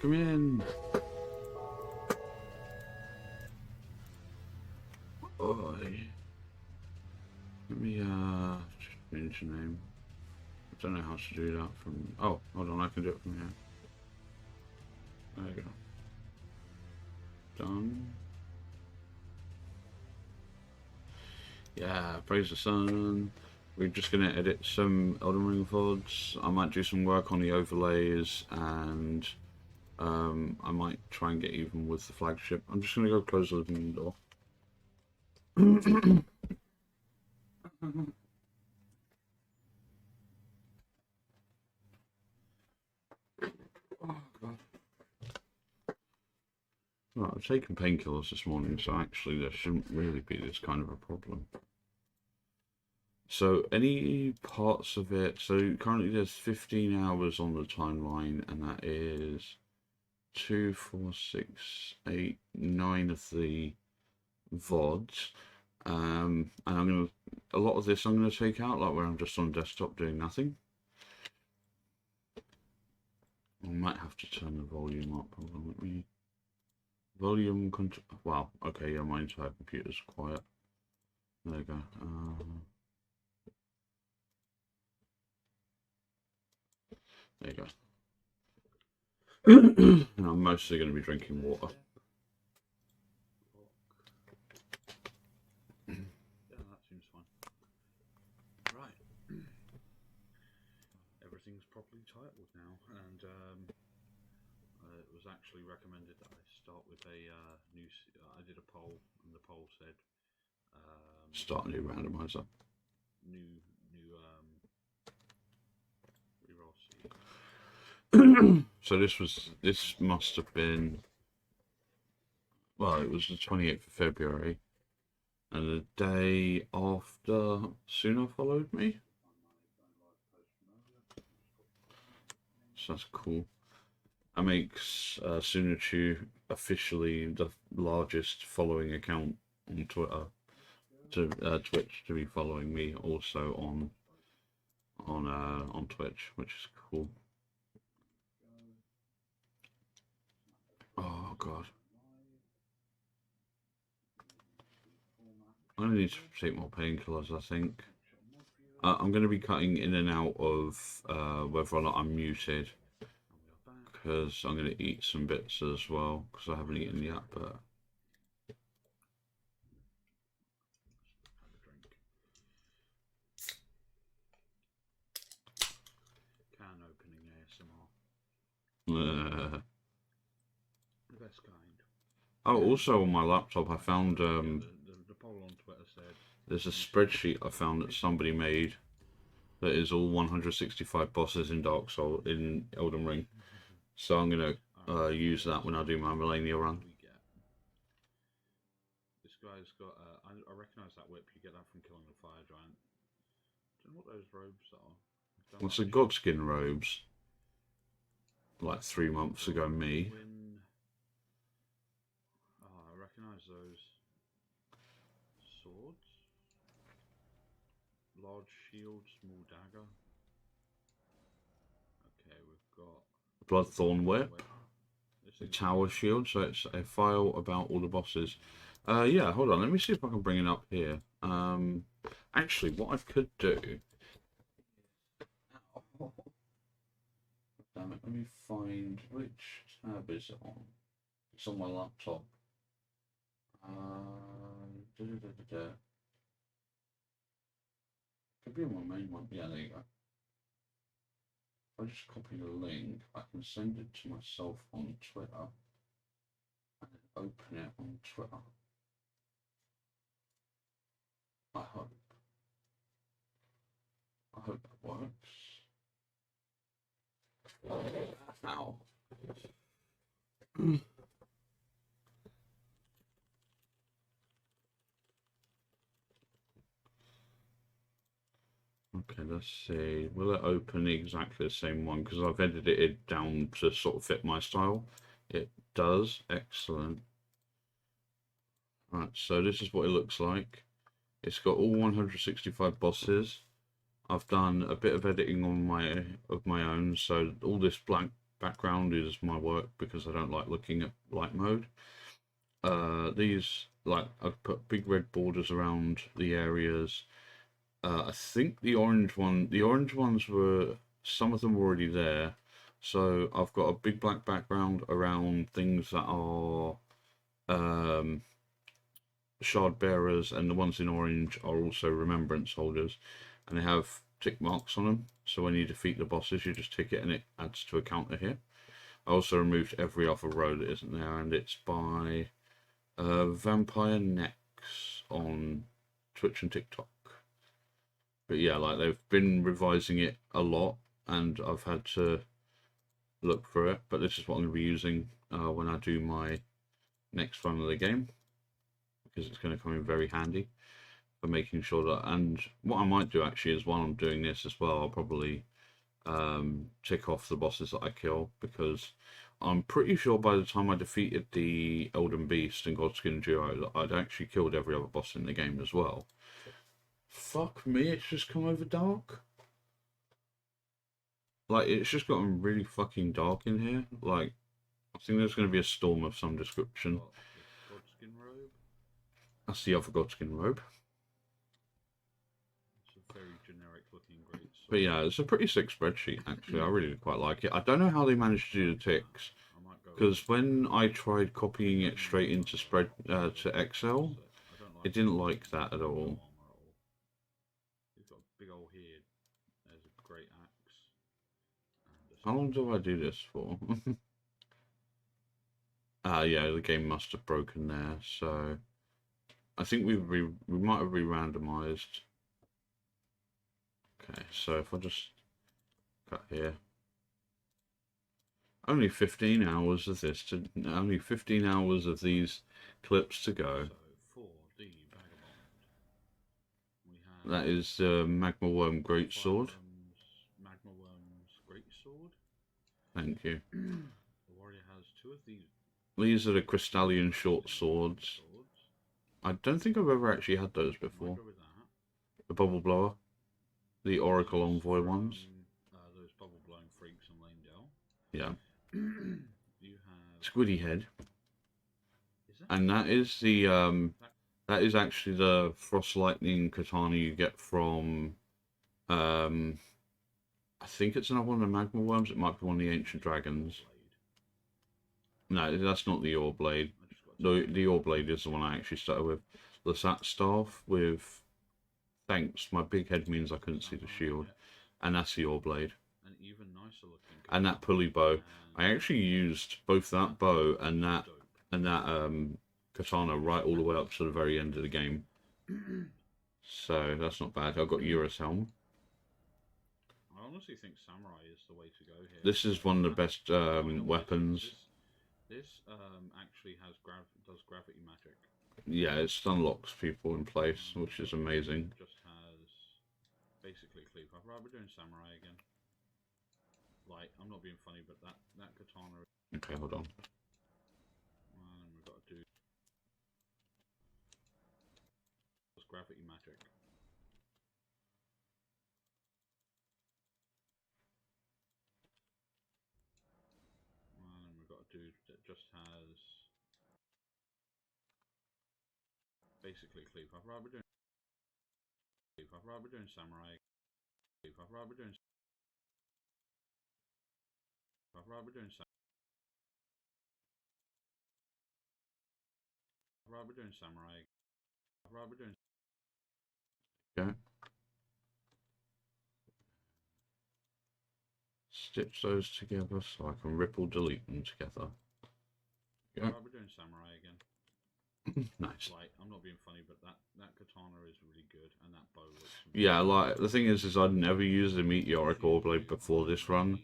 come in. Oh, let me change the name. I don't know how to do that from. Oh, hold on, I can do it from here. There you go. Done. Yeah, praise the sun. We're just going to edit some Elden Ring VODs. I might do some work on the overlays, and I might try and get even with the flagship. I'm just going to go close the living door. Oh, God. Right, I've taken painkillers this morning, so actually there shouldn't really be this kind of a problem. So any parts of it, so currently there's 15 hours on the timeline, and that is 2, 4, 6, 8, 9 of the VODs. And I'm gonna, a lot of this I'm gonna take out, like where I'm just on desktop doing nothing. I might have to turn the volume up. Hold on, let me. Volume control. Wow. Okay. Yeah, my entire computer's quiet. There you go. There you go. And I'm mostly going to be drinking water. Yeah, that seems fine. Right. Everything's properly titled now, and it was actually recommended that I start with a new. I did a poll, and the poll said start a new randomizer. New reroll seed. So this must have been, well, it was the 28th of February, and the day after Suna followed me. So that's cool. That makes Sunachu officially the largest following account on Twitter, to Twitch, to be following me also on Twitch, which is cool. Oh God, I'm gonna need to take more painkillers, I think. I'm gonna be cutting in and out of whether or not I'm muted, because I'm gonna eat some bits as well, because I haven't eaten yet, but. Can opening ASMR. The best kind. Oh, also on my laptop I found the poll on Twitter said there's a spreadsheet I found that somebody made that is all 165 bosses in Dark Souls in Elden Ring. So I'm gonna use that when I do my Millennia run. This guy's got I recognise that whip. You get that from killing the fire giant. I don't know what those robes are. What's the godskin robes? Like 3 months ago, me. Oh, I recognise those swords. Large shield, small dagger. Okay, we've got Bloodthorn whip. The tower shield, so it's a file about all the bosses. Yeah, hold on, let me see if I can bring it up here. Actually, what I could do. Damn it, let me find which tab is it on. It's on my laptop. Could be on my main one. Yeah, there you go. If I just copy the link, I can send it to myself on Twitter and then open it on Twitter. I hope that works. Ow. Okay, let's see. Will it open exactly the same one? Because I've edited it down to sort of fit my style. It does. Excellent. Right, so this is what it looks like. It's got all 165 bosses. I've done a bit of editing on my own, so all this black background is my work because I don't like looking at light mode. These, like, I've put big red borders around the areas. I think the orange ones were, some of them were already there. So I've got a big black background around things that are shard bearers, and the ones in orange are also remembrance holders, and they have tick marks on them. So when you defeat the bosses, you just tick it and it adds to a counter here. I also removed every other row that isn't there, and it's by Vampire Nex on Twitch and TikTok. But yeah, like, they've been revising it a lot, and I've had to look for it. But this is what I'm going to be using when I do my next run of the game, because it's going to come in very handy for making sure that. And what I might do actually is, while I'm doing this as well, I'll probably tick off the bosses that I kill, because I'm pretty sure by the time I defeated the Elden Beast and Godskin Duo, I'd actually killed every other boss in the game as well. Fuck me, it's just come over dark. Like, it's just gotten really fucking dark in here. Like, I think there's going to be a storm of some description. Godskin robe? That's the other Godskin robe. It's a very generic looking great sword. But yeah, it's a pretty sick spreadsheet, actually. I really quite like it. I don't know how they managed to do the ticks, because when I tried copying it straight into to Excel, it didn't like that at all. He's got a big old head. There's a great axe. How long do I do this for? Yeah, the game must have broken there, so I think we might have re-randomized. Okay, so if I just cut here, only 15 hours of this only 15 hours of these clips to go. So for the vagabond, we have that is Magma Worm Greatsword. Magma Worm's Greatsword. Thank you. The warrior has two of these. These are the Crystallian short swords. I don't think I've ever actually had those before. The bubble blower, the Oracle Envoy ones. Those bubble blowing freaks on Lanedale. Yeah. You have Squiddy Head, and that is the that is actually the Frost Lightning katana you get from I think it's another one of the Magma Worms. It might be one of the Ancient Dragons. No, that's not the Ore Blade. The Ore Blade is the one I actually started with. The Sat Staff with thanks. My big head means I couldn't see the shield, and that's the Ore Blade. And that pulley bow. I actually used both that bow and that katana right all the way up to the very end of the game. So that's not bad. I've got Eurus helm. I honestly think samurai is the way to go here. This is one of the best weapons. This actually does gravity magic. Yeah, it stun locks people in place, which is amazing. Just has basically cleave. I'd rather doing samurai again. Like, I'm not being funny, but that katana. Okay, hold on. We've got to do gravity magic. We've got a dude that just has basically cleave. I'd rather doing samurai. I'd rather doing samurai. I'd rather doing. Okay. Stitch those together so I can ripple delete them together. Yeah. I'd rather doing samurai again. Nice. Like, I'm not being funny, but that katana is really good, and that bow looks amazing. Yeah, like, the thing is I'd never used the meteoric ore blade before this run.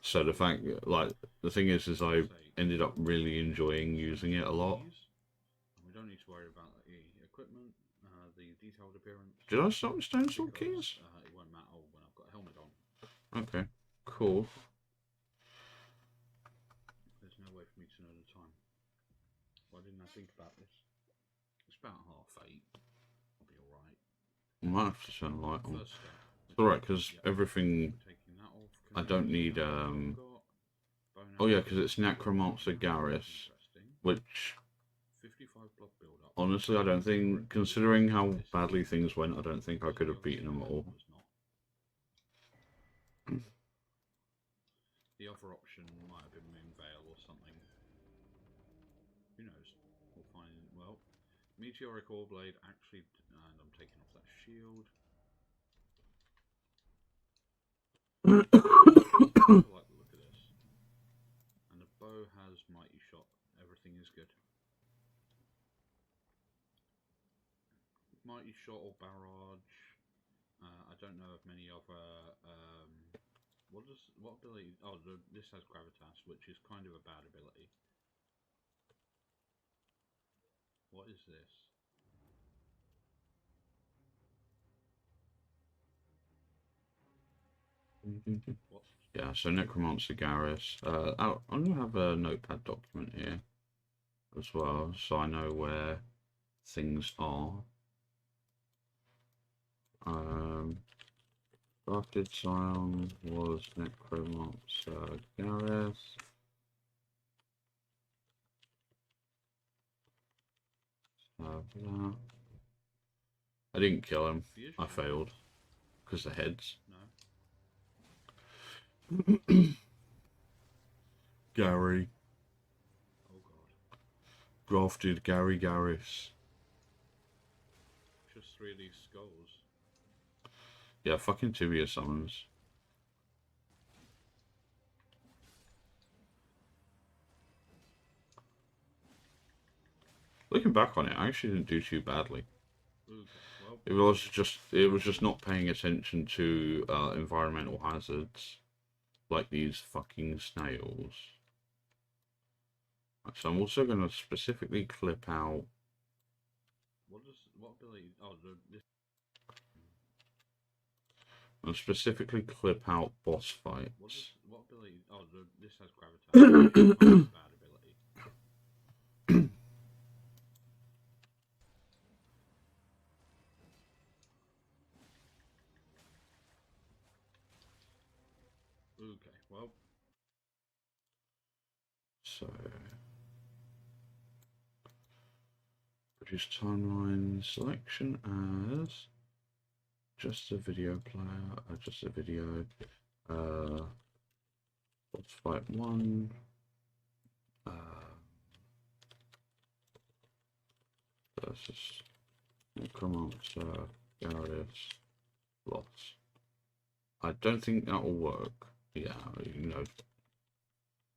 So the fact, like, the thing is I ended up really enjoying using it a lot. We don't need to worry about the equipment, the detailed appearance. Did I start with stone sword keys? It won't matter when I've got a helmet on. Okay, cool. There's no way for me to know the time. Why didn't I think about this? It's about 8:30. I'll be alright. I might have to turn the light on. It's alright, because everything... I don't need... Oh yeah, because it's Necromancer Garrus, which 55 blood build-up. Honestly, I don't think, considering how badly things went, I don't think I could have beaten them all. The other option might have been Moonveil or something. Who knows? We'll find. Well, Meteoric Oreblade actually, and I'm taking off that shield. I like the look of this. And the bow has Mighty Shot. Everything is good. Mighty Shot or Barrage. I don't know of many other. What ability? Oh, this has Gravitas, which is kind of a bad ability. What is this? What? Yeah, so Necromancer Garrus. I'm gonna have a notepad document here as well, so I know where things are. Drafted Scion was Necromancer Garrus. I didn't kill him. I failed because the heads. No. Gary. Oh god. Grafted Gary Garrus. Just 3 of these skulls. Yeah, fucking Tibia summons. Looking back on it, I actually didn't do too badly. It was just not paying attention to environmental hazards like these fucking snails. So I'm also going to specifically clip out. What ability? Oh, this. I'll specifically clip out boss fights. What ability? Oh, this has Gravitas. Bad ability. Okay, well. So. Produce timeline selection as just a video player, just a video. Boss fight 1. Versus Necromancer Garrus Lots. I don't think that will work. Yeah, you know.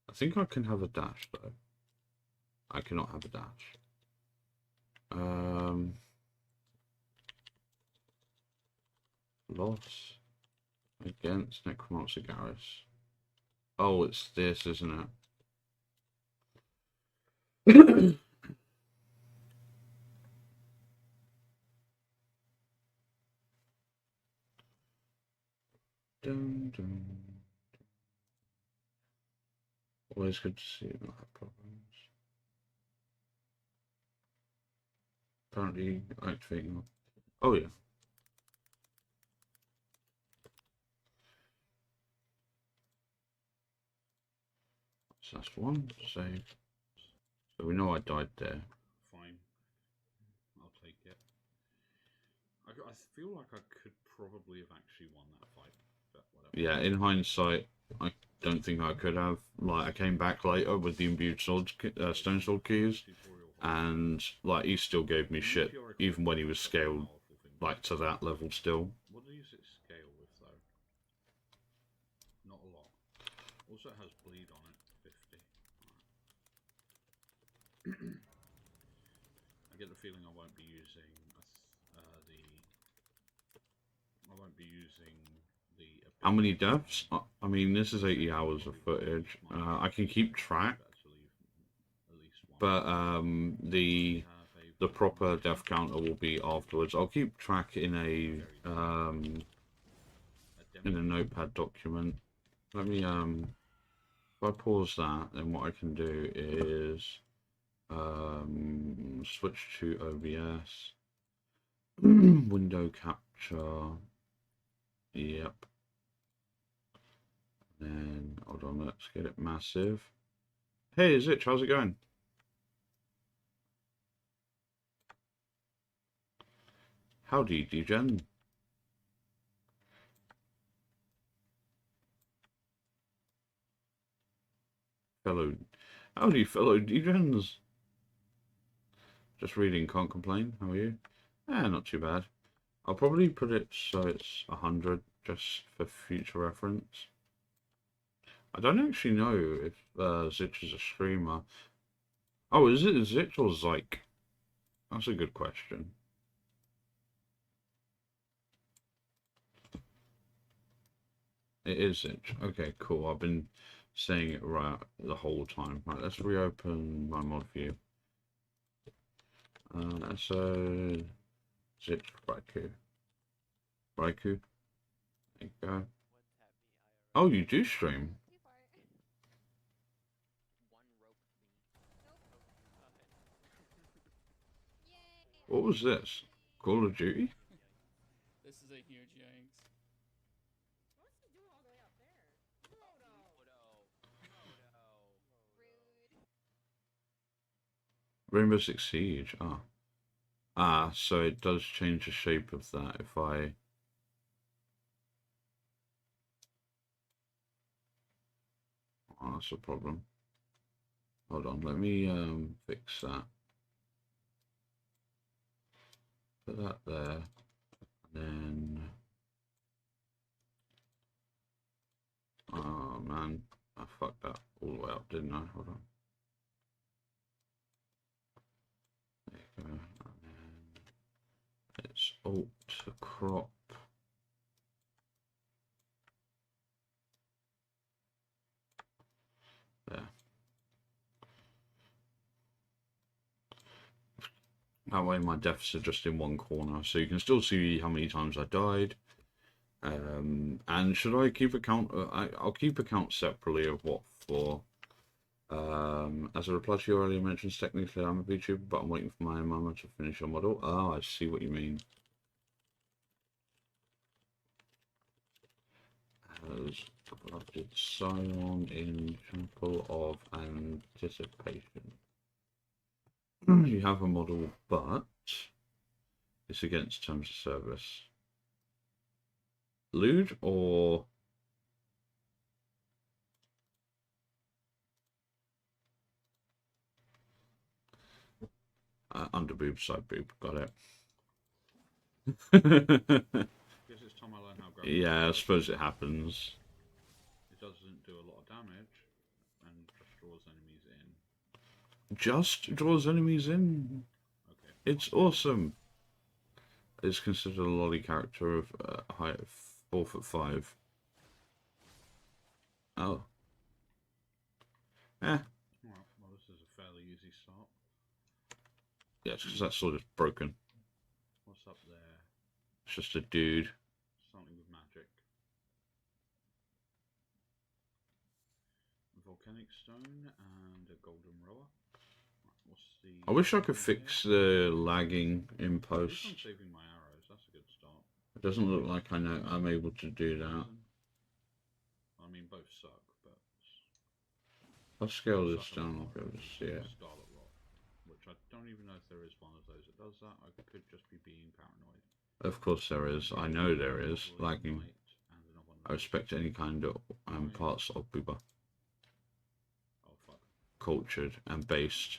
I think I can have a dash though. I cannot have a dash. Loss against Necromancer Garrus. Oh, it's this, isn't it? Dun, dun. Always good to see you not have problems. Apparently activating. Oh yeah. So that's 1 save. So we know I died there. Fine. I'll take it. I feel like I could probably have actually won that fight, but whatever. Yeah, in hindsight, I don't think I could have. Like, I came back later with the imbued sword, stone sword keys, and like he still gave me shit, even when he was scaled like to that level still. What does it scale with though? Not a lot. Also, it has bleed on it, 50. I get the feeling I won't be using How many deaths? I mean, this is 80 hours of footage. I can keep track, but the proper death counter will be afterwards. I'll keep track in a notepad document. Let me if I pause that, then what I can do is switch to OBS, window capture. Yep. Then hold on, let's get it massive. Hey, Zitch, how's it going? Howdy, Degen. Fellow... Howdy, fellow Degens. Just reading, can't complain. How are you? Not too bad. I'll probably put it so it's 100, just for future reference. I don't actually know if Zitch is a streamer. Oh, is it Zitch or Zyke? That's a good question. It is Zitch. Okay, cool. I've been saying it right the whole time. Right, let's reopen my mod view. So Zitch Raikou. Raikou. There you go. Oh, you do stream? What was this? Call of Duty? This is a huge yanks. What's he doing all the way up there? Rainbow Six Siege. Ah, so it does change the shape of that if I... Oh, that's a problem. Hold on, let me fix that. Put that there. And then... Oh man, I fucked that all the way up, didn't I? Hold on. There you go. And then it's Alt to crop. There. That way my deaths are just in one corner, so you can still see how many times I died. And should I keep a count? I'll keep a count separately of what for. As a reply to your earlier mentions, technically I'm a VTuber, but I'm waiting for my mama to finish your model. Oh, I see what you mean. As corrupted Scion in Chapel of Anticipation. You have a model, but it's against terms of service. Lewd or under boob, side boob? Got it. Guess it's time I learn how Yeah, I suppose it happens. It doesn't do a lot of damage and just draws enemies in. Just draws enemies in. Okay. It's awesome. It's considered a lolly character of height of 4'5". Oh. Well, this is a fairly easy start. Yeah, because that sword is broken. What's up there? It's just a dude. Something with magic. Volcanic stone and a golden rower. Right, what's the... I wish I could fix the lagging in post. I'm saving my arrows. That's a good start. It doesn't look like I'm able to do that. I mean, both suck, but... I'll scale this down. I'll be able to see it. Scarlet Rot, which I don't even know if there is one of those that does that. I could just be being paranoid. Of course there is. I know there is. Lagging. I respect any kind of parts of Booba. Oh fuck. Cultured and based.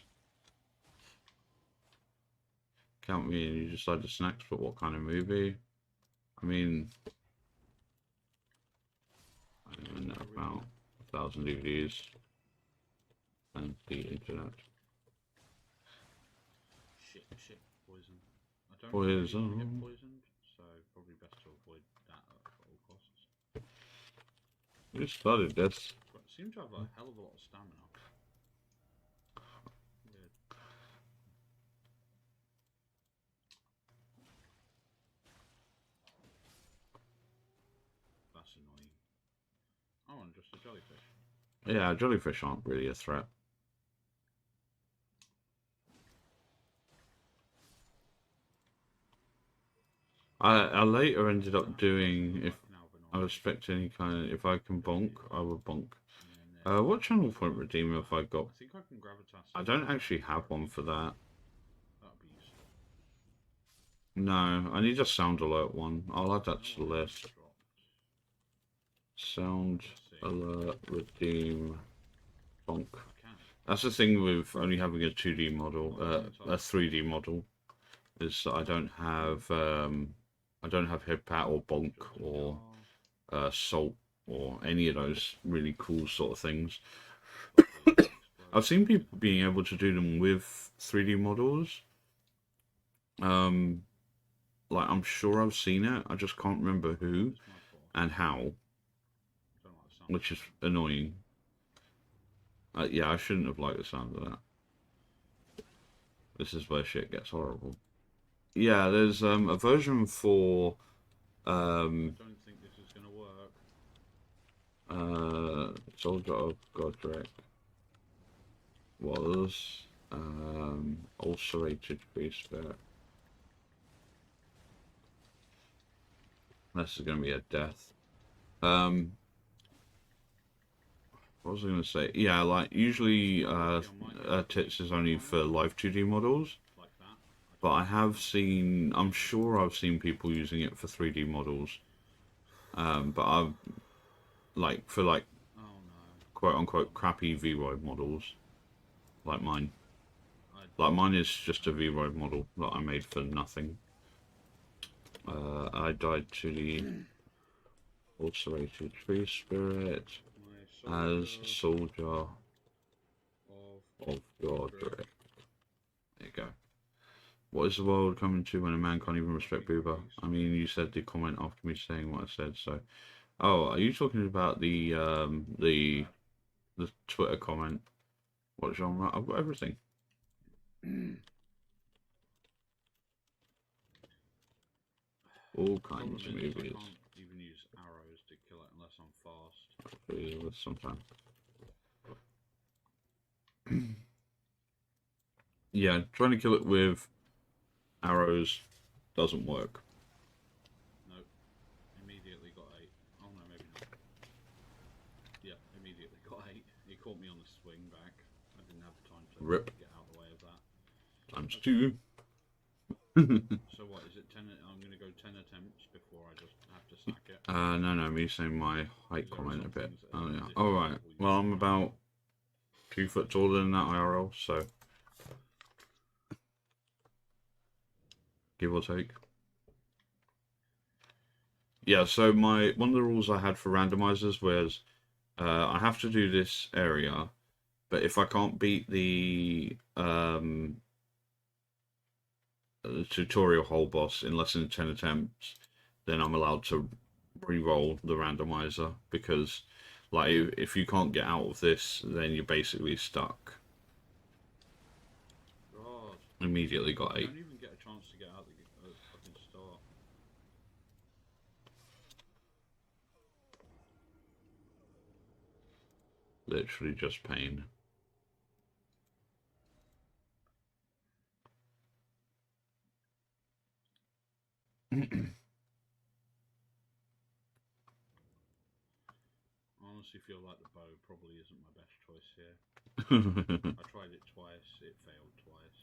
Count me in. You decide the snacks, but what kind of movie? I mean, I don't even know, about 1,000 DVDs and the internet. Shit, poison. I don't Poison. really get poisoned, so probably best to avoid that at all costs. We started this. But it seems to have a hell of a lot of stamina. Weird. That's annoying. Oh, and just a jellyfish. Yeah, jellyfish aren't really a threat. I later ended up doing, if I respect any kind of, if I can bonk, I will bonk. What channel point redeemer have I got? I think I can gravitas. I don't actually have one for that. That'd be useful. No, I need a sound alert one. I'll add that to the list. Sound alert redeem bonk. I can. That's the thing with only having a 2D model, a 3D model, is that I don't have hip pat or bonk or salt or any of those really cool sort of things. I've seen people being able to do them with 3D models. Like I'm sure I've seen it. I just can't remember who and how, which is annoying. Yeah, I shouldn't have liked the sound of that. This is where shit gets horrible. Yeah, there's a version for I don't think this is gonna work. Soldier of Godric was ulcerated free spirit. This is gonna be a death. What was I gonna say? Yeah, like usually tits is only for live 2D models. Like that. But I'm sure I've seen people using it for 3D models. But I've, for Oh no. quote unquote crappy V-Roid models, like mine. Like mine is just a V-Roid model that I made for nothing. I died to the ulcerated tree spirit as soldier of Godric. There you go. What is the world coming to when a man can't even respect Booba? I mean, you said the comment after me saying what I said, so... Oh, are you talking about the Twitter comment? What genre? I've got everything. All kinds of movies. I can't even use arrows to kill it unless I'm fast. Sometime. Yeah, trying to kill it with arrows doesn't work. Nope. Immediately got 8. Oh no, maybe not. Yeah, immediately got 8. He caught me on the swing back. I didn't have time to get out of the way of that. Times 2. So what, is it 10? I'm going to go 10 attempts before I just have to sack it. No, me saying my height comment a bit. Oh yeah. Alright. Well, I'm about 2 foot taller than that IRL, so give or take. Yeah, so one of the rules I had for randomizers was I have to do this area, but if I can't beat the tutorial hole boss in less than 10 attempts, then I'm allowed to re-roll the randomizer, because like if you can't get out of this, then you're basically stuck. God. Immediately got 8. I don't even get a chance to get out of the fucking start. Literally just pain. I honestly feel like the bow probably isn't my best choice here. I tried it twice, it failed twice.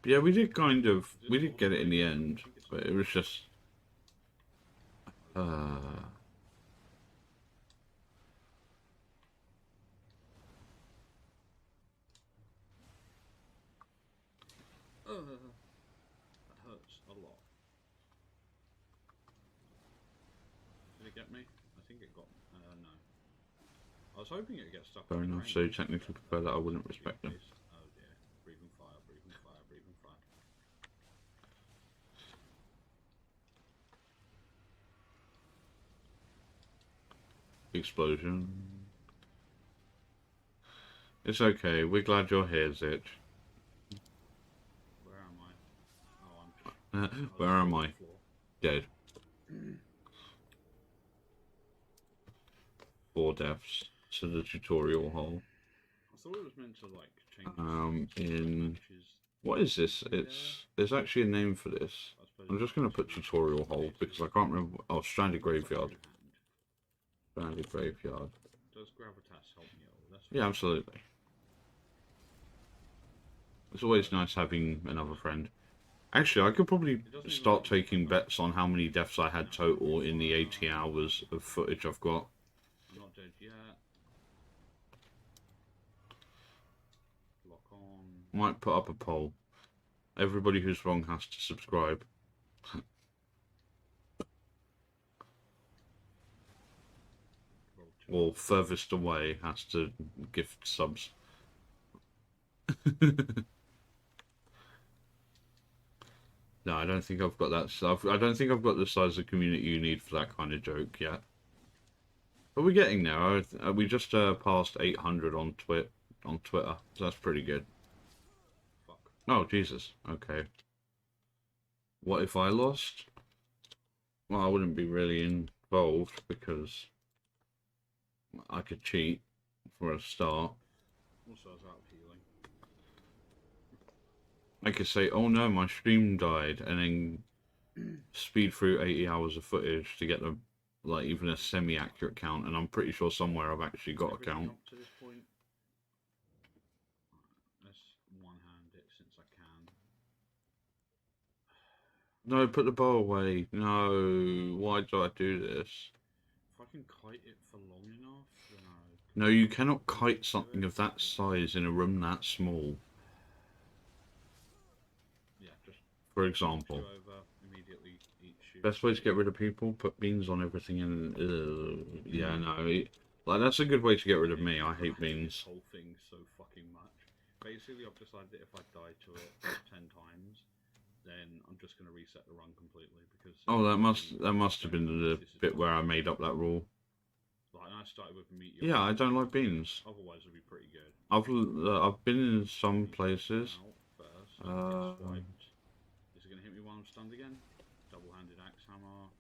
Yeah, we did get it in the end, but it was just that hurts a lot. Did it get me? I think it got no. I was hoping it'd get stuck. fair enough, so you technically prefer that I wouldn't respect them. Oh dear. Breathing fire, breathing fire, breathing fire. Explosion. It's okay, we're glad you're here, Zitch. Where am I? Oh, I'm... Where am I? Dead. 4 deaths to the tutorial hole. I thought it was meant to, like, change... What is this? There's actually a name for this. I'm just going to put tutorial hold because I can't remember. Oh, Stranded Graveyard. Stranded Graveyard. Does gravitas help me at all? That's Yeah, absolutely. It's always nice having another friend. Actually, I could probably start taking bets on how many deaths I had total in the 80 hours of footage I've got. I'm not dead yet. Lock on. Might put up a poll. Everybody who's wrong has to subscribe. Or furthest away has to gift subs. No, I don't think I've got that stuff. I don't think I've got the size of community you need for that kind of joke yet. But we're getting there. We just passed 800 on Twitter, so that's pretty good. Fuck. Oh, Jesus. Okay. What if I lost? Well, I wouldn't be really involved because I could cheat for a start. Also, I was out of healing. I could say, oh no, my stream died, and then speed through 80 hours of footage to get the, like, even a semi-accurate count, and I'm pretty sure somewhere I've actually got a count. Up to this point. Let's one-hand it since I can. No, put the bow away. No, why do I do this? If I can kite it for long enough, then I... No, you cannot kite something of that size in a room that small. Yeah, just... For example. Over, immediately eat shoot. Best way to get rid of people, put beans on everything and... yeah, no. Like, that's a good way to get rid of me. I hate beans. This whole thing so fucking much. Basically, I've decided that if I die to it 10 times, then I'm just going to reset the run completely because... Oh, that must have been the bit where I made up that rule. Like, I started with a meteor. Yeah, I don't like beans. Otherwise, it'd be pretty good. I've been in some places. First, is it going to hit me while I'm stunned again? Double-handed axe hammer.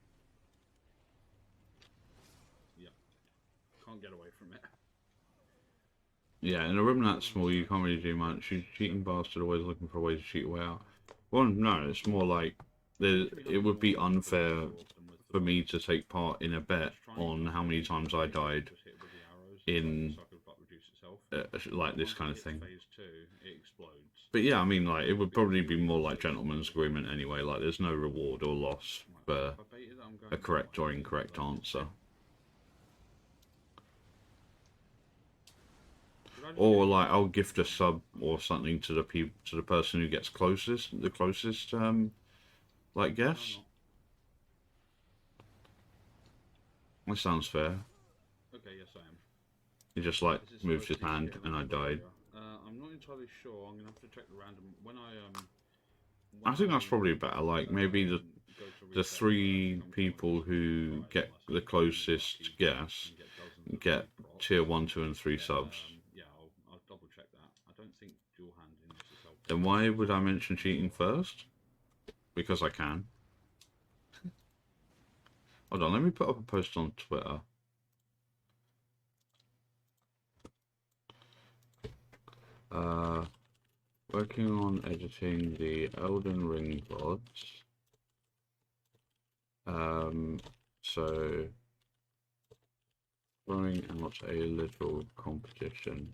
Yeah. Can't get away from it. Yeah, in a room that small, you can't really do much. You cheating bastard, always looking for a way to cheat away out. Well, no, it's more like it would be unfair for me to take part in a bet on how many times I died in like this kind of thing. But yeah, I mean, like, it would probably be more like gentleman's agreement anyway. Like, there's no reward or loss for a correct or incorrect answer. Or like, I'll gift a sub or something to the person who gets the closest like guess. That sounds fair. Okay, yes I am. He just like moved his hand and I died. I'm not entirely sure. I'm gonna have to check the random when I think that's probably better. Like, maybe the 3 people who get the closest guess get tier 1, 2, and 3 subs. Yeah, I'll double check that. I don't think dual handing this is helpful. Then why would I mention cheating first? Because I can. Hold on, let me put up a post on Twitter. Working on editing the Elden Ring VODs. So throwing out a little competition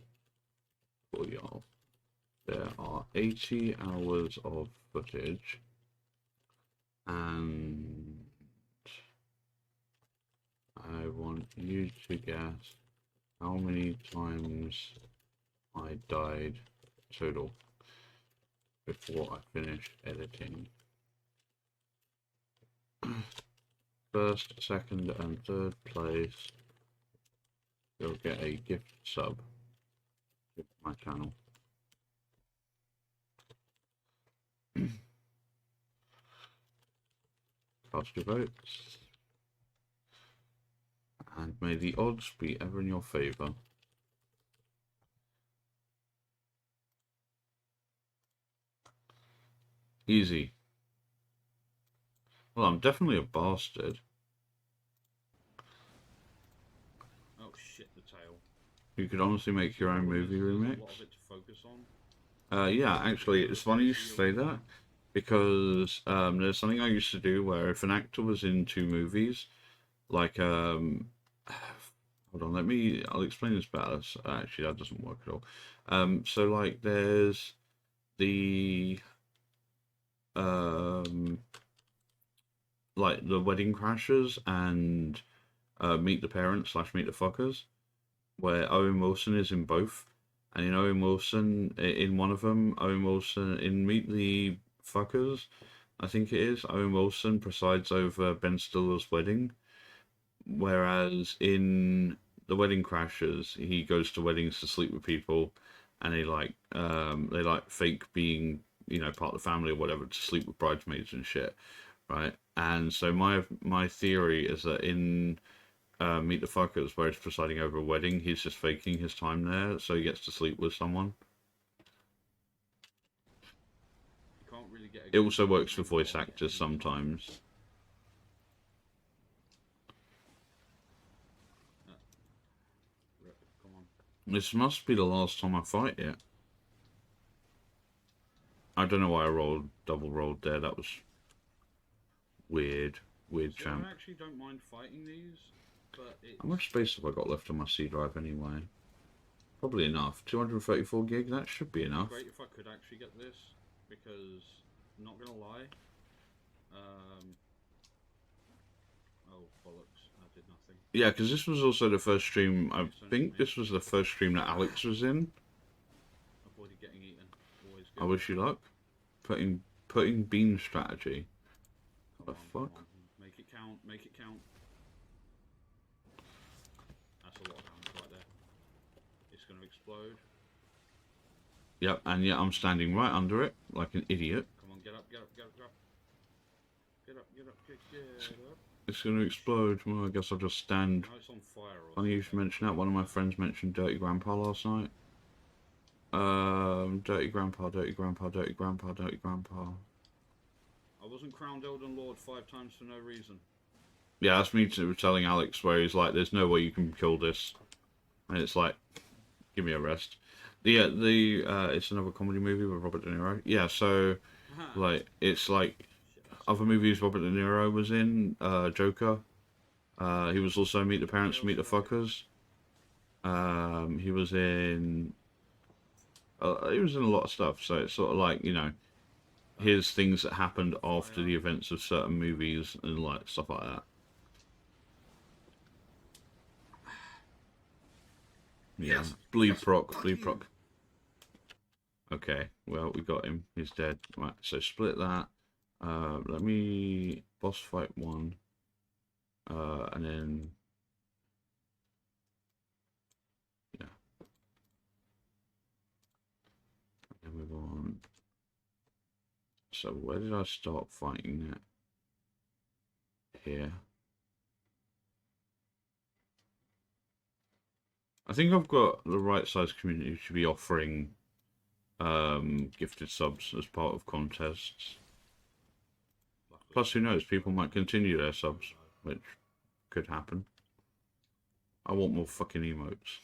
for y'all. There are 80 hours of footage, and I want you to guess how many times I died total before I finished editing. First, second, and third place, you'll get a gift sub to my channel. Cast your votes, and may the odds be ever in your favour. Easy. Well, I'm definitely a bastard. Oh shit, the tail. You could honestly make your own movie remix. A lot of it to focus on. Yeah, actually, it's funny you should say that. because there's something I used to do where if an actor was in two movies, like hold on, I'll explain this better. Actually, that doesn't work at all. So like there's the like the Wedding Crashers and Meet the Parents / Meet the Fuckers, where Owen Wilson is in both. And in Owen Wilson, in one of them, Owen Wilson, in Meet the Fuckers, I think it is, Owen Wilson presides over Ben Stiller's wedding. Whereas in The Wedding Crashers, he goes to weddings to sleep with people, and they like fake being, part of the family or whatever, to sleep with bridesmaids and shit, right? And so my theory is that in Meet the Fuckers, where he's presiding over a wedding, he's just faking his time there, so he gets to sleep with someone. You can't really get. It also works for voice actors sometimes. Come on. This must be the last time I fight it. I don't know why I double rolled there. That was weird champ. I actually don't mind fighting these, but how much space have I got left on my C drive anyway? Probably enough. 234 gig, that should be enough. Great if I could actually get this, because I'm not gonna lie. Oh bollocks! I did nothing. Yeah, because this was also the first stream. I think this was the first stream that Alex was in. Avoided getting eaten. Always good. I wish you luck. Putting bean strategy. What the fuck? Come on. Make it count. Make it count. That's a lot of damage right there. It's gonna explode. Yep, and yet I'm standing right under it like an idiot. Come on, get up, get up, get up, get up. Get up, get up, get up. It's going to explode. Well, I guess I'll just stand. No, it's on fire. Funny you should mention that. One of my friends mentioned Dirty Grandpa last night. Dirty Grandpa, Dirty Grandpa, Dirty Grandpa, Dirty Grandpa. I wasn't crowned Elden Lord 5 times for no reason. Yeah, that's me telling Alex where he's like, there's no way you can kill this. And it's like, give me a rest. It's another comedy movie with Robert De Niro. Yeah, so, like, it's like other movies Robert De Niro was in, Joker. He was also Meet the Parents, Meet the Fuckers. He was in a lot of stuff, so it's sort of like, here's things that happened after the events of certain movies and like stuff like that. Yeah, Yes, bleed proc. Okay, well, we got him. He's dead. Right, so split that. Let me boss fight 1. And then... yeah. And move on. So where did I start fighting it? Here. I think I've got the right size community to be offering gifted subs as part of contests. Plus, who knows, people might continue their subs, which could happen. I want more fucking emotes.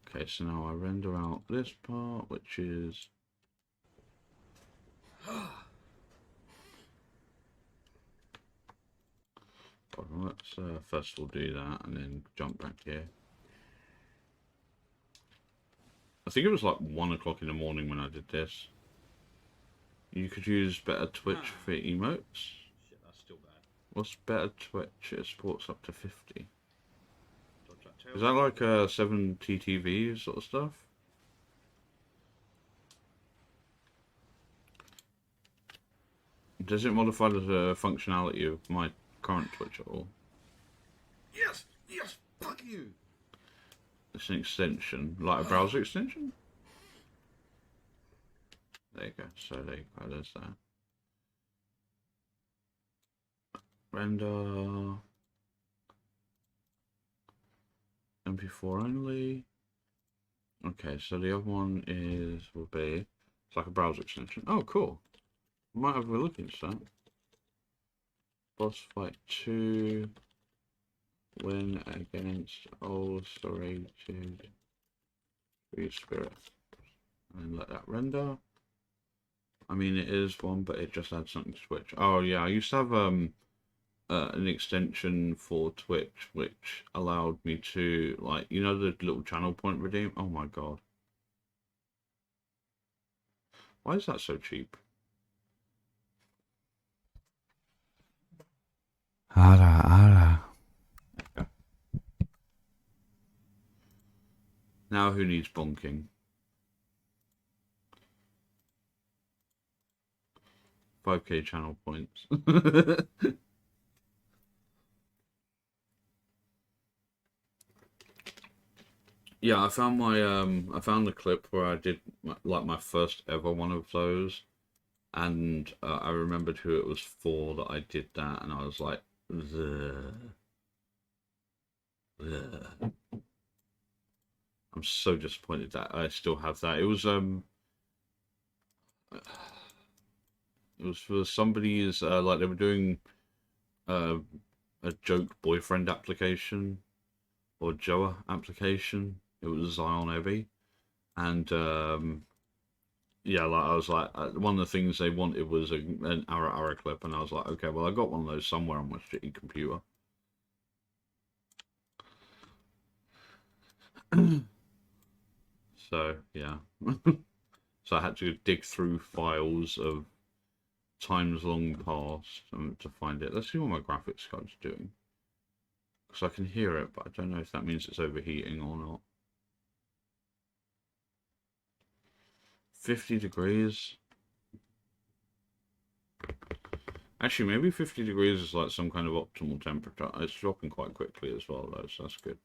Okay, so now I render out this part, which is... let's first of all do that and then jump back here. I think it was like 1 o'clock in the morning when I did this. You could use better Twitch for emotes. Shit, that's still bad. What's better Twitch? It supports up to 50. Is that like 7 TTV sort of stuff? Does it modify the functionality of my current Twitch at all? Yes, fuck you. It's an extension, like a browser extension? There you go, so there you go, there's that. Render... MP4 only. Okay, so the other one will be... it's like a browser extension. Oh, cool. Might have a look into that. Boss fight 2. win against ulcerated free spirit. And let that render. I mean, it is one, but it just adds something to Twitch. Oh yeah, I used to have an extension for Twitch which allowed me to, like, you know, the little channel point redeem. Oh my god, why is that so cheap? Ara. Okay. Now who needs bonking? 5k channel points. Yeah, I found I found the clip where I did my first ever one of those, and I remembered who it was for that I did that, and I was like, ugh. Ugh. I'm so disappointed that I still have that. It was for somebody's like they were doing a joke boyfriend application or Joa application. It was Zion Evie, and yeah, like I was like, one of the things they wanted was an Ara clip, and I was like, okay, well I got one of those somewhere on my shitty computer. So yeah, so I had to dig through files of times long past to find it. Let's see what my graphics card's doing, because I can hear it, but I don't know if that means it's overheating or not. 50 degrees. Actually, maybe 50 degrees is like some kind of optimal temperature. It's dropping quite quickly as well, though, so that's good.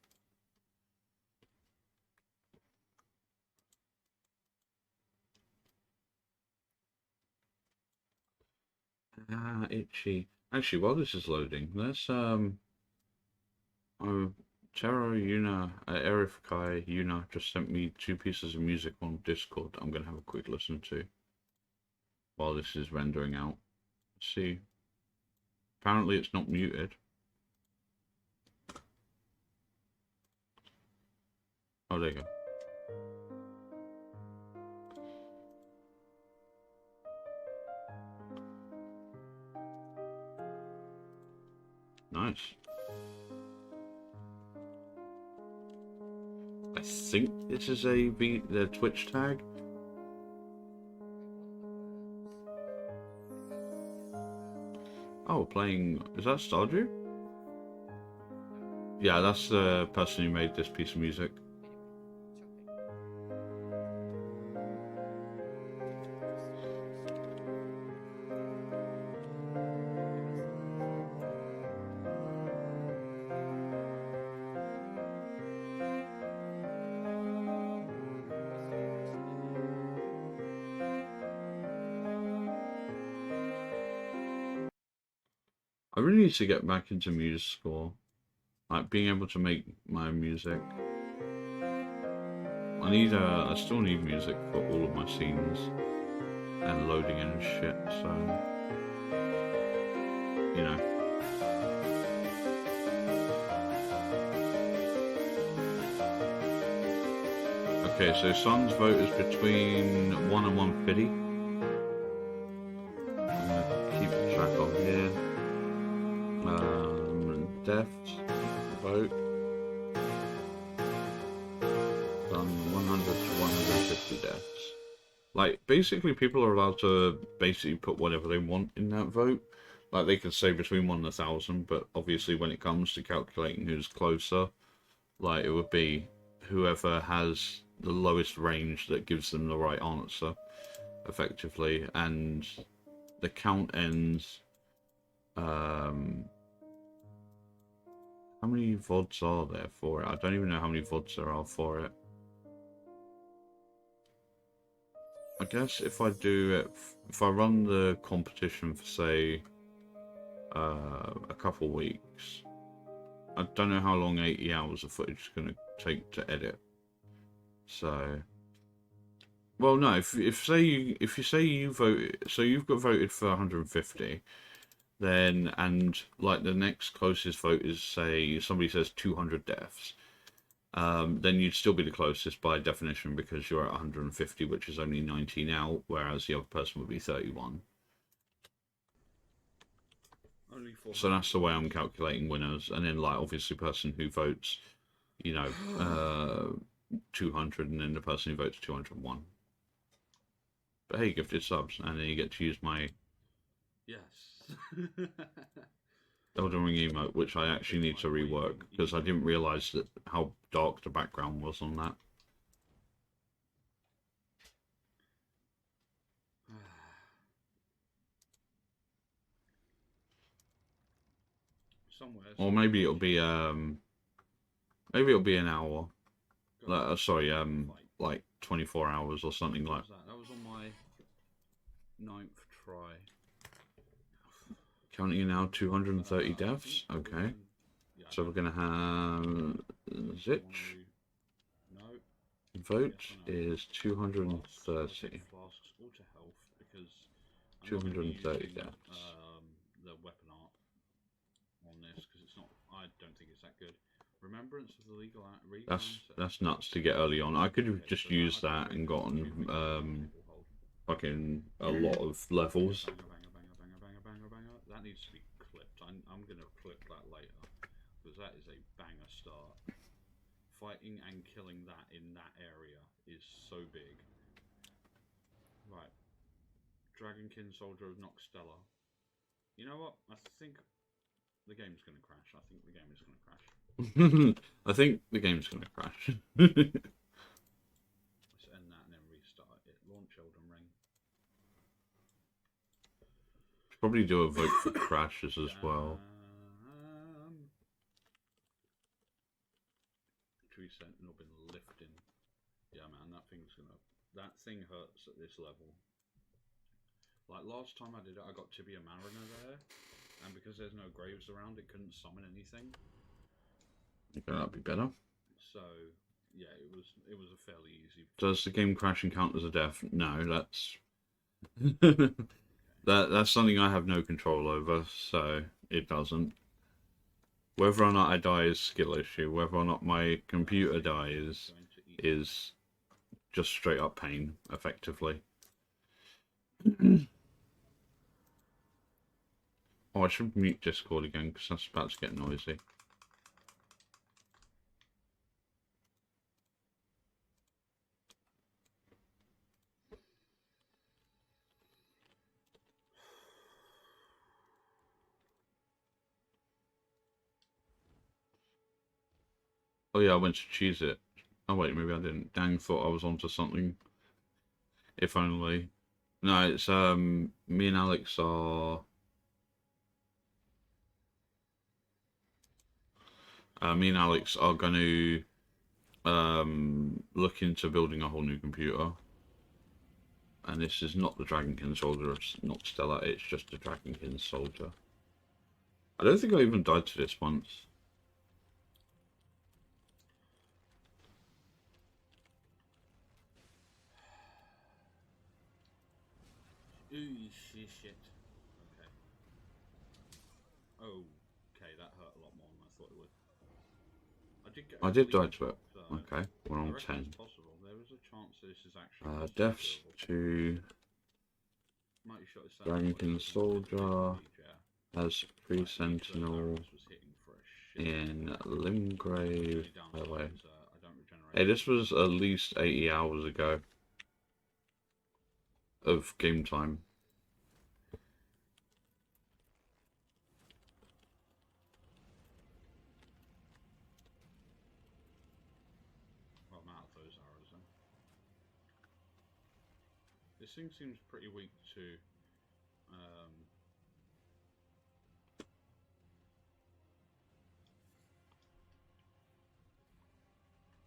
Ah, itchy. Actually, while this is loading, let's oh, Tero Yuna, Erifikai Yuna just sent me 2 pieces of music on Discord that I'm gonna have a quick listen to while this is rendering out. Let's see. Apparently it's not muted. Oh, there you go. Nice. I think this is the Twitch tag. Oh, we're playing. Is that Stardew? Yeah, that's the person who made this piece of music. I really need to get back into MuseScore, like being able to make my music. I still need music for all of my scenes and loading and shit, so, you know. Okay, so Sun's vote is between 1 and 150. I'm gonna keep track of here. Deaths, vote. Done 100 to 150 deaths. Like, basically people are allowed to basically put whatever they want in that vote. Like, they could say between 1 and 1,000, but obviously when it comes to calculating who's closer, like, it would be whoever has the lowest range that gives them the right answer, effectively. And the count ends, how many VODs are there for it? I don't even know how many VODs there are for it. I guess if I do it, if I run the competition for, say, a couple weeks, I don't know how long 80 hours of footage is going to take to edit. So, well, no, if you say you voted, so you've got voted for 150, then, and like the next closest vote is, say, somebody says 200 deaths, then you'd still be the closest by definition because you're at 150, which is only 90 now, whereas the other person would be 31. Only So that's the way I'm calculating winners. And then, like, obviously, person who votes, 200, and then the person who votes 201. But hey, gifted subs, and then you get to use my Yes. Elden Ring emote, which I actually need to rework because I didn't realise that how dark the background was on that. Somewhere. Or maybe it'll be an hour. Sorry, like 24 hours or something like that. That was on my 9th try. Counting now 230 deaths. Okay. So we're gonna have Zitch. Vote is 230. 230 deaths. The weapon art on this because it's not. I don't think it's that good. Remembrance of the legal. That's nuts to get early on. I could have just used that and gotten fucking a lot of levels. That needs to be clipped. I'm gonna clip that later because that is a banger start. Fighting and killing that in that area is so big. Right. Dragonkin Soldier of Noxtella. You know what? I think the game's gonna crash. I think the game is gonna crash. I think the game's gonna crash. Let's end that and then restart it. Launch Elden Ring. Should probably do a vote for crashes as well. Tree Sentinel been lifting. Yeah, man, that thing hurts at this level. Like last time I did it, I got Tibia Mariner there, and because there's no graves around, it couldn't summon anything. Okay, that'd be better. So yeah, it was a fairly easy. Does the game crashing count as a death? No, that's that's something I have no control over, so it doesn't. Whether or not I die is skill issue. Whether or not my computer dies is just straight up pain, effectively. Oh, I should mute Discord again because that's about to get noisy. Oh yeah, I went to choose it. Oh wait, maybe I didn't. Dang, thought I was onto something. If only. No, it's me and Alex are going to look into building a whole new computer. And this is not the Dragonkin Soldier, it's not Stella, it's just a Dragonkin Soldier. I don't think I even died to this once. Ooh, shit. Okay. Okay, that hurt a lot more than I thought it would. I did die to it. Okay, we're on 10. There is a chance this is actually Deaths to Dragonkin Soldier as pre-sentinel in Limgrave. By the way, hey, this was at least 80 hours ago of game time. Well, I'm out of those arrows then. This thing seems pretty weak to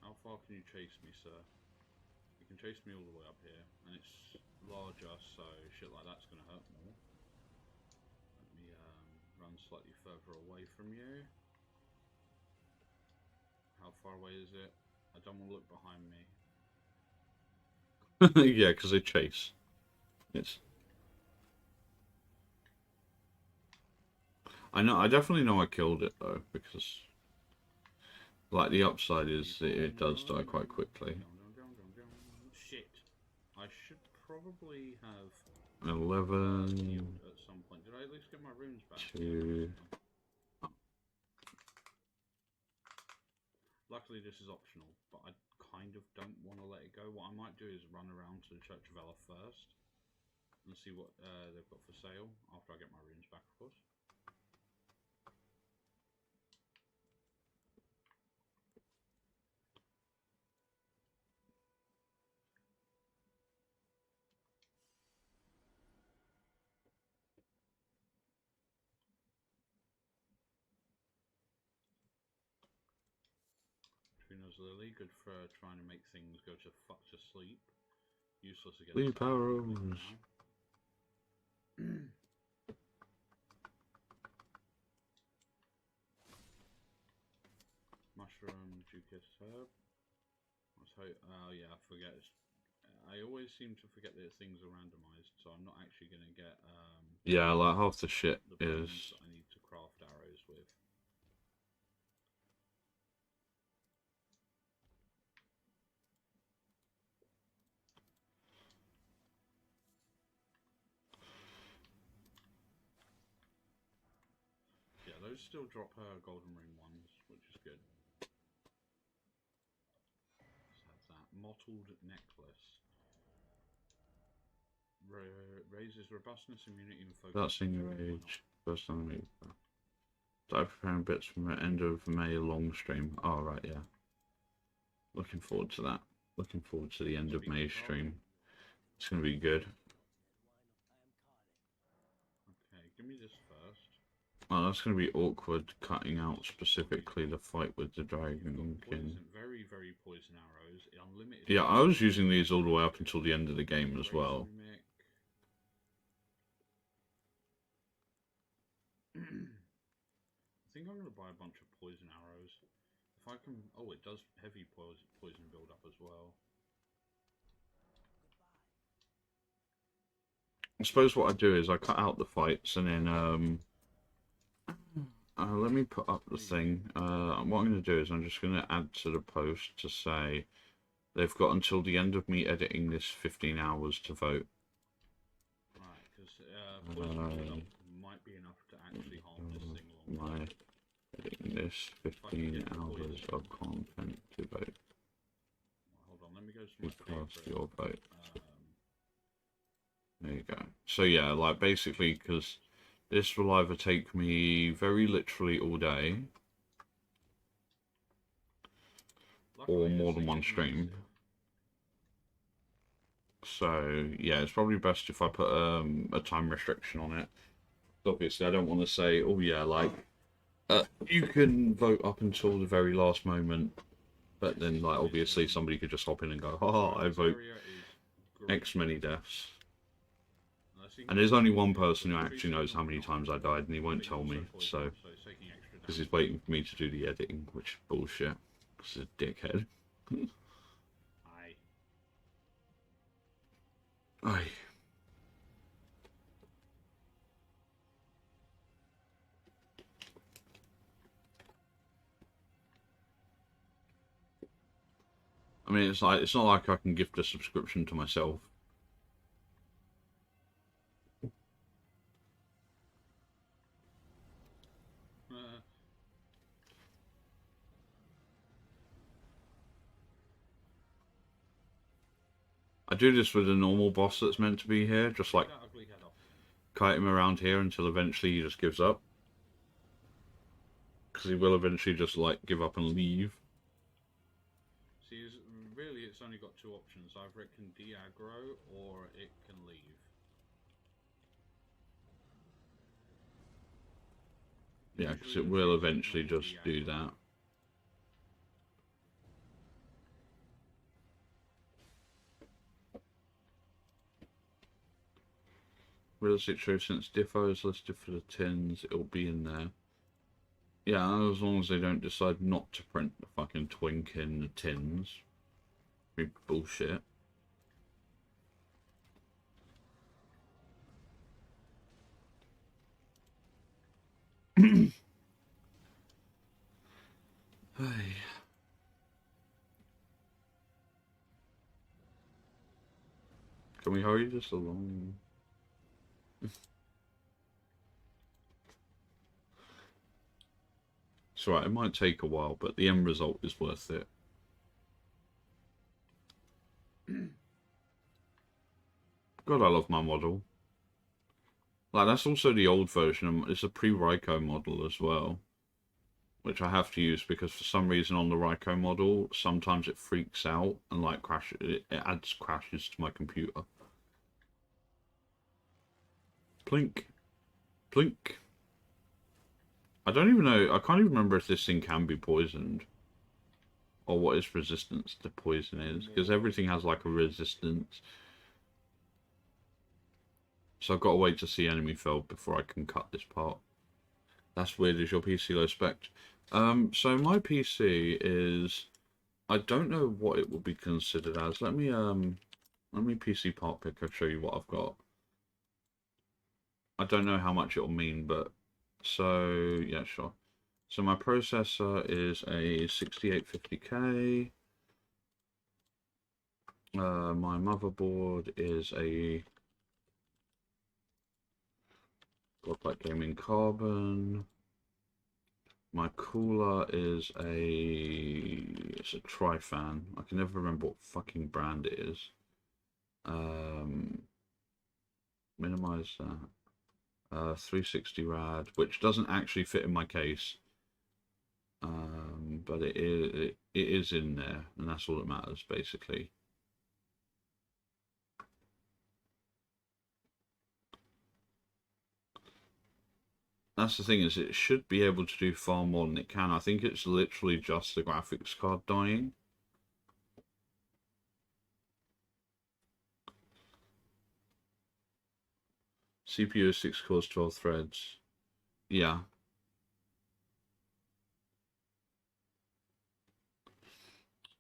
how far can you chase me, sir? You can chase me all the way up here, and it's larger, so shit like that's gonna hurt more. Let me run slightly further away from you. How far away is it? I don't want to look behind me. Yeah, because they chase. It's I know. I definitely know I killed it though, because like the upside is that it does die quite quickly. Shit. I should probably have 11. healed at some point. Did I at least get my runes back? 2. Luckily, this is optional, but I kind of don't want to let it go. What I might do is run around to the Church of Ella first and see what they've got for sale after I get my runes back, of course. Trina's Lily, good for trying to make things go to fuck to sleep. Useless against Sleep arrows. Mushroom, Ducus herb. Let's hope. Oh yeah, I forget. I always seem to forget that things are randomized, so I'm not actually going to get Yeah, like half the shit the is. bones that I need to craft arrows with. Yeah, those still drop her golden ring ones, which is good. Let's have that mottled necklace. Raises robustness, immunity, and focus. That's in your age. First time we start preparing bits from the end of May long stream. Oh right, yeah. Looking forward to that. Looking forward to the end of May stream. It's gonna be good. Okay, give me this first. Oh, that's gonna be awkward cutting out specifically the fight with the dragon king. Very, very poison arrows. Unlimited. Yeah, I was using these all the way up until the end of the game as well. I think I'm going to buy a bunch of poison arrows. If I can... Oh, it does heavy poison build up as well. I suppose what I do is I cut out the fights and then let me put up the thing. What I'm going to do is I'm just going to add to the post to say they've got until the end of me editing this 15 hours to vote. Right, because poison build up might be enough to actually harm this thing long term. Editing this 15 hours of content to vote. Hold on, let me go to my Cast your vote. There you go. So yeah, like basically, because this will either take me very literally all day, or more than one stream. So yeah, it's probably best if I put a time restriction on it. Obviously, I don't want to say, oh yeah, like you can vote up until the very last moment, but then like obviously somebody could just hop in and go, haha, I vote X many deaths. And there's only one person who actually knows how many times I died, and he won't tell me, so because he's waiting for me to do the editing, which is bullshit. This is a dickhead. Aye. I mean, it's not like I can gift a subscription to myself. I do this with a normal boss that's meant to be here, just like kite him around here until eventually he just gives up. Because he will eventually just like give up and leave. See, really it's only got two options. Either it can de-aggro or it can leave. Yeah, because it will eventually just do that. Realistic truth, since Diffo is listed for the tins, it'll be in there. Yeah, as long as they don't decide not to print the fucking twink in the tins. Be bullshit. Hey. Can we hurry this along? It's alright, it might take a while, but the end result is worth it. God, I love my model. Like, that's also the old version. It's a pre-Ryko model as well, which I have to use because for some reason on the Ryko model, sometimes it freaks out and like it adds crashes to my computer. Plink. Plink. I don't even know, I can't even remember if this thing can be poisoned. Or what its resistance to poison is, because everything has like a resistance. So I've got to wait to see enemy filled before I can cut this part. That's weird, is your PC low spec? So my PC is, I don't know what it would be considered as. Let me PC part picker show you what I've got. I don't know how much it'll mean, but so yeah, sure. So my processor is a 6850K. My motherboard is a Godlike Gaming Carbon. My cooler is it's a Trifan. I can never remember what fucking brand it is. Minimize that. 360 rad, which doesn't actually fit in my case. But it is in there, and that's all that matters, basically. That's the thing, is it should be able to do far more than it can. I think it's literally just the graphics card dying. CPU is 6 cores, 12 threads. Yeah.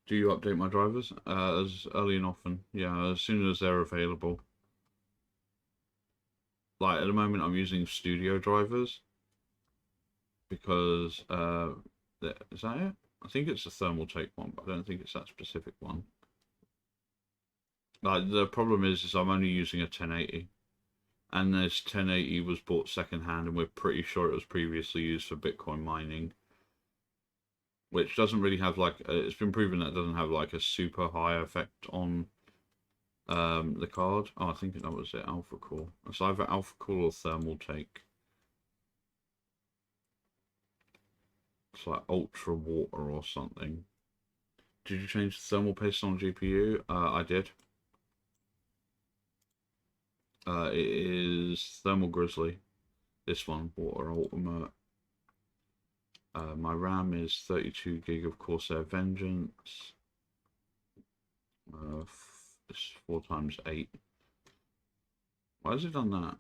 Do you update my drivers? As early and often. Yeah, as soon as they're available. Like, at the moment I'm using studio drivers. Because, is that it? I think it's a thermal take one, but I don't think it's that specific one. Like, the problem is I'm only using a 1080. And this 1080 was bought secondhand, and we're pretty sure it was previously used for Bitcoin mining. Which doesn't really have like, it's been proven that it doesn't have like a super high effect on the card. Oh, I think that was it, alpha core. It's either alpha core or thermal take. It's like ultra water or something. Did you change the thermal paste on GPU? I did. It is thermal grizzly. This one, water ultimate. My RAM is 32 gig of Corsair Vengeance. It's 4 times 8. Why has it done that?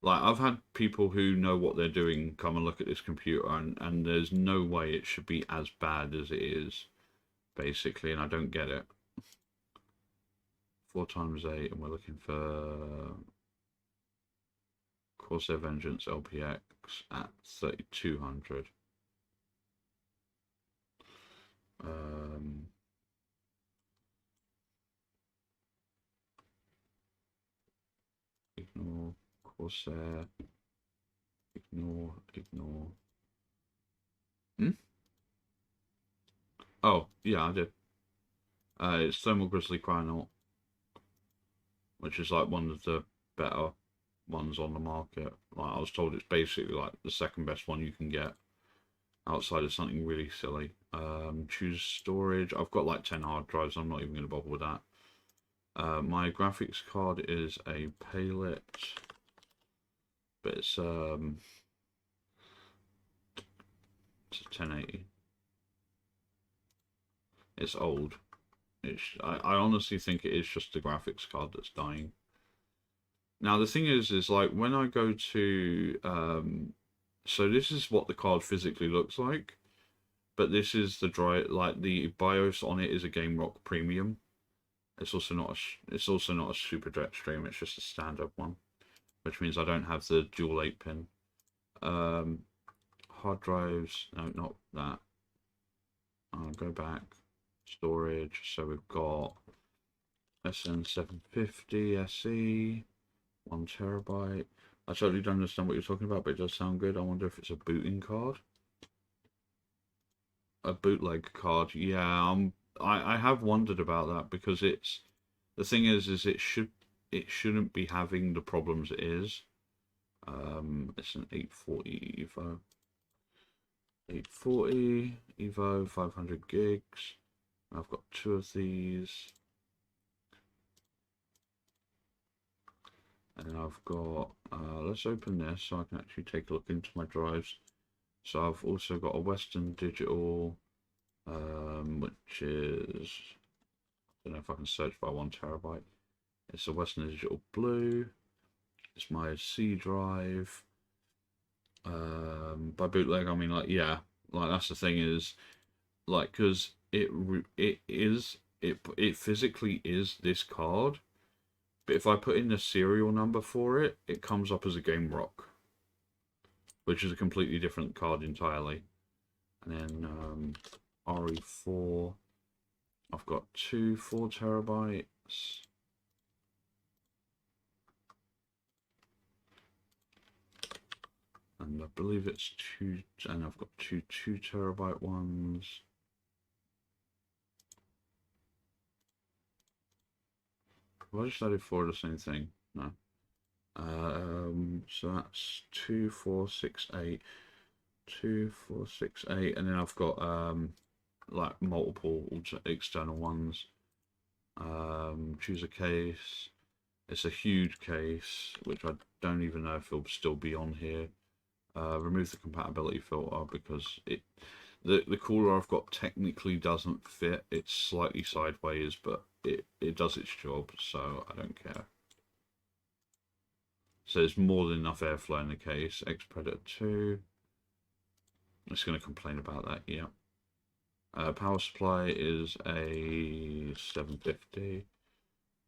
Like, I've had people who know what they're doing come and look at this computer, and there's no way it should be as bad as it is, basically, and I don't get it. 4 times 8, and we're looking for Corsair Vengeance LPX at 3200. Ignore Corsair. Ignore. Oh, yeah, I did. It's Thermal Grizzly Cryanaut, which is like one of the better ones on the market. Like, I was told it's basically like the second best one you can get outside of something really silly. Choose storage. I've got like 10 hard drives. I'm not even going to bother with that. My graphics card is a Palit, but it's a 1080. It's old. I honestly think it is just the graphics card that's dying. Now the thing is like when I go to so this is what the card physically looks like, but this is the the BIOS on it is a Game Rock Premium. It's also not a super jet stream. It's just a standard one. which means I don't have the dual 8-pin. Hard drives, no, not that. I'll go back. Storage, so we've got SN750 SE, 1 terabyte. I totally don't understand what you're talking about, but it does sound good. I wonder if it's a booting card. A bootleg card, yeah. I have wondered about that because it's the thing is it shouldn't be having the problems it is. It's an 840 Evo. 840 Evo, 500 gigs. I've got 2 of these. And then I've got, let's open this so I can actually take a look into my drives. So I've also got a Western Digital, which is, I don't know if I can search by 1 terabyte. It's a Western Digital Blue. It's my C drive. By bootleg, I mean, like, yeah, like that's the thing is, like, because it physically is this card, but if I put in the serial number for it, it comes up as a Game Rock, which is a completely different card entirely. And then RE4, I've got 2 4 terabytes. And I believe it's 2, and I've got 2 2 terabyte ones. Have I just added 4 of the same thing? No. So that's 2 4 6 8, 2 4 6 8, and then I've got like multiple external ones. Choose a case. It's a huge case, which I don't even know if it'll still be on here. Remove the compatibility filter because the cooler I've got technically doesn't fit. It's slightly sideways, but it does its job, so I don't care. So there's more than enough airflow in the case. X Predator 2. I'm just going to complain about that, yeah. Power supply is a 750.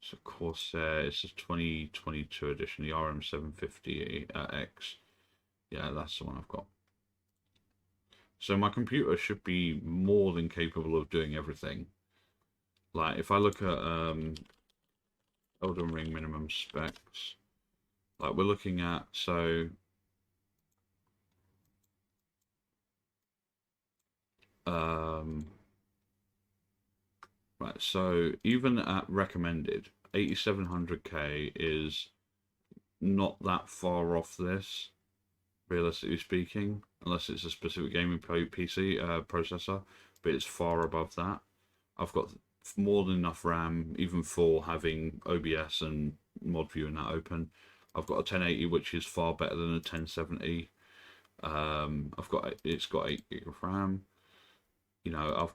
It's a Corsair. It's a 2022 edition, the RM750X. Yeah, that's the one I've got. So my computer should be more than capable of doing everything. Like, if I look at Elden Ring minimum specs, like we're looking at, so right, so even at recommended, 8700K is not that far off this, realistically speaking, unless it's a specific gaming PC processor, but it's far above that. I've got more than enough RAM, even for having OBS and mod view and that open. I've got a 1080, which is far better than a 1070. It's got 8 gig of RAM. You know,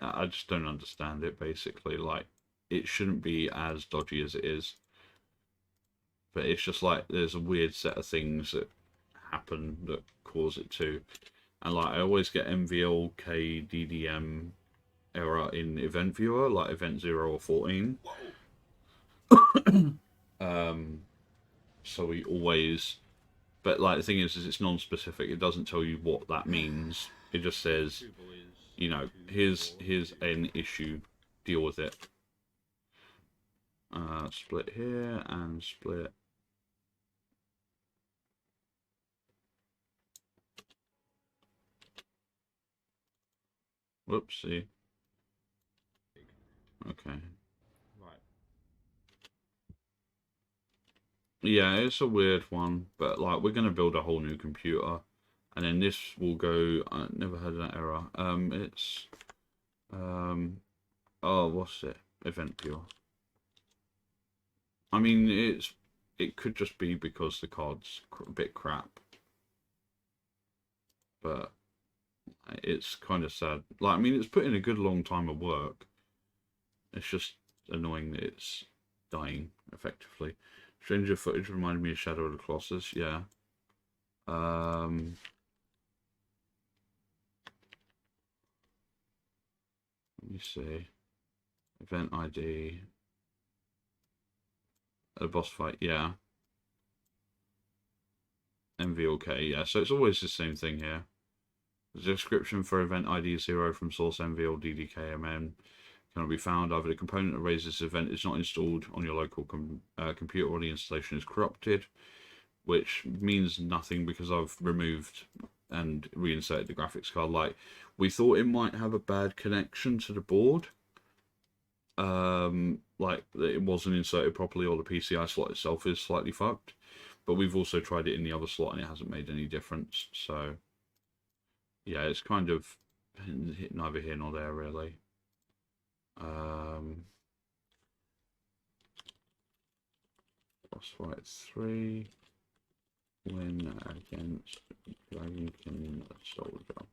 I just don't understand it, basically. Like, it shouldn't be as dodgy as it is. But it's just like, there's a weird set of things that happen that cause it to. And like, I always get MVLK DDM error in Event Viewer, like Event 0 or 14. So we always... But like, the thing is it's non-specific. It doesn't tell you what that means. It just says, you know, here's an issue, deal with it. Split here and split. Whoopsie. Okay. Right. Yeah, it's a weird one, but like, we're gonna build a whole new computer, and then this will go. I never heard of that error. It's oh, what's it? Event viewer. I mean, it could just be because the card's a bit crap, but it's kind of sad. Like, I mean, it's put in a good long time of work. It's just annoying that it's dying effectively. Stranger footage reminded me of Shadow of the Colossus. Yeah. Let me see. Event ID. A boss fight. Yeah. MVLK, yeah, so it's always the same thing here. The description for event ID 0 from source MVL DDKMN cannot be found. Either the component that raises this event is not installed on your local computer, or the installation is corrupted, which means nothing because I've removed and reinserted the graphics card. Like, we thought it might have a bad connection to the board. Like, it wasn't inserted properly, or the PCI slot itself is slightly fucked. But we've also tried it in the other slot and it hasn't made any difference. So, yeah, it's kind of neither here nor there, really. Boss fight 3. Win against Dragonkin Soldier.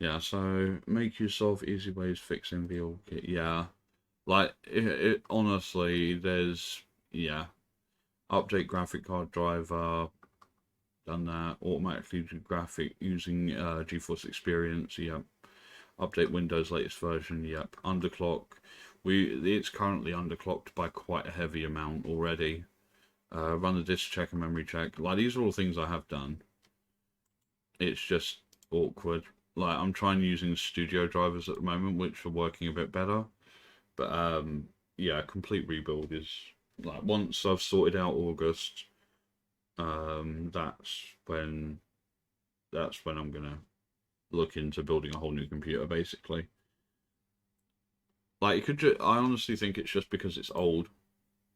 Yeah, so make yourself easy ways fix MVL kit. Yeah, like it honestly, there's update graphic card driver. Done that. Automatically do graphic using GeForce Experience. Yep. Update Windows latest version. Yep. Underclock. It's currently underclocked by quite a heavy amount already. Run the disk check and memory check. Like, these are all things I have done. It's just awkward. Like, I'm trying using studio drivers at the moment, which are working a bit better. But yeah, complete rebuild is like, once I've sorted out August, that's when I'm gonna look into building a whole new computer, basically. Like, I honestly think it's just because it's old.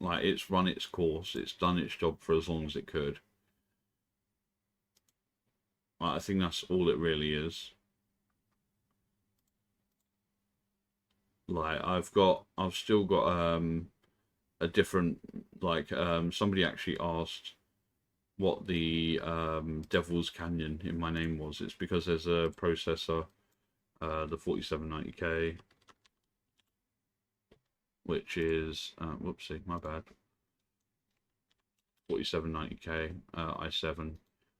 Like, it's run its course, it's done its job for as long as it could. Like, I think that's all it really is. Like, I've still got a different, like, somebody actually asked what the Devil's Canyon in my name was. It's because there's a processor, the 4790K, which is whoopsie, my bad, 4790K i7,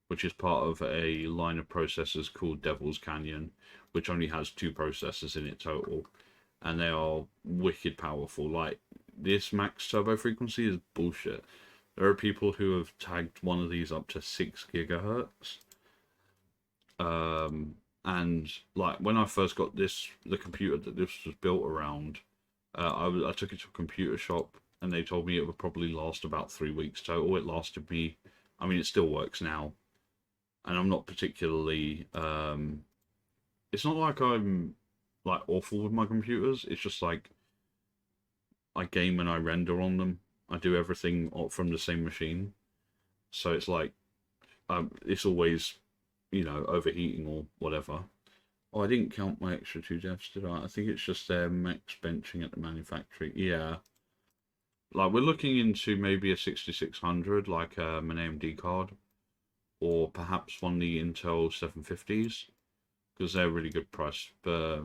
which is part of a line of processors called Devil's Canyon, which only has 2 processors in it total, and they are wicked powerful. Like, this max turbo frequency is bullshit. There are people who have tagged one of these up to 6 gigahertz. And like, when I first got the computer that this was built around, I took it to a computer shop and they told me it would probably last about 3 weeks total. It lasted me, I mean, it still works now. And I'm not particularly, it's not like I'm like awful with my computers. It's just like, I game and I render on them. I do everything from the same machine. So it's like, it's always, overheating or whatever. Oh, I didn't count my extra 2 deaths, did I? I think it's just their max benching at the manufacturing. Yeah. Like, we're looking into maybe a 6600, like an AMD card. Or perhaps one of the Intel 750s. Because they're really good price, but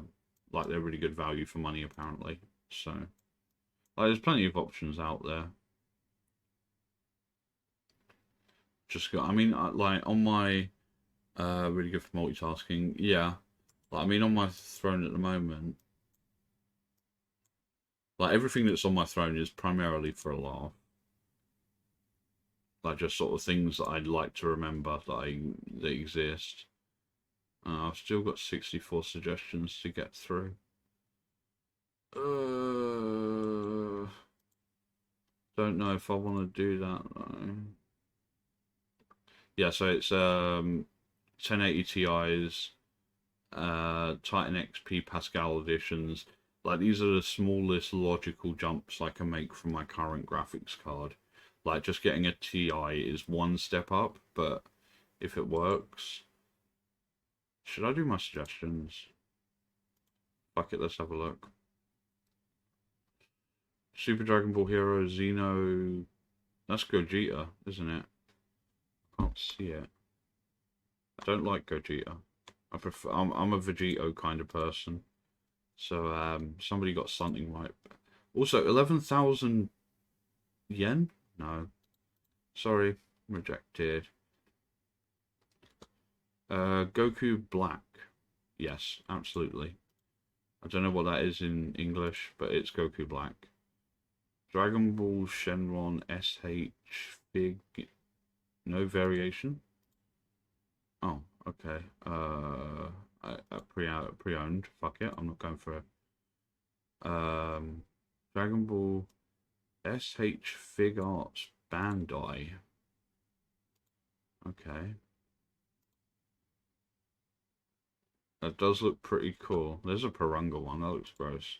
like, they're really good value for money, apparently. So, like, there's plenty of options out there. I mean, like, on my really good for multitasking, yeah. Like, I mean, on my throne at the moment, like, everything that's on my throne is primarily for a laugh. Like, just sort of things that I'd like to remember that exist. I've still got 64 suggestions to get through. Don't know if I want to do that though. Yeah, so it's 1080 Ti's, Titan XP Pascal editions. Like, these are the smallest logical jumps I can make from my current graphics card. Like, just getting a TI is one step up, but if it works... Should I do my suggestions? Fuck it, let's have a look. Super Dragon Ball Hero, Xeno... That's Gogeta, isn't it? I can't see it. I don't like Gogeta. I'm a Vegito kind of person. So, somebody got something right. Also, 11,000 yen? No. Sorry, rejected. Goku Black. Yes, absolutely. I don't know what that is in English, but it's Goku Black. Dragon Ball Shenron SH Fig. No variation. Oh, okay. Pre-owned. Fuck it. I'm not going for it. Dragon Ball SH Fig Arts Bandai. Okay. That does look pretty cool. There's a Purunga one. That looks gross.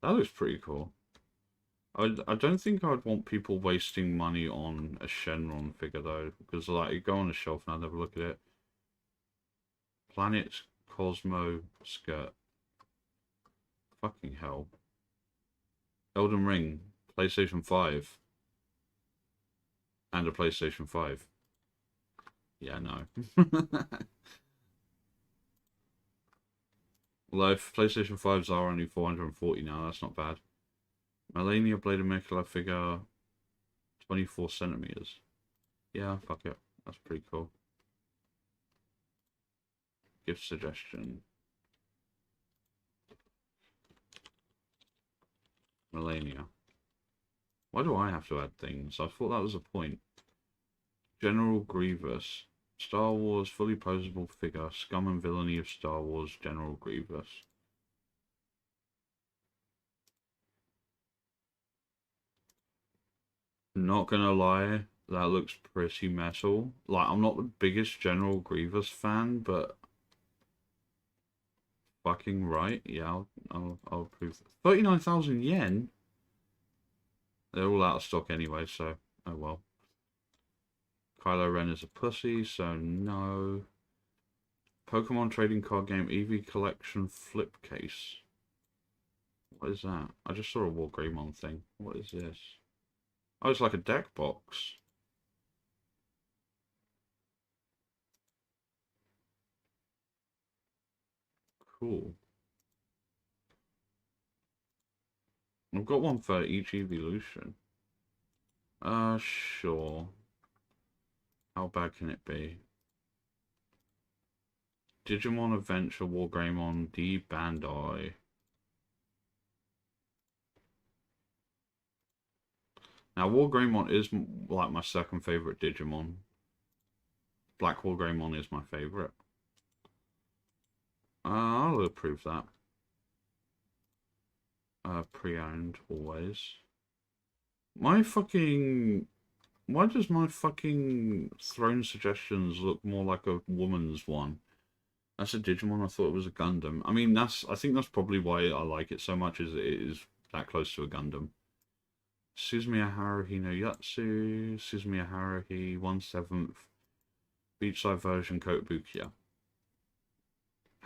That looks pretty cool. I don't think I'd want people wasting money on a Shenron figure though, because like you go on the shelf and I'd have a look at it. Planet Cosmo skirt. Fucking hell. Elden Ring, PlayStation 5. And a PlayStation 5. Yeah, no. Although if PlayStation 5s are only 440 now, that's not bad. Malenia Blade of Mekla figure 24 centimeters. Yeah, fuck it. That's pretty cool. Gift suggestion. Malenia. Why do I have to add things? I thought that was a point. General Grievous. Star Wars fully posable figure. Scum and villainy of Star Wars General Grievous. Not gonna lie, that looks pretty metal. Like, I'm not the biggest General Grievous fan, but fucking right. Yeah, I'll approve. 39,000 yen? They're all out of stock anyway, so oh well. Kylo Ren is a pussy, so no. Pokemon trading card game EV collection flip case. What is that? I just saw a Wargreymon thing. What is this? Oh, it's like a deck box. Cool. I've got one for each evolution. Sure. How bad can it be? Digimon Adventure Wargreymon D Bandai. Now, Wargreymon is like my second favorite Digimon. Black Wargreymon is my favorite. I'll approve that. Pre-owned, always. Why does my fucking throne suggestions look more like a woman's one? That's a Digimon, I thought it was a Gundam. I mean, I think that's probably why I like it so much, is it is that close to a Gundam. Suzumiya Haruhi no Yatsu, Suzumiya Haruhi 1/7, Beachside version Kotobukiya.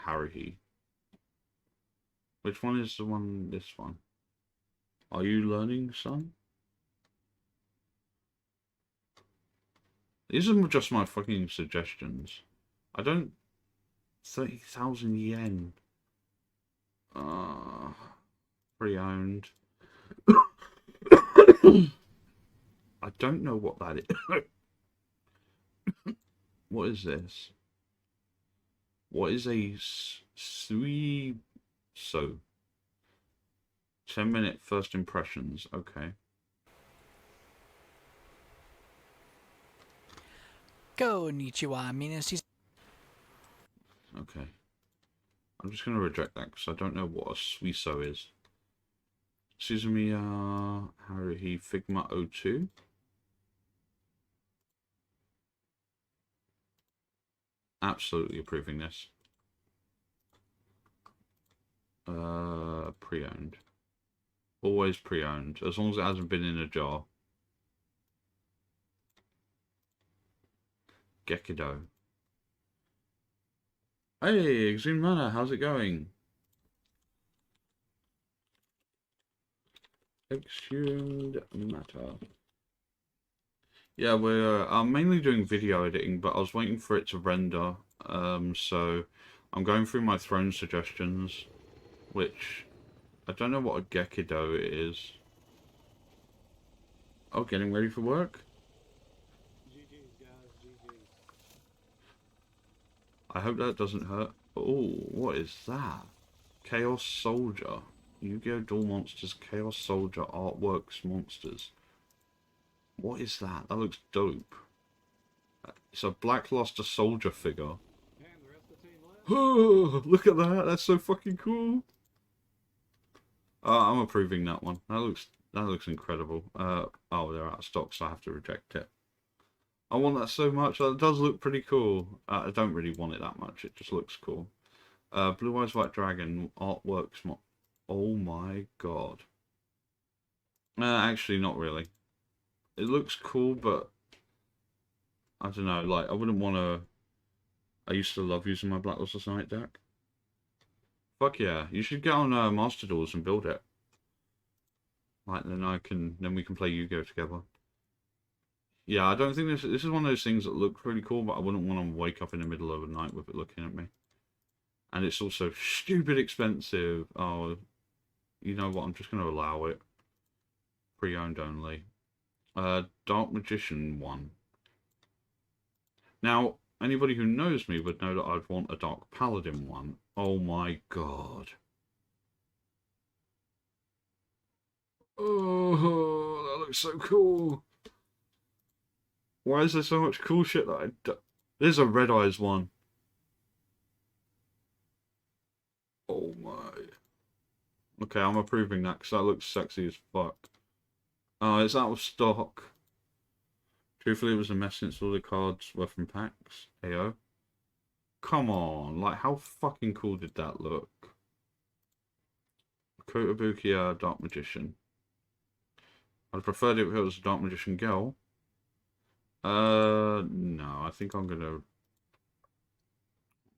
Haruhi. Which one is the one, this one? Are you learning, son? These are just my fucking suggestions. I don't... 30,000 yen. Pre-owned. I don't know what that is. What is this? What is a sui... So, 10-minute first impressions. Okay. Konnichiwa, minasan. Okay. I'm just going to reject that because I don't know what a suiso is. Suzumiya Haruhi Figma 02. Absolutely approving this. Pre-owned. Always pre-owned, as long as it hasn't been in a jar. Gekido. Hey, Extreme Manor, how's it going? Exhumed Matter. Yeah, we're mainly doing video editing, but I was waiting for it to render. So I'm going through my throne suggestions, which I don't know what a Gekido is. Oh, getting ready for work? GG's, guys, GG's. I hope that doesn't hurt. Oh, what is that? Chaos Soldier. Yu-Gi-Oh! Duel Monsters Chaos Soldier Artworks Monsters. What is that? That looks dope. It's a Blackluster soldier figure. And the rest of the team left. Oh, look at that! That's so fucking cool. I'm approving that one. That looks incredible. Oh, they're out of stock, so I have to reject it. I want that so much. That does look pretty cool. I don't really want it that much. It just looks cool. Blue Eyes White Dragon Artworks. Oh my god. Actually, not really. It looks cool, but I don't know. Like, I wouldn't want to. I used to love using my Black Luster Night deck. Fuck yeah! You should get on Master Duels and build it. Like, then we can play Yu-Gi-Oh together. Yeah, I don't think this is one of those things that look really cool, but I wouldn't want to wake up in the middle of the night with it looking at me. And it's also stupid expensive. Oh, you know what? I'm just going to allow it. Pre-owned only. Dark Magician one. Now, anybody who knows me would know that I'd want a Dark Paladin one. Oh my god. Oh, that looks so cool. Why is there so much cool shit that I do? There's a Red Eyes one. Oh my. Okay, I'm approving that because that looks sexy as fuck. It's out of stock. Truthfully, it was a mess since all the cards were from packs. Ayo. Come on, like how fucking cool did that look? Kotobukiya Dark Magician. I'd preferred it if it was a Dark Magician girl. No, I think I'm gonna.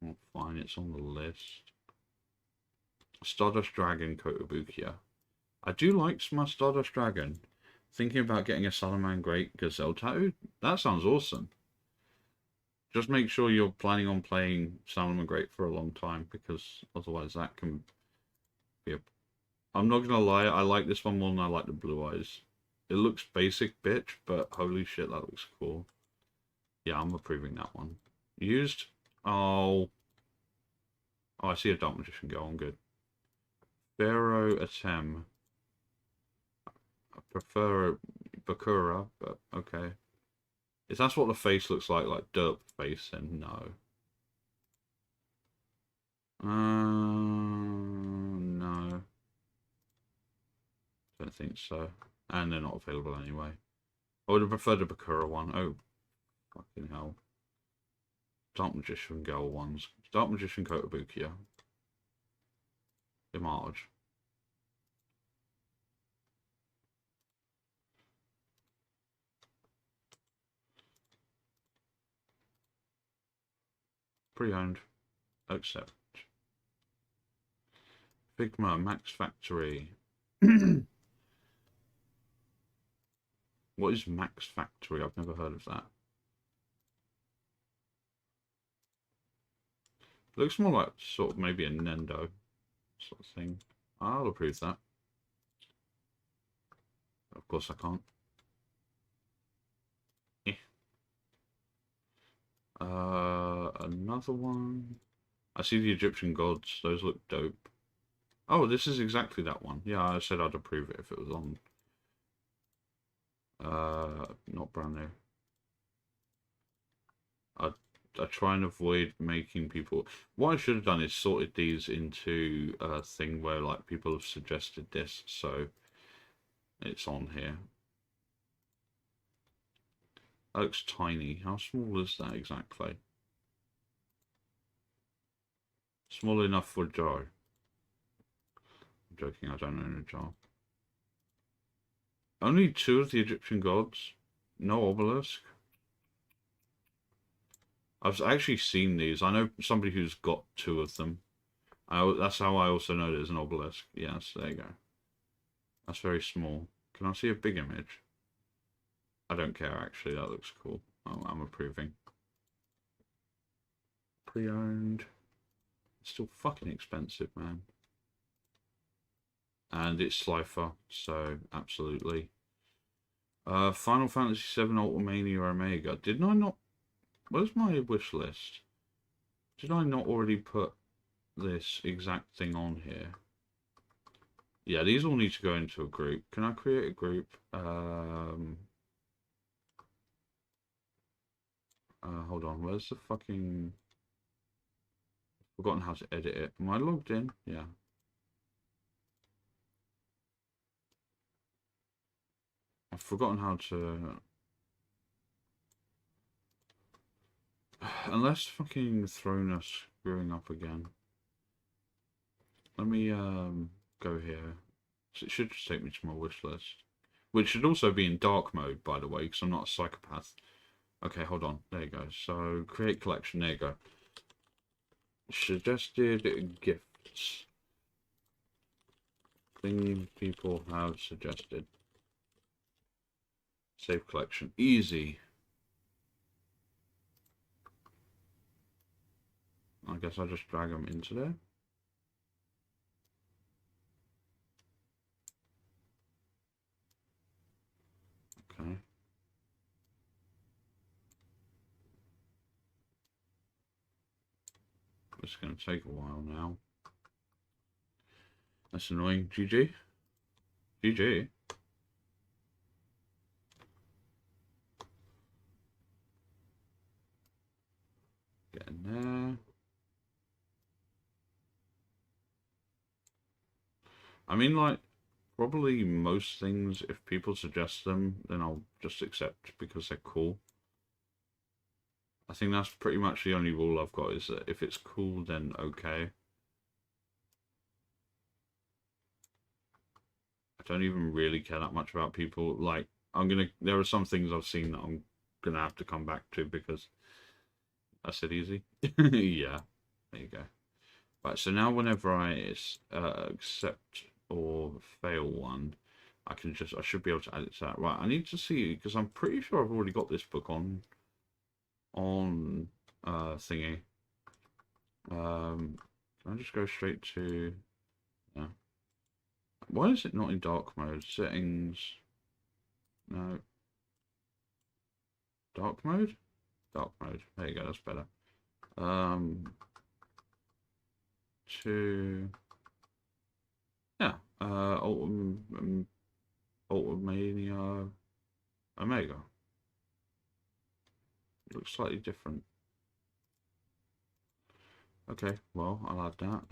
Oh, fine, it's on the list. Stardust Dragon Kotobukiya. I do like my Stardust Dragon. Thinking about getting a Salaman Great Gazelle tattoo? That sounds awesome. Just make sure you're planning on playing Salaman Great for a long time, because otherwise that can be a... I'm not gonna lie, I like this one more than I like the Blue Eyes. It looks basic, bitch, but holy shit, that looks cool. Yeah, I'm approving that one. Used? Oh. Oh, I see a Dark Magician go. I'm good. Pharaoh Atem. I prefer Bakura, but okay. If that's what the face looks like derp face, then no. No. Don't think so. And they're not available anyway. I would have preferred a Bakura one. Oh, fucking hell. Dark Magician girl ones. Dark Magician Kotobukiya. Emarge. Pre-owned. Accept. Figma Max Factory. What is Max Factory? I've never heard of that. Looks more like sort of maybe a Nendo sort of thing. I'll approve that. Of course I can't. Another one. I see the Egyptian gods. Those look dope. Oh, this is exactly that one. Yeah, I said I'd approve it if it was on. Not brand new. I try and avoid making people... What I should have done is sorted these into a thing where like people have suggested this, so it's on here. That looks tiny. How small is that exactly? Small enough for a jar. I'm joking, I don't own a jar. Only 2 of the Egyptian gods. No obelisk. I've actually seen these. I know somebody who's got 2 of them. That's how I also know there's an obelisk. Yes, there you go. That's very small. Can I see a big image? I don't care, actually. That looks cool. I'm approving. Pre-owned. It's still fucking expensive, man. And it's Slifer, so absolutely. Final Fantasy VII Ultimania Omega. Didn't I not... Where's my wish list? Did I not already put this exact thing on here? Yeah, these all need to go into a group. Can I create a group? Hold on. Where's the fucking... Forgotten how to edit it. Am I logged in? Yeah. I've forgotten how to... Unless fucking Throner's screwing up again. Let me go here. So it should just take me to my wish list. Which should also be in dark mode, by the way, because I'm not a psychopath. Okay, hold on. There you go. So, create collection. There you go. Suggested gifts. Things people have suggested. Save collection. Easy. I guess I'll just drag them into there. Okay. It's going to take a while now. That's annoying. GG. GG. Get in there. I mean, like, probably most things, if people suggest them, then I'll just accept because they're cool. I think that's pretty much the only rule I've got, is that if it's cool, then okay. I don't even really care that much about people. Like, there are some things I've seen that I'm gonna have to come back to because I said easy. Yeah, there you go. Right, so now whenever I accept or fail one, I should be able to add it to that. Right, I need to see, because I'm pretty sure I've already got this book on thingy. Can I just go straight to, yeah. Why is it not in dark mode? Settings, no. Dark mode? Dark mode, there you go, that's better. To, yeah, Ultimania Omega. It looks slightly different. Okay, well, I'll add that.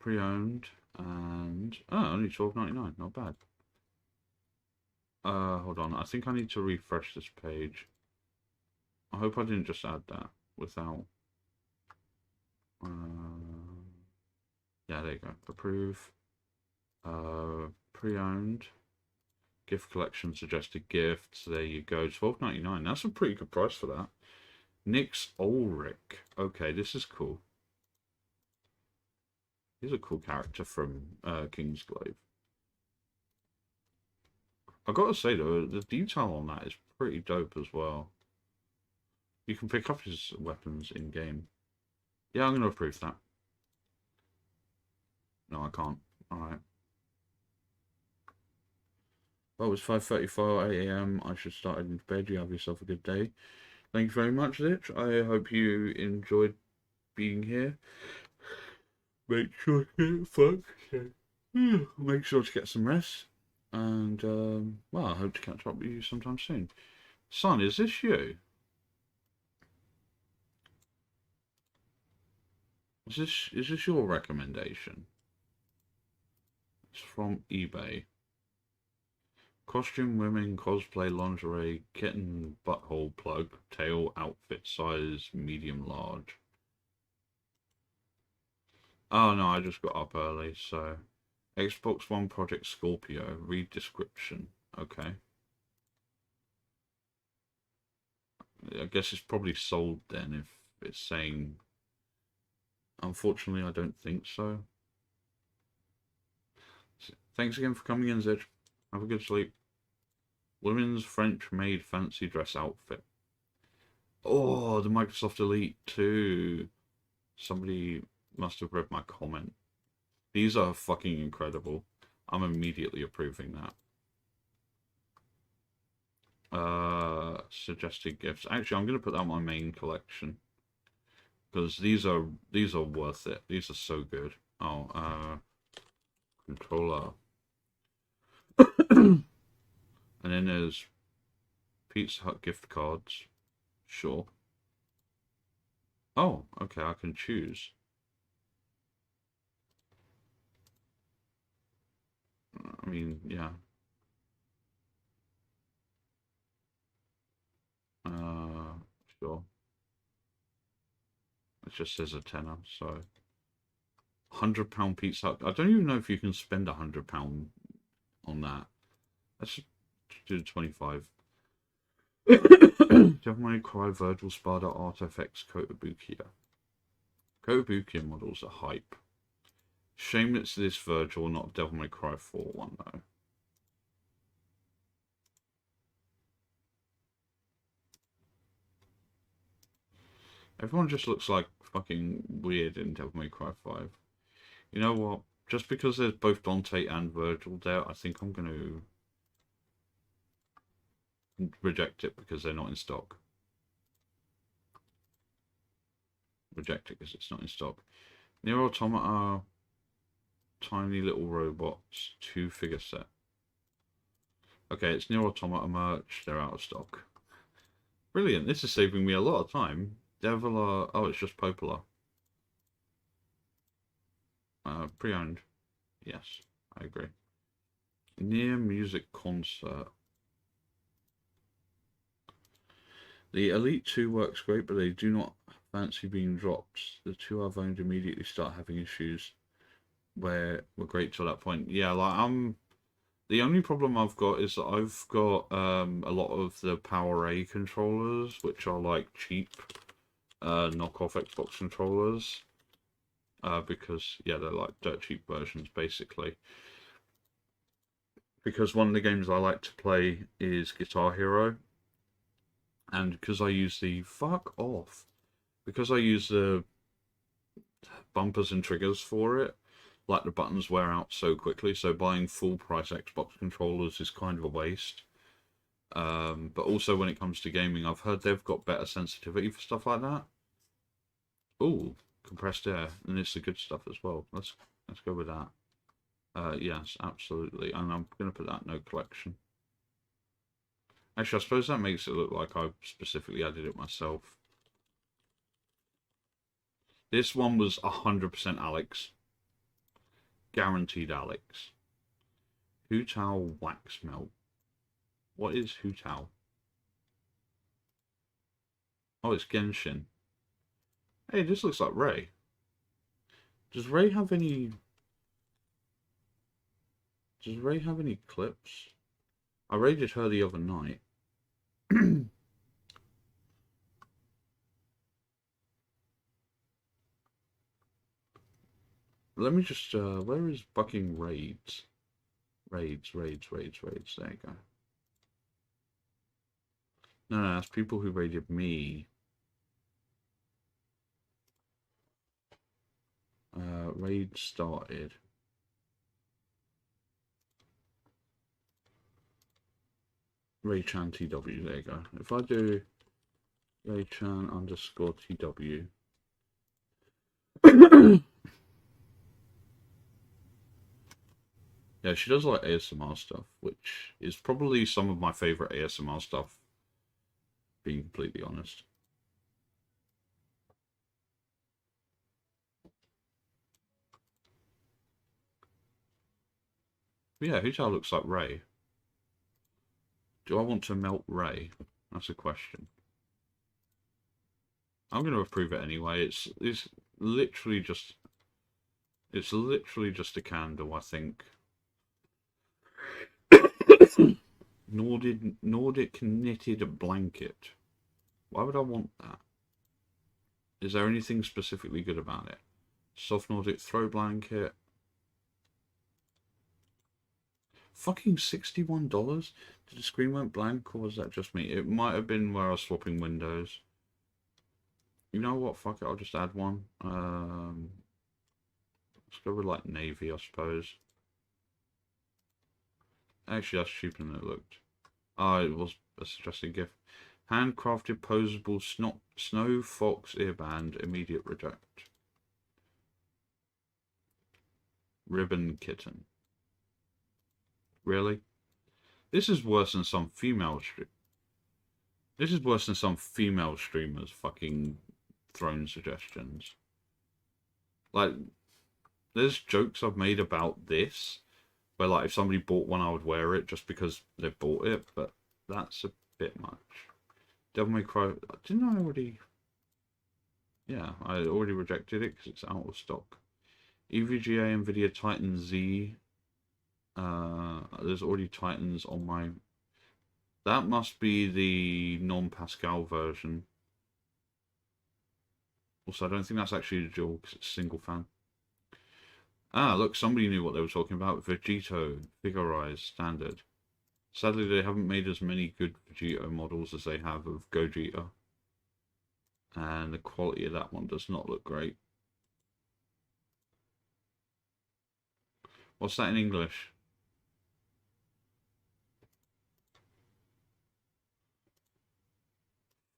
Pre-owned and only $12.99, not bad. Hold on, I think I need to refresh this page. I hope I didn't just add that without. Yeah, there you go. Approve. Pre-owned. Gift collection, suggested gifts. There you go. $12.99. That's a pretty good price for that. Nix Ulrich. Okay, this is cool. He's a cool character from Kingsglaive. I gotta say though, the detail on that is pretty dope as well. You can pick up his weapons in game. Yeah, I'm gonna approve that. No, I can't. Alright. Well, it's 5:34 AM. I should start heading to bed. You have yourself a good day. Thank you very much, Lich. I hope you enjoyed being here. Make sure to get some rest. And, well, I hope to catch up with you sometime soon. Son, is this you? Is this your recommendation? It's from eBay. Costume, women, cosplay, lingerie, kitten, butthole plug, tail, outfit size, medium, large. Oh no, I just got up early, so. Xbox One Project Scorpio, read description. Okay. I guess it's probably sold then if it's saying. Unfortunately, I don't think so. Thanks again for coming in, Zed. Have a good sleep. Women's French-made fancy dress outfit. Oh, the Microsoft Elite 2. Somebody must have read my comment. These are fucking incredible. I'm immediately approving that. Suggested gifts. Actually, I'm going to put that on my main collection. Because these are worth it. These are so good. Oh, controller. And then there's Pizza Hut gift cards. Sure. Oh, okay, I can choose. I mean, yeah. Sure. It just says a tenner, so £100 Pizza Hut. I don't even know if you can spend £100 on that. Let's do 25. Devil May Cry, Virgil, Spada, Artifacts, Kotobukiya. Kotobukiya models are hype. Shame it's this Virgil, not Devil May Cry 4 one though. Everyone just looks like fucking weird in Devil May Cry 5. You know what? Just because there's both Dante and Virgil there, I think I'm going to reject it because they're not in stock. Reject it because it's not in stock. Nier Automata, tiny little robots, 2-figure set. Okay, it's Nier Automata merch. They're out of stock. Brilliant. This is saving me a lot of time. Devil, oh, it's just Popola. Pre-owned. Yes, I agree. Nier Music Concert. The Elite 2 works great, but they do not fancy being dropped. The 2 I've owned immediately start having issues where we're great till that point. Yeah, like the only problem I've got is that I've got a lot of the Power A controllers, which are like cheap knockoff Xbox controllers. Because yeah, they're like dirt cheap versions basically. Because one of the games I like to play is Guitar Hero. And because I use the because I use the bumpers and triggers for it, like the buttons wear out so quickly, so buying full price Xbox controllers is kind of a waste. But also when it comes to gaming, I've heard they've got better sensitivity for stuff like that. Ooh, compressed air, and it's the good stuff as well. Let's go with that. Yes, absolutely, and I'm gonna put that in no collection. Actually, I suppose that makes it look like I specifically added it myself. This one was 100% Alex. Guaranteed Alex. Hu Tao Wax Melt. What is Hu Tao? Oh, it's Genshin. Hey, this looks like Ray. Does Ray have any... Does Ray have any clips? I raided her the other night. Let me just, where is fucking raids? Raids. There you go. No, that's people who raided me. Raid started. Raychan TW, there you go. If I do Raychan _ TW. Yeah, she does like ASMR stuff, which is probably some of my favorite ASMR stuff, being completely honest. But yeah, Hutal looks like Ray. Do I want to melt Ray? That's a question. I'm going to approve it anyway. It's literally just a candle, I think. Nordic knitted blanket. Why would I want that? Is there anything specifically good about it? Soft Nordic throw blanket. Fucking $61? Did the screen went blank, or was that just me? It might have been where I was swapping windows. You know what? Fuck it. I'll just add one. Let's go with like navy, I suppose. Actually, that's cheaper than it looked. Ah, it was a suggested gift. Handcrafted posable snow fox earband. Immediate reject. Ribbon kitten. Really? This is worse than some female This is worse than some female streamers fucking throwing suggestions. Like, there's jokes I've made about this, where like if somebody bought one, I would wear it just because they bought it, but that's a bit much. Devil May Cry, didn't I already? Yeah, I already rejected it because it's out of stock. EVGA NVIDIA Titan Z. There's already Titans on my. That must be the non-Pascal version. Also, I don't think that's actually a dual because it's single fan. Ah, look, somebody knew what they were talking about. Vegito, Figurize, standard. Sadly, they haven't made as many good Vegito models as they have of Gogeta. And the quality of that one does not look great. What's that in English?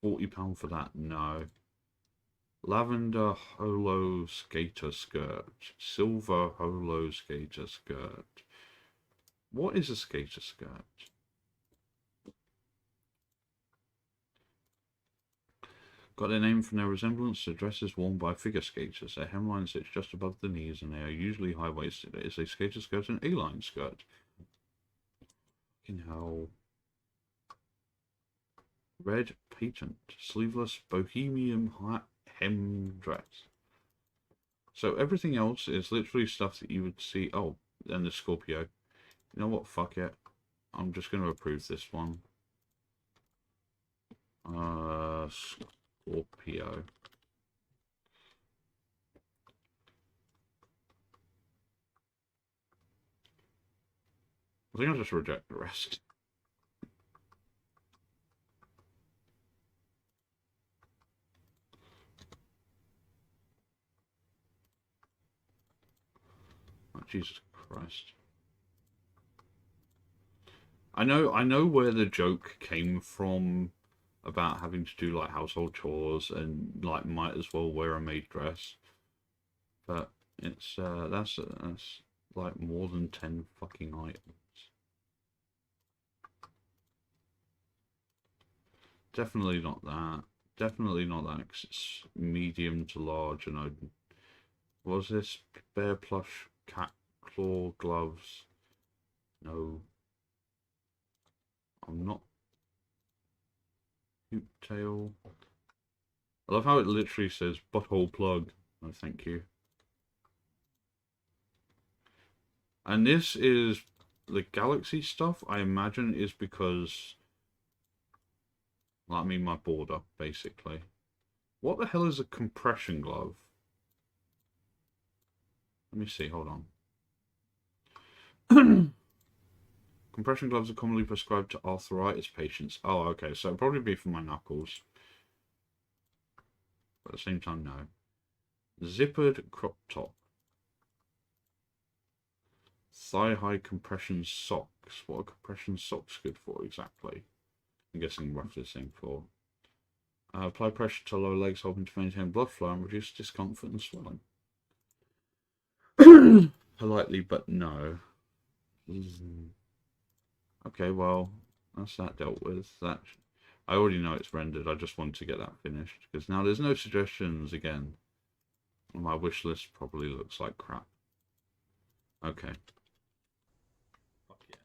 £40 for that? No. Lavender Holo Skater Skirt. Silver Holo Skater Skirt. What is a skater skirt? Got their name from their resemblance to dresses worn by figure skaters. Their hemline sits just above the knees and they are usually high-waisted. It is a skater skirt and A-line skirt. Fucking hell. Red patent. Sleeveless bohemian hem dress. So everything else is literally stuff that you would see. Oh, and the Scorpio. You know what? Fuck it. I'm just going to approve this one. Scorpio. I think I'll just reject the rest. Oh, Jesus Christ. I know where the joke came from about having to do like household chores and like might as well wear a maid dress, but it's that's like more than 10 fucking items. Definitely not that. Definitely not that because it's medium to large, and I was this bear plush cat claw gloves. No. I'm not. Hoop tail. I love how it literally says butthole plug. No, thank you. And this is the Galaxy stuff, I imagine, is because, I mean, my border, basically. What the hell is a compression glove? Let me see, hold on. Compression gloves are commonly prescribed to arthritis patients. Oh, okay, so it'll probably be for my knuckles. But at the same time, no. Zippered crop top. Thigh-high compression socks. What are compression socks good for exactly? I'm guessing roughly the same for. Apply pressure to lower legs, helping to maintain blood flow and reduce discomfort and swelling. Politely, but no. Okay, well, that's that dealt with. That I already know it's rendered. I just want to get that finished because now there's no suggestions again. My wish list probably looks like crap. Okay. Fuck yeah.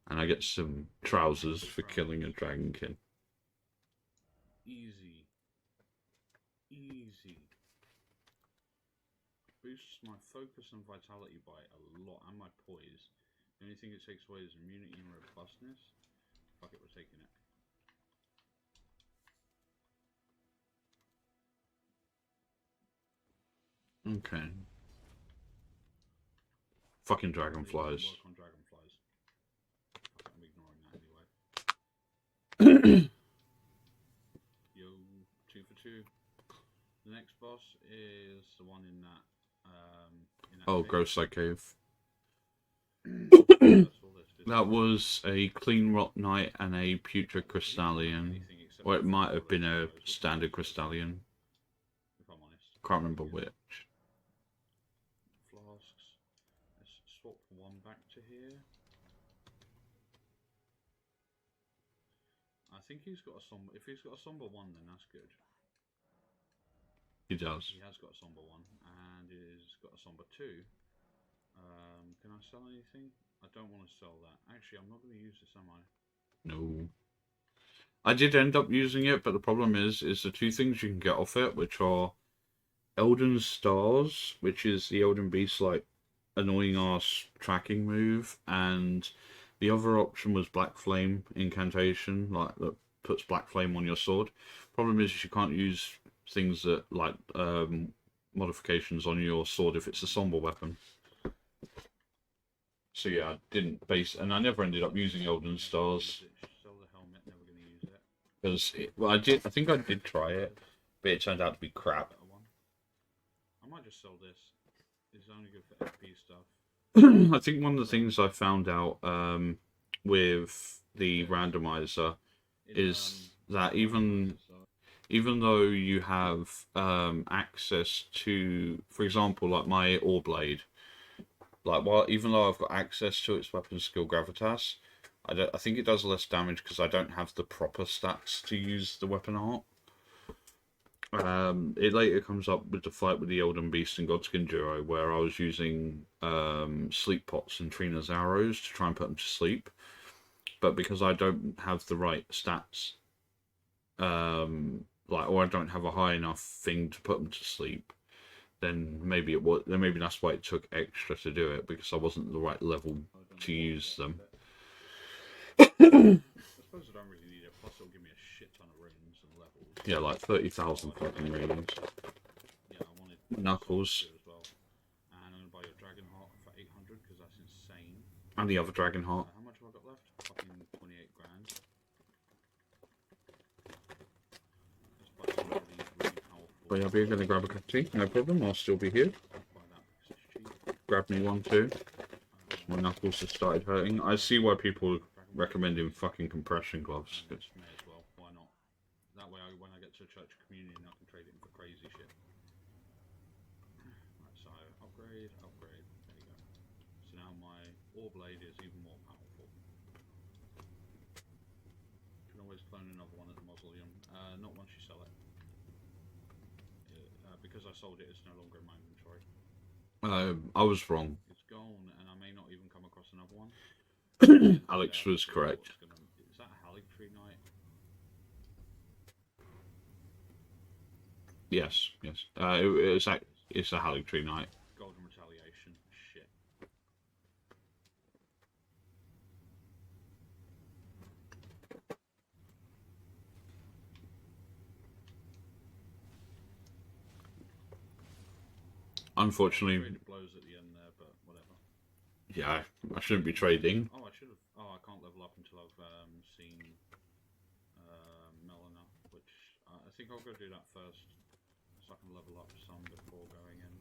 And I get some trousers for killing a dragonkin. Easy. Easy. Boosts my focus and vitality by a lot, and my poise. The only thing it takes away is immunity and robustness. Fuck it, we're taking it. Okay. Fucking dragonflies. Work on dragonflies. I'm ignoring that anyway. Yo, 2 for 2. The next boss is the one in that. Oh, Ghost Side Cave. That was a Clean Rock Knight and a Putrid Crystallion. Or it might have been a standard Crystallion. If I'm honest. Can't remember which. Flasks. Let's swap one back to here. I think he's got a somber. If he's got a somber 1, then that's good. He does. He has got a somber 1, and he's got a somber 2. Can I sell anything? I don't want to sell that. Actually, I'm not going to use this, am I? No. I did end up using it, but the problem is the two things you can get off it, which are Elden Stars, which is the Elden Beast, like, annoying ass tracking move, and the other option was Black Flame incantation, like, that puts Black Flame on your sword. Problem is you can't use things that, like, modifications on your sword if it's a somber weapon. So yeah, I didn't base, and I never ended up using Elden Stars. Sell the helmet. Never going to use it. Because, well, I think I did try it, but it turned out to be crap. I might just sell this. It's only good for FP stuff. I think one of the things I found out with the randomizer is that even though you have access to, for example, like my Ore Blade, like even though I've got access to its weapon skill Gravitas, I think it does less damage because I don't have the proper stats to use the weapon art. It later comes up with the fight with the Elden Beast and Godskin Duo, where I was using sleep pots and Trina's arrows to try and put them to sleep. But because I don't have the right stats, or I don't have a high enough thing to put them to sleep, then maybe that's why it took extra to do it, because I wasn't the right level to use them. I suppose I don't really need it. Plus, it'll give me a shit ton of runes and levels. Yeah, like 30,000 fucking runes. Yeah, I wanted Knuckles. as well. And I'm gonna buy your Dragon Heart for 800 because that's insane. And the other Dragon Heart. How much have I got left? Fucking 28 grand. Let's buy some of these really powerful. But yeah, we're going to grab a cup of tea, no problem, I'll still be here. Buy that because it's cheap. Grab me one too. My knuckles have started hurting. I see why people recommending fucking compression gloves. May as well. Why not? That way, when I get to church communion, I can trade it in for crazy shit. Right, so upgrade. There you go. So now my Ore Blade is even more powerful. You can always clone another one at the mausoleum. Not once you sell it. Because I sold it, it's no longer in my inventory. I was wrong. It's gone, and I may not even come across another one. Alex was correct. Is that a Haligtree Knight? Yes. It's a Haligtree Knight. Golden Retaliation. Shit. Unfortunately, Traded blows at the end there, but whatever. yeah, I shouldn't be trading. Oh, I should have. Oh, I can't level up until I've seen Melina, which I think I'll go do that first, so I can level up some before going in.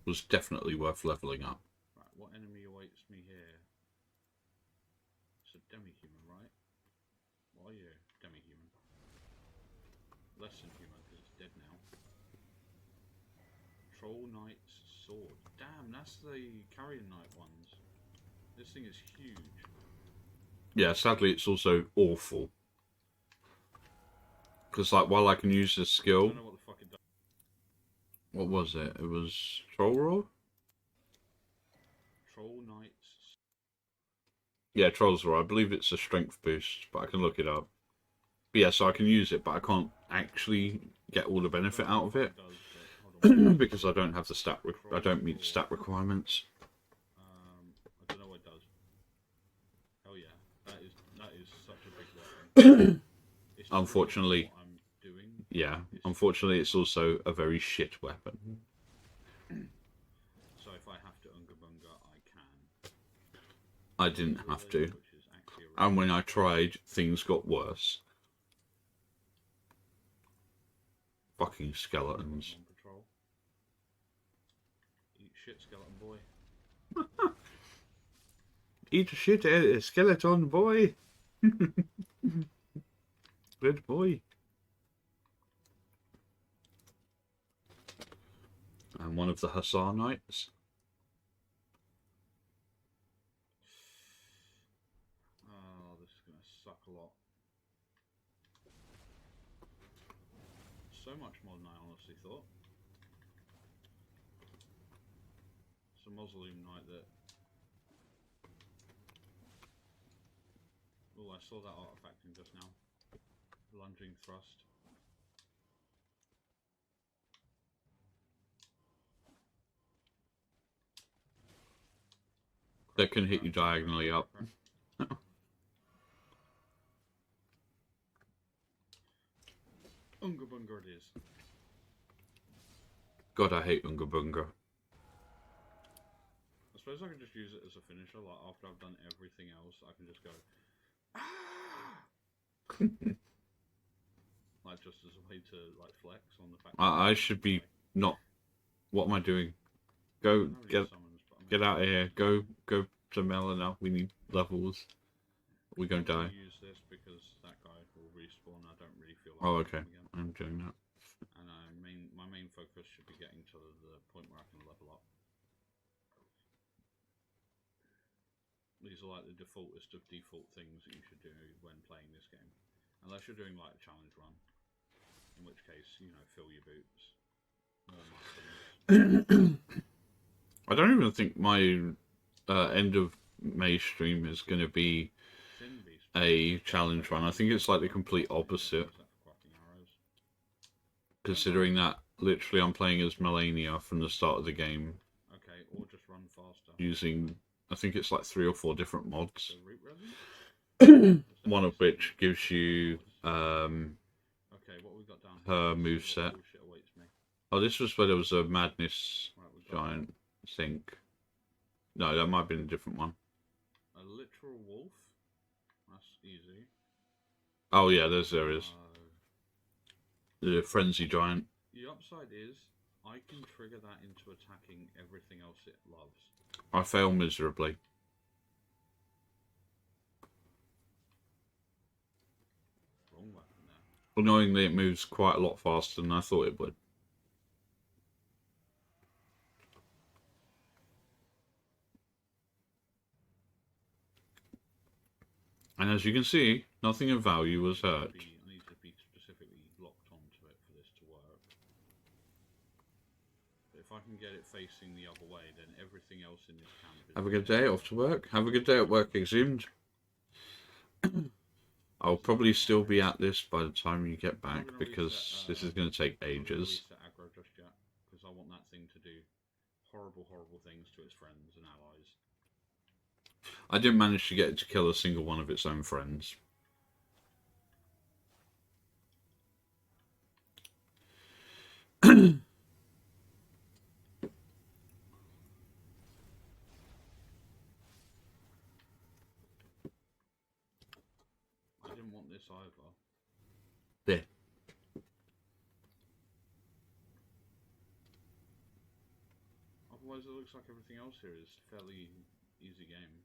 Was definitely worth leveling up. Right, what enemy awaits me here? It's a demi-human, right? What are you? Demi-human. Less than human, because it's dead now. Troll Knight's Sword. Damn, that's the Carrion Knight ones. This thing is huge. Yeah, sadly it's also awful. Because, like, while I can use this I skill... don't know what the fuck it does. What was it? It was Troll Roar? Troll Knight's... Yeah, Troll's Roar. I believe it's a strength boost, but I can look it up. But yeah, so I can use it, but I can't actually get all the benefit out of it. Because I don't have the stat. I don't meet the stat requirements. I don't know what it does. Oh yeah, that is such a big weapon. It's Unfortunately, what I'm doing. yeah. Unfortunately, it's also a very shit weapon. So if I have to Unga Bunga, I can. I didn't have to, Which is actually a and when I tried, things got worse. Fucking skeletons. on patrol. Eat shit, skeleton boy. Eat shit, skeleton boy. Good boy. And one of the Hussar Knights. suck a lot. So much more than I honestly thought. It's a mausoleum knight that... Oh, I saw that artifacting just now. Lunging thrust. That can hit you diagonally up. Unga bunga it is. God, I hate Unga Bunga. I suppose I can just use it as a finisher, like after I've done everything else, I can just go like just as a way to like flex on the fact I should be not. What am I doing? Go get out of here. Go to Mela now. We need levels. We're gonna die. Use this because that guy will respawn. I don't really feel like Oh, okay. I'm doing that. And my main focus should be getting to the point where I can level up. These are like the defaultest of default things that you should do when playing this game. Unless you're doing like a challenge run. In which case, you know, fill your boots. More mushrooms. I don't even think my end of May stream is going to be a challenge run. I think it's like the complete opposite. Considering that literally I'm playing as Melania from the start of the game. Okay, or just run faster. Using, I think it's like 3 or 4 different mods. So root resin? One of which gives you okay, what we got down her here? moveset. Bullshit awaits me. Oh, this was where there was a madness Right, we've got giant sink. No, that might have been a different one. a literal wolf. That's easy. Oh yeah, there is. The frenzy giant. The upside is I can trigger that into attacking everything else it loves. I fail miserably. Wrong weapon there. Annoyingly, it moves quite a lot faster than I thought it would. And as you can see, nothing of value was hurt. I need to be specifically locked onto it for this to work. But if I can get it facing the other way, then everything else in this camp is... Have a good day, off to work. Have a good day at work, exhumed. I'll probably still be at this by the time you get back, because this is going to take ages. I'm not gonna reset aggro just yet, because I want that thing to do horrible, horrible things to its friends and allies. I didn't manage to get it to kill a single one of its own friends. I didn't want this either. There. Otherwise it looks like everything else here is fairly easy game.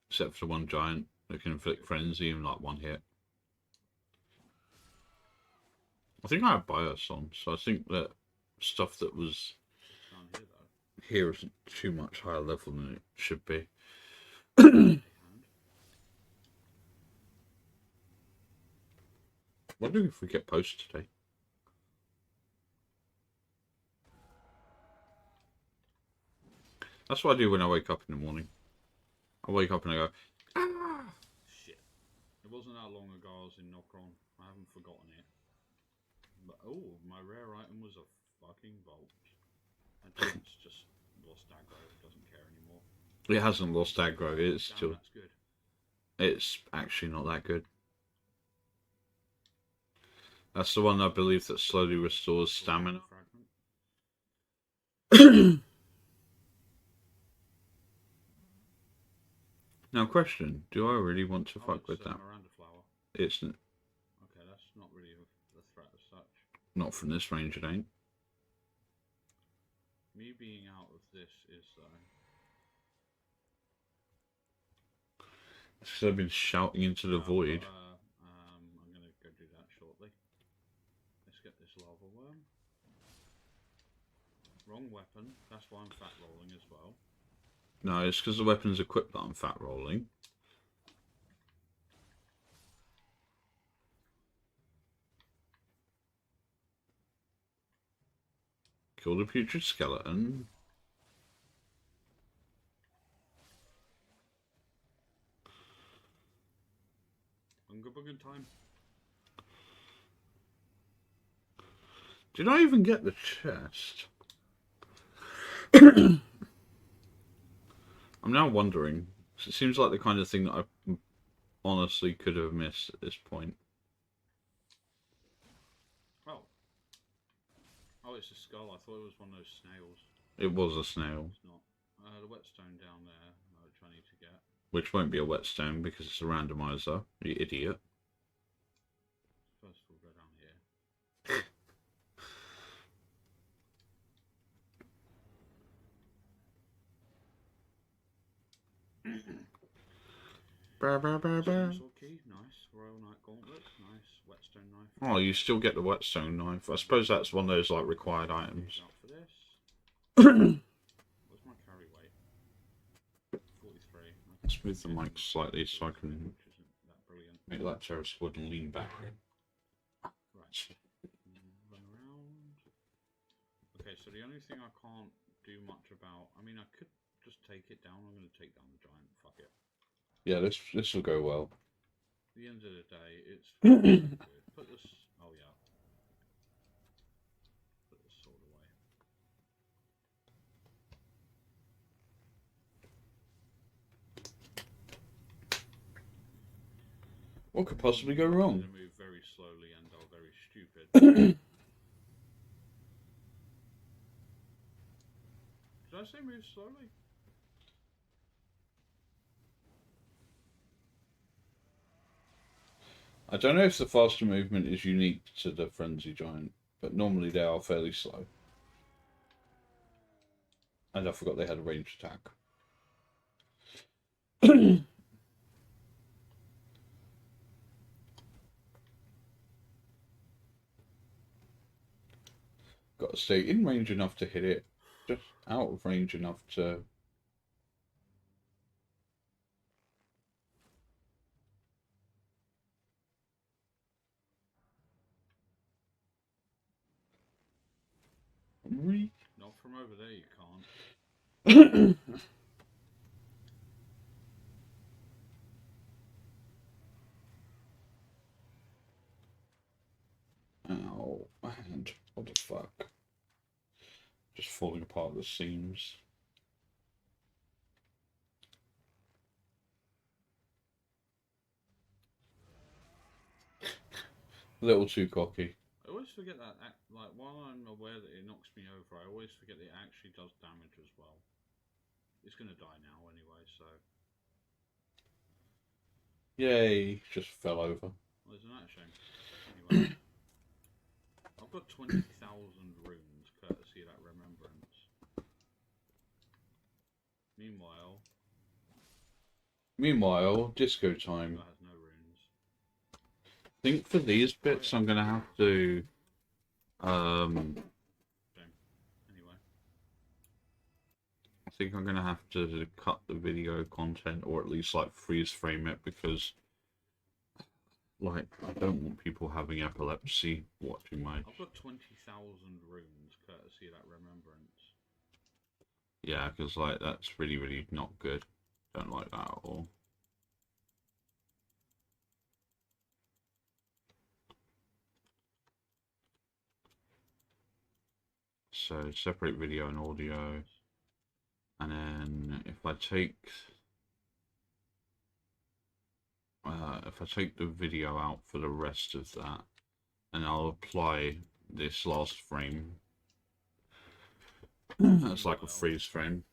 Except for one giant that can inflict frenzy in like one hit. I think I have bias on, so I think that stuff that was Down here though. here isn't too much higher level than it should be. Wondering if we get post today. That's what I do when I wake up in the morning. I wake up and I go, ah! Shit. It wasn't that long ago I was in Nokron. I haven't forgotten it. But oh, my rare item was a fucking vault. And it's just lost aggro. It doesn't care anymore. It hasn't lost aggro. It's Damn, still. that's good. It's actually not that good. That's the one I believe that slowly restores stamina. Fragment. Now, question: do I really want to Oh, fuck it's with a that? Miranda flower. It's Okay, that's not really a threat as such. not from this range. It ain't. Me being out of this is though. Because I've been shouting into the void. I'm gonna go do that shortly. Let's get this lava worm. Wrong weapon. That's why I'm fat rolling as well. No, it's because the weapon's equipped that I'm fat rolling. Kill the putrid skeleton. Bunga bunga time. Did I even get the chest? I'm now wondering. It seems like the kind of thing that I honestly could have missed at this point. Oh. Oh, it's a skull. I thought it was one of those snails. It was a snail. It's not. The whetstone down there, which I need to get. Which won't be a whetstone because it's a randomizer, you idiot. First we'll go down here. Sword key, nice. Royal Knight Gauntlet, nice. Whetstone knife. Oh, you still get the whetstone knife. I suppose that's one of those like required items. Out for this. What's my carry weight? 43. Let's move the mic slightly so I can Which isn't that brilliant. make that terrace wood and lean back. Right. Run around. Okay, so the only thing I can't do much about, I mean, I could just take it down. I'm going to take down the giant. Fuck it. Yeah, this will go well. At the end of the day, it's good. Put this. Oh yeah. Put this sword away. What could possibly go I'm wrong? gonna move very slowly and are very stupid. Did I say move slowly? I don't know if the faster movement is unique to the Frenzy Giant, but normally they are fairly slow. And I forgot they had a ranged attack. Got to stay in range enough to hit it, just out of range enough to... Not from over there, you can't. Ow, my hand. What the fuck? Just falling apart at the seams. A little too cocky. I always forget that, like, while I'm aware that it knocks me over, I always forget that it actually does damage as well. It's gonna die now anyway, so... Yay, just fell over. Well, isn't that a shame? Anyway. I've got 20,000 runes, courtesy of that remembrance. Meanwhile, disco time. That has no runes. I think for these bits I'm gonna have to Shame. Anyway. I think I'm gonna have to cut the video content or at least like freeze frame it because like I don't want people having epilepsy watching my I've got 20,000 runes, courtesy of that remembrance. yeah, because like that's really not good. Don't like that at all. So separate video and audio, and then if I take the video out for the rest of that, and I'll apply this last frame. That's like a freeze frame.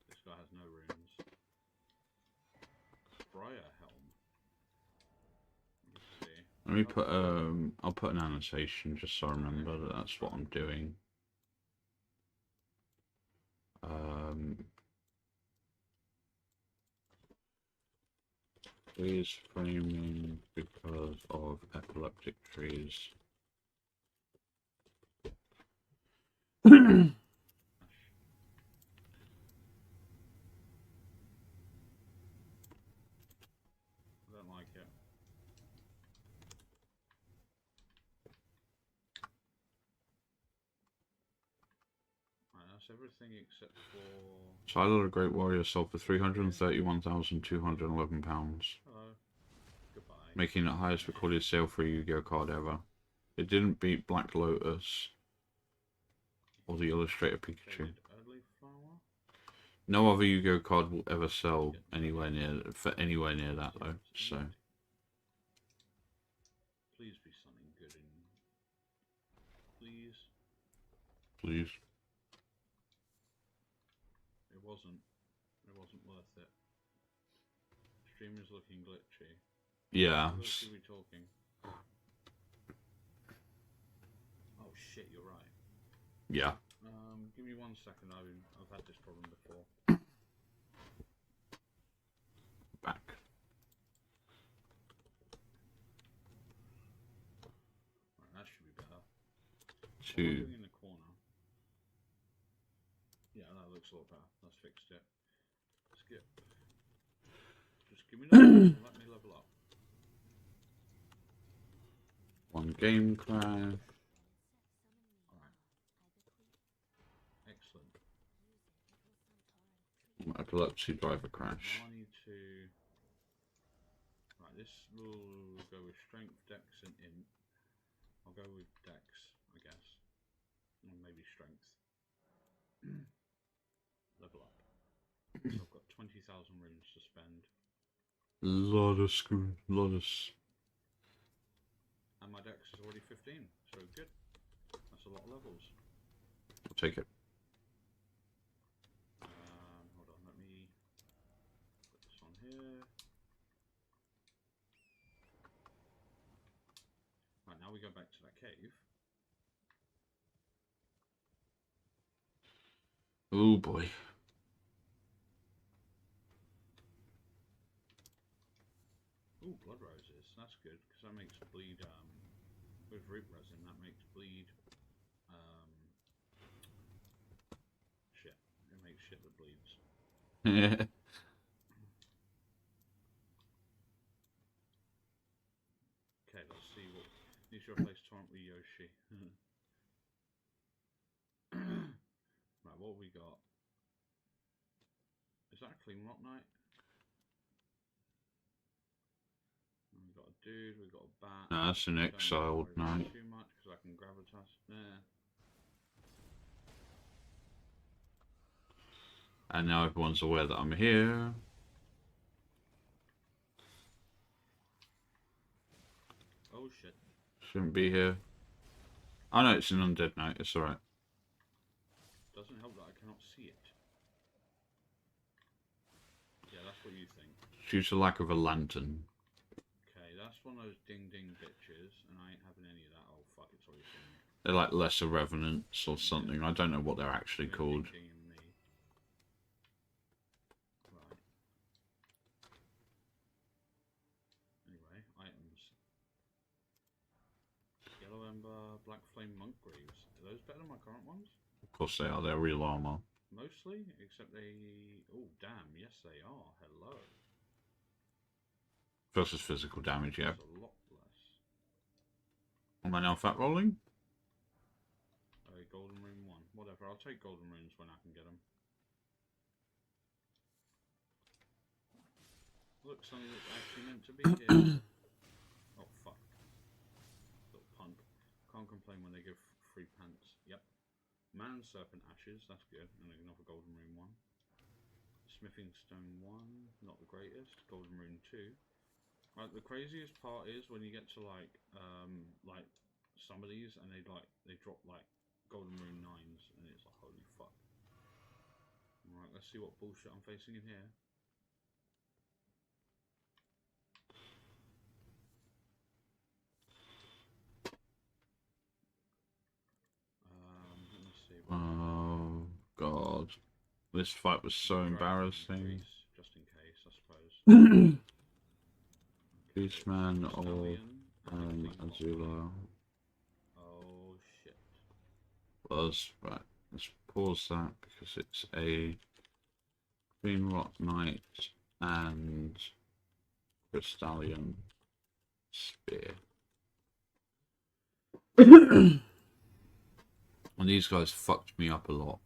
This guy has no runes. Briar helm. Let's see. Let me put I'll put an annotation just so I remember that that's what I'm doing. Freeze framing because of epileptic trees. I don't like it. That's everything except for... Shiloh the Great Warrior sold for £331,211, Hello. Goodbye. making it the highest recorded sale for a Yu-Gi-Oh card ever. It didn't beat Black Lotus or the Illustrator Pikachu. Faded early flower? No other Yu-Gi-Oh card will ever sell anywhere near that though. So Please be something good in. Please. please. It wasn't worth it. Stream is looking glitchy. Yeah. What else are we talking? Oh shit, you're right. Yeah. Give me 1 second. I've had this problem before. Back. Right, that should be better. What am I Two. doing in the corner? Yeah, that looks a lot better. That's fixed it. Skip. Just give me the and let me level up. One game crash. Alright. Excellent. Epilepsy driver crash. Now I need to... Right, this will go with strength, dex, and int. I'll go with dex, I guess. Or maybe strength. Level up. So I've got 20,000 runes to spend. Lot of screw. And my dex is already 15, so good. That's a lot of levels. I'll take it. Hold on, let me put this on here. Right, now we go back to that cave. Oh boy. Ooh, blood roses. That's good because that makes bleed. With root resin, that makes bleed. Shit. It makes shit that bleeds. Okay, let's see what. Needs to replace Torrent with Yoshi. Right, what have we got? Is that a clean rock knight? We've got a dude, we've got a bat. No, that's an Don't need to exiled worry about knight. too much because I can gravitas there. And now everyone's aware that I'm here. Oh shit. Shouldn't be here. Oh no, it's an undead knight. It's alright. Doesn't help that I cannot see it. Yeah, that's what you think. Due to lack of a lantern. Okay, that's one of those ding ding bitches, and I ain't having any of that. Oh fuck, it's already seen me. They're like lesser revenants or something. I don't know what they're actually They're called. ding-dinging me. Right. Anyway, items. Yellow Ember, Black Flame Monk Greaves. Are those better than my current ones? Of course they are. They're real armor. Mostly, except they... Oh, damn, yes they are. Hello. Versus physical damage, yeah. That's a lot less. Am I now fat rolling? Golden Rune 1. Whatever, I'll take Golden Runes when I can get them. Look, something that's actually meant to be here. Oh, fuck. Little punk. Can't complain when they give free pants. Yep. Man Serpent Ashes, that's good. And another Golden Rune 1. Smithing Stone 1, not the greatest. Golden Rune 2. Right, the craziest part is when you get to like some of these and they drop like Golden Rune 9s and it's like holy fuck. Alright, let's see what bullshit I'm facing in here. Let me see. Oh god. This fight was so embarrassing. Just in case, I suppose. Beastman or Stallion, Azula oh shit. was right. Let's pause that because it's a Green Rock Knight and Crystallion Spear. And these guys fucked me up a lot.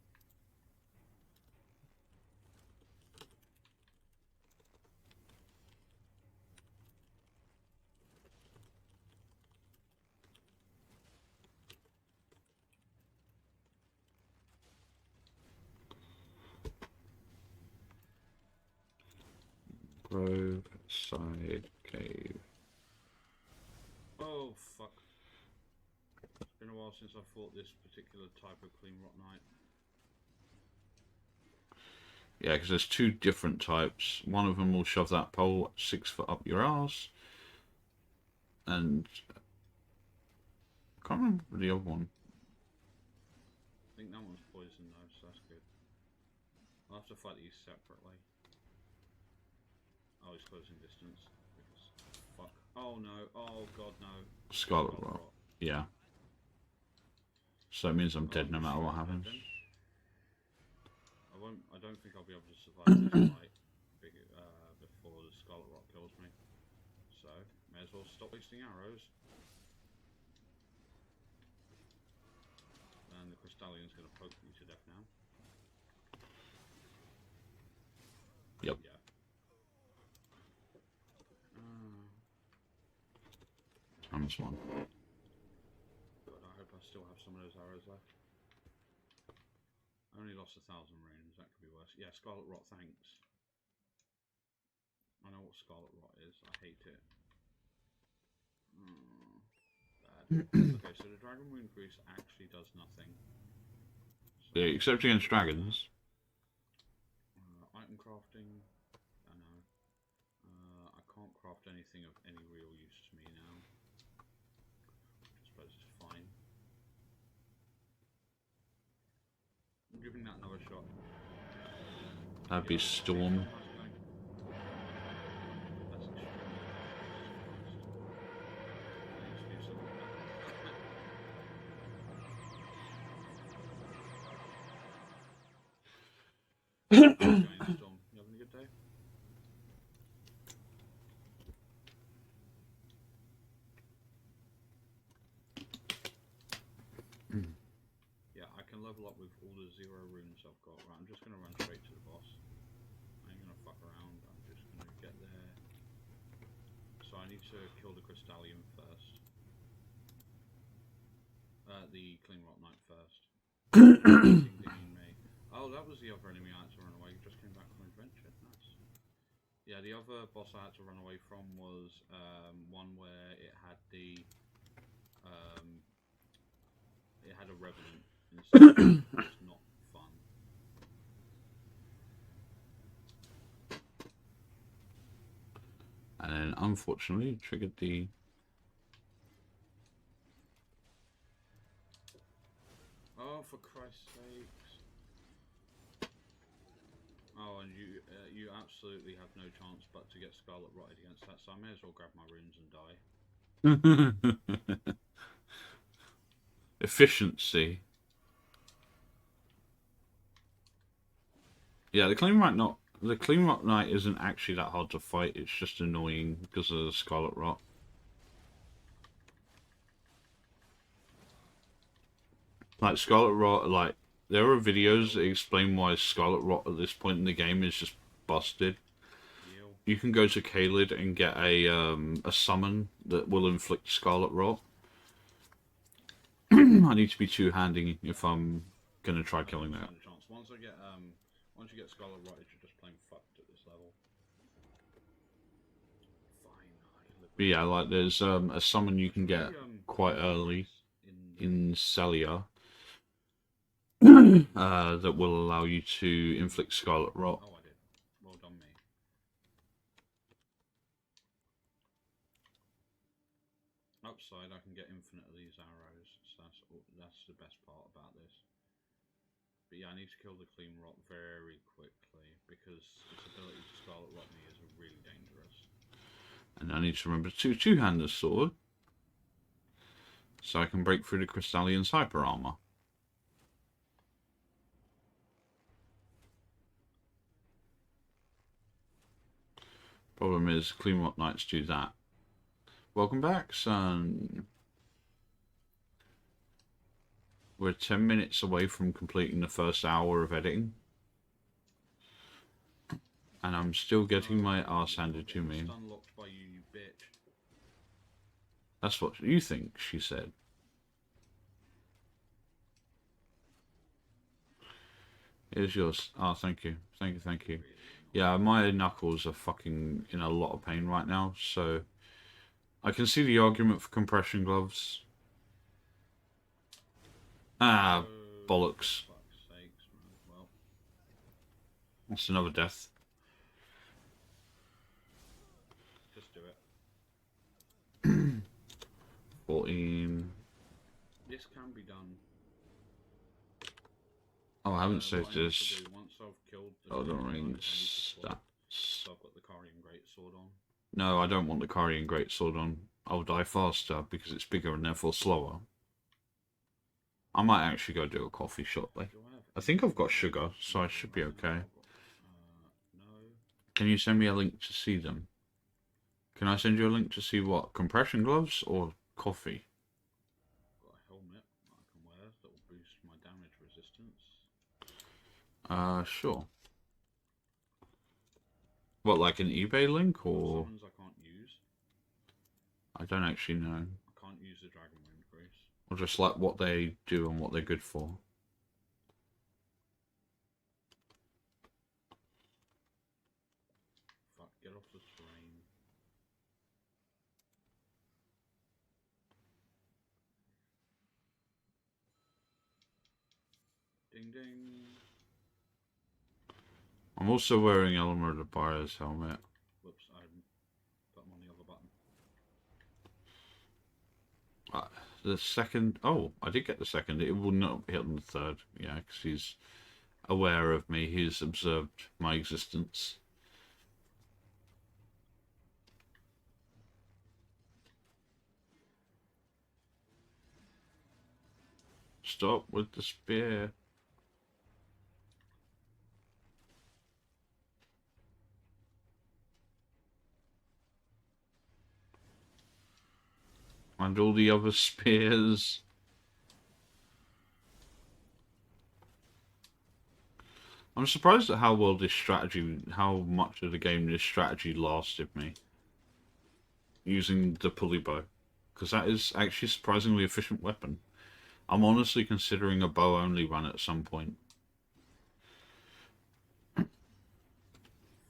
Grove, side, cave. Oh, fuck. It's been a while since I fought this particular type of clean rock knight. Yeah, because there's two different types. One of them will shove that pole 6 foot up your ass. And I can't remember the other one. I think that one's poison though, so that's good. I'll have to fight these separately. Oh, he's closing distance. Because, fuck. Oh no, oh god no. Scarlet Rot. Yeah. So it means I'm dead no matter what happens. I don't think I'll be able to survive this fight before the Scarlet Rot kills me. So, may as well stop wasting arrows. And the Crystallion's going to poke me to death now. Yep. Yeah. Times one. God, I hope I still have some of those arrows left. I only lost 1,000 runes, that could be worse. Yeah, Scarlet Rot, thanks. I know what Scarlet Rot is, I hate it. Bad. Okay, so the Dragon Wound Grease actually does nothing. So, Yeah, except against dragons. item crafting, I know. I can't craft anything of any real use to me now. I suppose it's fine. I'm giving that another shot. That'd be Storm. That's extremely Storm, you having a good day? Yeah, I can level up with all the 0 runes I've got. Right, I'm just going to run straight to the boss. I ain't going to fuck around, I'm just going to get there. So I need to kill the Crystallion first. The Clean Rock Knight first. Ding me. Oh, that was the other enemy I had to run away. You just came back from adventure. Nice. Yeah, the other boss I had to run away from was one where it had the it had a revenant instead. It's not fun. And then unfortunately it triggered the Oh, for Christ's sakes! Oh, and you absolutely have no chance but to get Scarlet Rotted against that. So I may as well grab my runes and die. efficiency. Yeah, the Clean Rock Knight isn't actually that hard to fight. It's just annoying because of the Scarlet Rot. Like Scarlet Rot, like there are videos that explain why Scarlet Rot at this point in the game is just busted. You can go to Kaled and get a summon that will inflict Scarlet Rot. I need to be two-handing if I'm gonna try killing that. Once you get Scarlet Rotted, you're just plain fucked at this level. Fine. But yeah, like there's a summon you can get quite early in Celia that will allow you to inflict Scarlet Rot. Oh, I did. Well done, me. Upside, I can get infinite of these arrows, so that's the best part about this. But yeah, I need to kill the Clean Rot very quickly, because its ability to Scarlet Rot me is really dangerous. And I need to remember to two-hand the sword, so I can break through the Crystallion's hyper armor. Problem is, Clean Rock Knights do that. Welcome back, son. We're 10 minutes away from completing the first hour of editing. And I'm still getting my arse handed to me. Unlocked by you, you bitch. That's what you think, she said. Here's yours. Oh, thank you. Thank you. Yeah, my knuckles are fucking in a lot of pain right now, so I can see the argument for compression gloves. Ah, Oh, bollocks. fuck's sakes, man. Well, That's another death. just do it. 14. This can be done. Oh, I haven't What saved I need to this. do, once I've killed the Elden Clean Rock Ring Knights, I need to swap. stats. So I've got the Carian Greatsword on. No, I don't want the Karian Greatsword on. I'll die faster because it's bigger and therefore slower. I might actually go do a coffee shortly. Do I have I think I've got anything? sugar, so I should be okay. I've got, no. Can you send me a link to see them? Can I send you a link to see what? Compression gloves or coffee? Got a helmet that I can wear that will boost my damage resistance. Sure. What, like an eBay link or? Summons I can't use. I don't actually know. I can't use the Dragon Wound Grease. Or just like what they do and what they're good for. Fuck, get off the terrain. Ding ding. I'm also wearing Elmer the Buyer's helmet. Whoops, I put them on the other button. The second... Oh, I did get the second. It will not hit on the third. Yeah, because he's aware of me. He's observed my existence. Stop with the spear. And all the other spears. I'm surprised at how well this strategy, how much of the game this strategy lasted me. Using the pulley bow. Because that is actually a surprisingly efficient weapon. I'm honestly considering a bow only run at some point.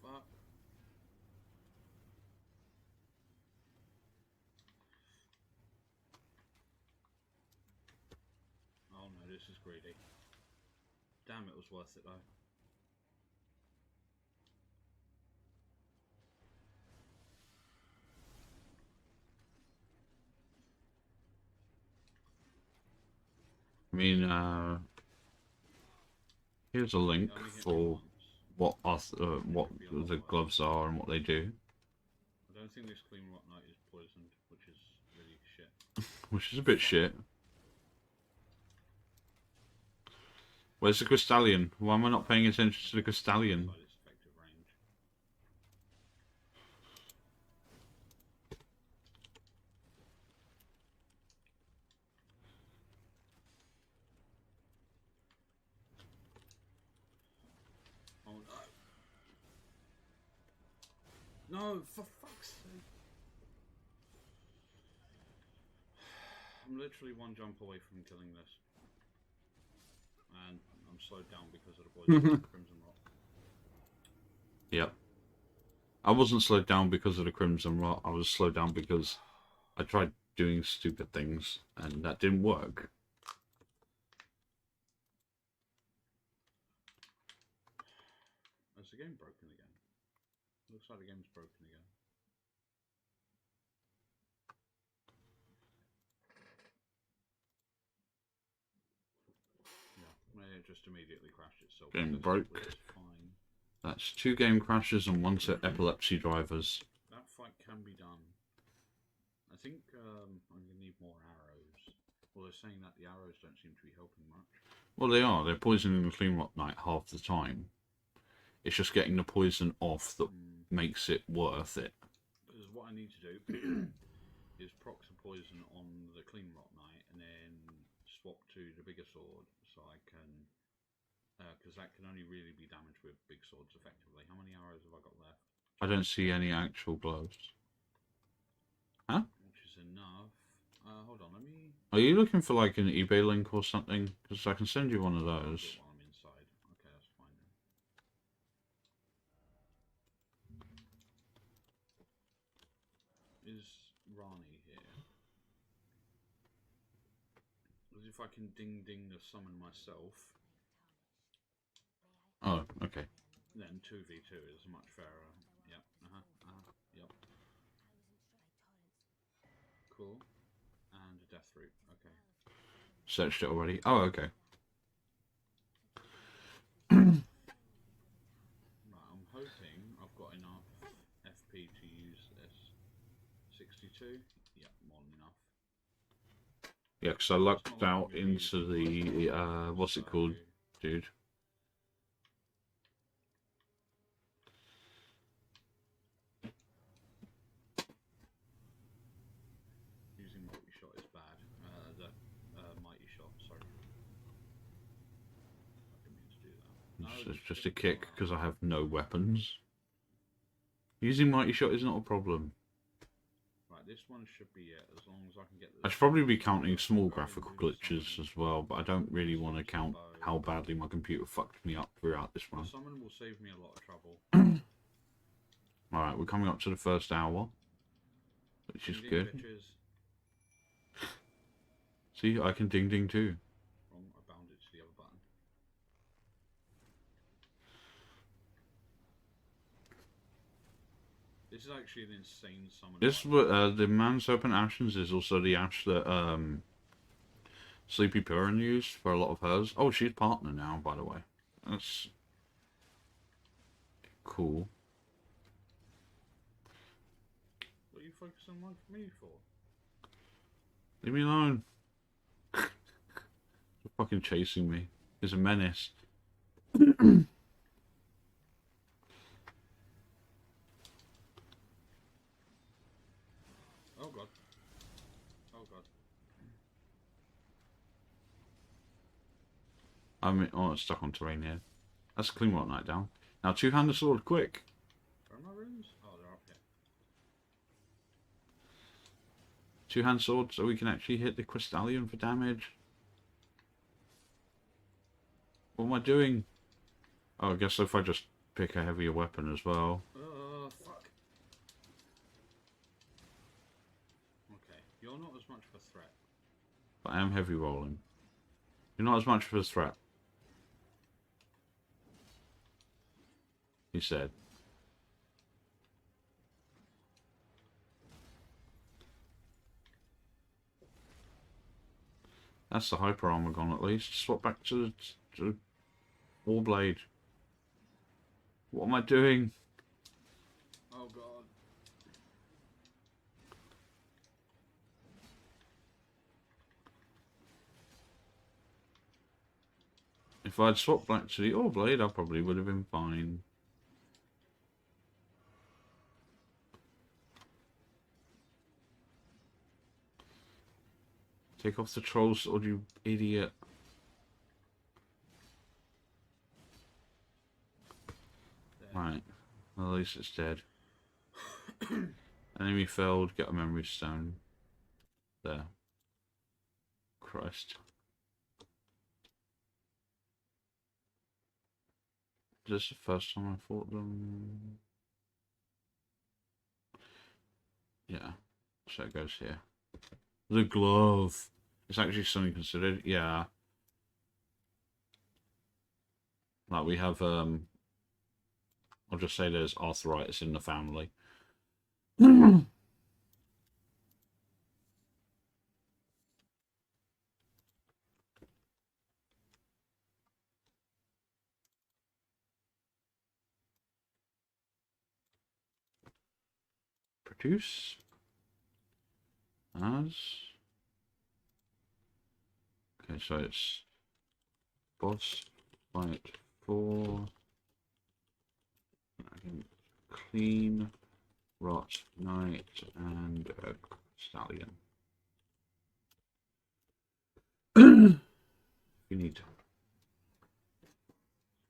Fuck. Oh no, this is greedy. Damn, it was worth it though. I mean, here's a link Only hit me for once. what the gloves are and what they do. I don't think this Clean Rock Knight is poisoned, which is really shit. Which is a bit shit. Where's the Crystallion? Why am I not paying attention to the Crystallion? Outside its effective range. Oh no. No, for fuck's sake. I'm literally one jump away from killing this. And I'm slowed down because of the poison of Crimson Rock. Yep. I wasn't slowed down because of the Crimson Rot. I was slowed down because I tried doing stupid things and that didn't work. Is the game broken again? Looks like the game's broken again. Yeah, it just immediately crashed itself. Game This broke. was fine. That's 2 game crashes and 1 to epilepsy drivers. That fight can be done. I think I'm going to need more arrows. Well, they're saying that the arrows don't seem to be helping much. Well, they are. They're poisoning the Clean Rock Knight half the time. It's just getting the poison off that makes it worth it. Because what I need to do is proc the poison on the Clean Rock Knight and then swap to the bigger sword so I can... Because that can only really be damaged with big swords effectively. How many arrows have I got left? I don't see any actual gloves. Huh? Which is enough. Hold on, let me... Are you looking for like an eBay link or something? Because I can send you one of I'll do those. it while I'm inside. Okay, that's fine then. is Rani here? Because if I can ding the summon myself, Oh, okay. then 2v2 is much fairer. Yep. Yep. Cool. And a death root. Okay. Searched it already. Oh, okay. Right, I'm hoping I've got enough FP to use this. 62? Yep, more than enough. Yeah, because I lucked out into the, what's it called, dude? Using multi-shot is bad. The mighty shot, sorry. I didn't mean to do that. It's just a kick because I have no weapons. Using mighty shot is not a problem. Right, this one should be it, as long as I can get I should probably be counting small graphical glitches as well, but I don't really want to count how badly my computer fucked me up throughout this The one. summon will save me a lot of trouble. Alright, we're coming up to the first hour, which is good. Bitches. See, I can ding ding too. Wrong, I bounded to the other button. This is actually an insane summon. This the Man Serpent Ashes is also the ash that Sleepy Purin used for a lot of hers. Oh, she's partner now, by the way. That's cool. What are you focusing on me for? Leave me alone. You're fucking chasing me. He's a menace. Oh god. Oh god. Oh, it's stuck on terrain here. That's a clean one night down. Now, two-handed sword, quick. Where are my runes? Oh, they're up here. Two-hand sword so we can actually hit the Crystallion for damage. What am I doing? Oh, I guess if I just pick a heavier weapon as well. Fuck. Okay, you're not as much of a threat. But I am heavy rolling. You're not as much of a threat. He said. That's the hyper armor gone at least. Swap back to the Warblade. What am I doing? Oh god. If I'd swapped back to the Warblade, I probably would have been fine. Take off the trolls, or you idiot. Right. Well, at least it's dead. Enemy failed. Get a memory stone. There. Christ. Is this the first time I fought them? Yeah. So it goes here. The glove. It's actually something considered. Yeah. Like we have, I'll just say there's arthritis in the family. Produce. As. Okay, so it's boss fight 4. Clean, rot, knight, and a stallion. You need to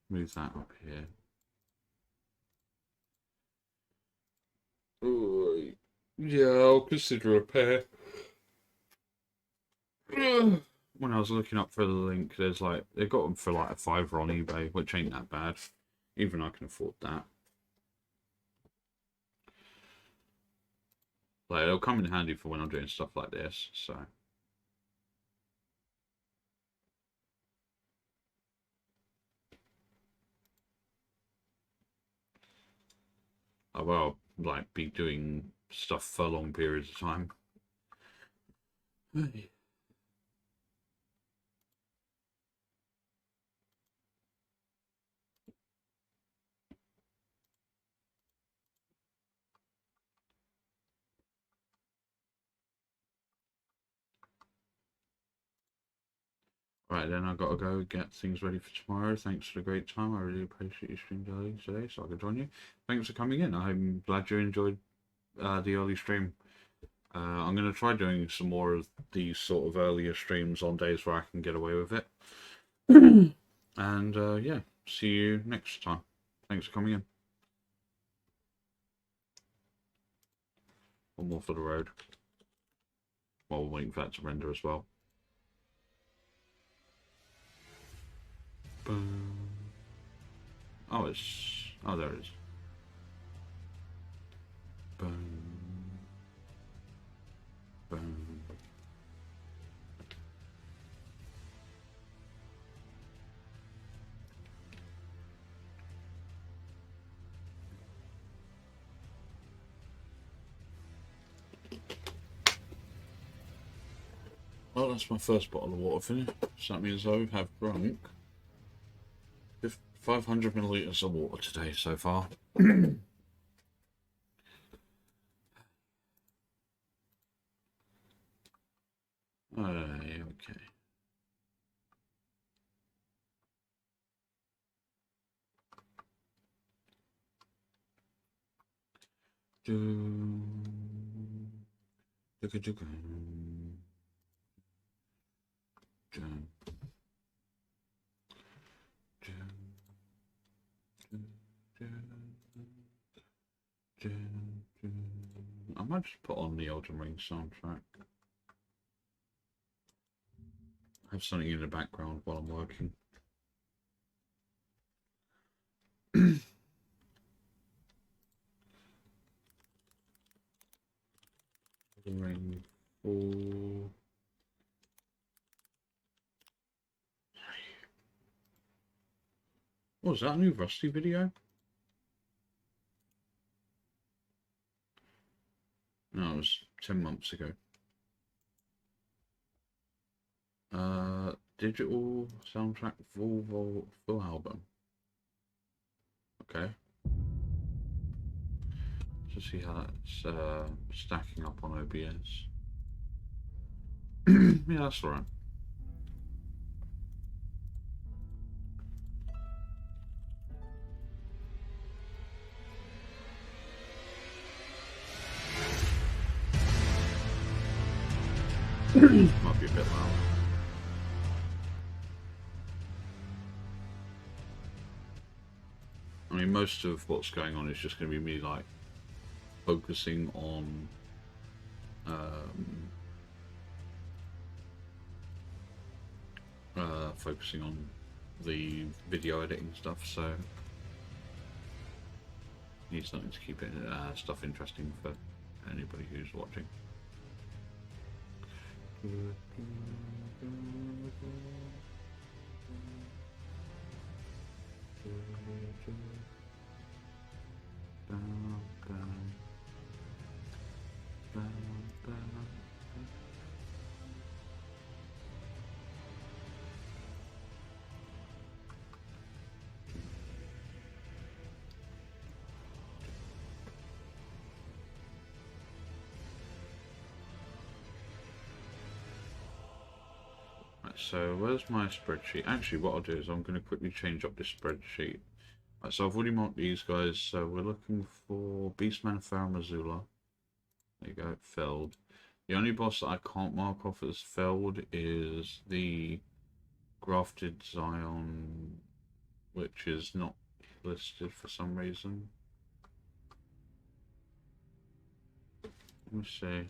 move that up here. Oh, yeah, I'll consider a pair. When I was looking up for the link, there's like, they got them for like a £5 on eBay, which ain't that bad. Even I can afford that. Like, it'll come in handy for when I'm doing stuff like this, so. I will, like, be doing stuff for long periods of time. Hey. Right, then I've got to go get things ready for tomorrow. Thanks for the great time. I really appreciate you streaming early today so I could join you. Thanks for coming in. I'm glad you enjoyed the early stream. I'm going to try doing some more of these sort of earlier streams on days where I can get away with it. And yeah, see you next time. Thanks for coming in. One more for the road. While we're waiting for that to render as well. Boom. Oh, there it is. Boom. Boom. Well, that's my first bottle of water finished. So that means I have drunk 500 milliliters of water today so far. Okay. I might just put on the Elden Ring soundtrack. Have something in the background while I'm working. Elden Ring 4. What was that, a new Rusty video? No, it was 10 months ago. Digital soundtrack full album. Okay. Let's see how that's stacking up on OBS. Yeah, that's alright. Might be a bit loud. I mean, most of what's going on is just going to be me, like, focusing on the video editing stuff, so need something to keep it stuff interesting for anybody who's watching. So where's my spreadsheet? Actually, what I'll do is I'm going to quickly change up this spreadsheet. Right, so I've already marked these guys. So we're looking for Beastman Faramazula. There you go, Feld. The only boss that I can't mark off as Feld is the Grafted Zion, which is not listed for some reason. Let me see.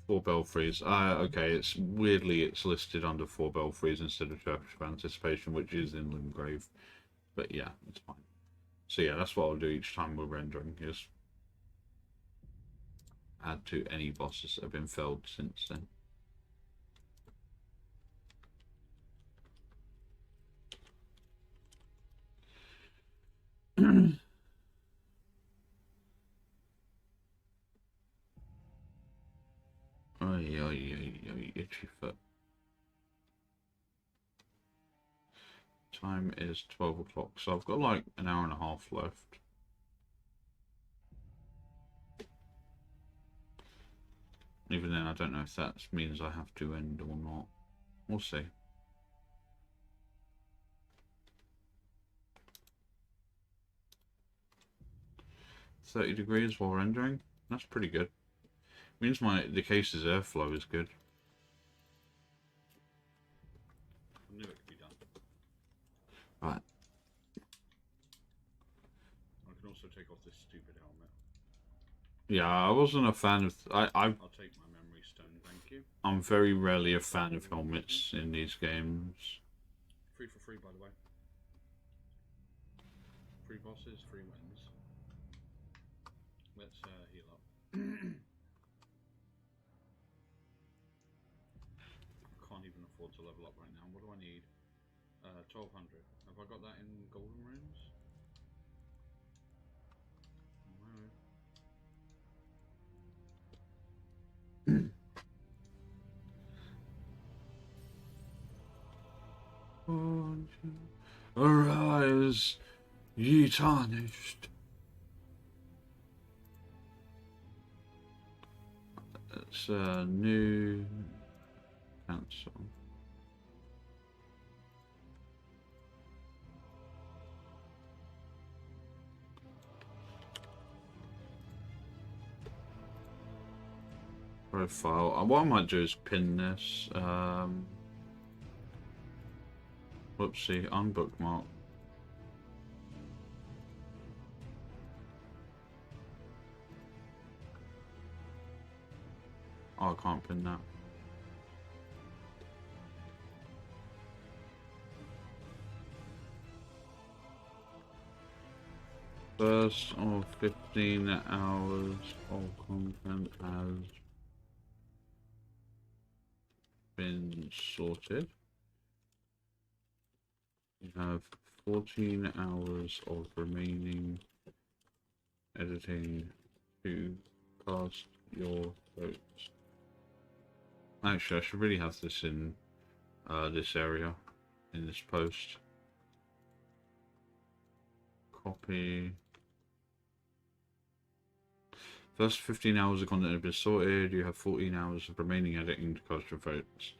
4 Belfries. Okay, it's weirdly it's listed under 4 Belfries instead of Church of Anticipation, which is in Limgrave. But yeah, it's fine. So yeah, that's what I'll do each time we're rendering, is add to any bosses that have been felled since then. Oi, itchy foot. Time is 12 o'clock, so I've got like an hour and a half left. Even then, I don't know if that means I have to end or not. We'll see. 30 degrees while rendering. That's pretty good. Means the case's airflow is good. I knew it could be done. Right. I can also take off this stupid helmet. Yeah, I wasn't a fan of. I'll take my memory stone, thank you. I'm very rarely a fan of helmets in these games. Free for free, by the way. Free bosses, free wins. Let's heal up. I can't even afford to level up right now. What do I need? 1200. Have I got that in golden runes? No. Arise, ye tarnished. It's a new cancel. Profile. What I might do is pin this. Whoopsie, unbookmark. Oh, I can't pin that. First of 15 hours of content has been sorted. You have 14 hours of remaining editing to cast your votes. Actually, I should really have this in this area, in this post. Copy. First 15 hours of content have been sorted. You have 14 hours of remaining editing to cast your votes.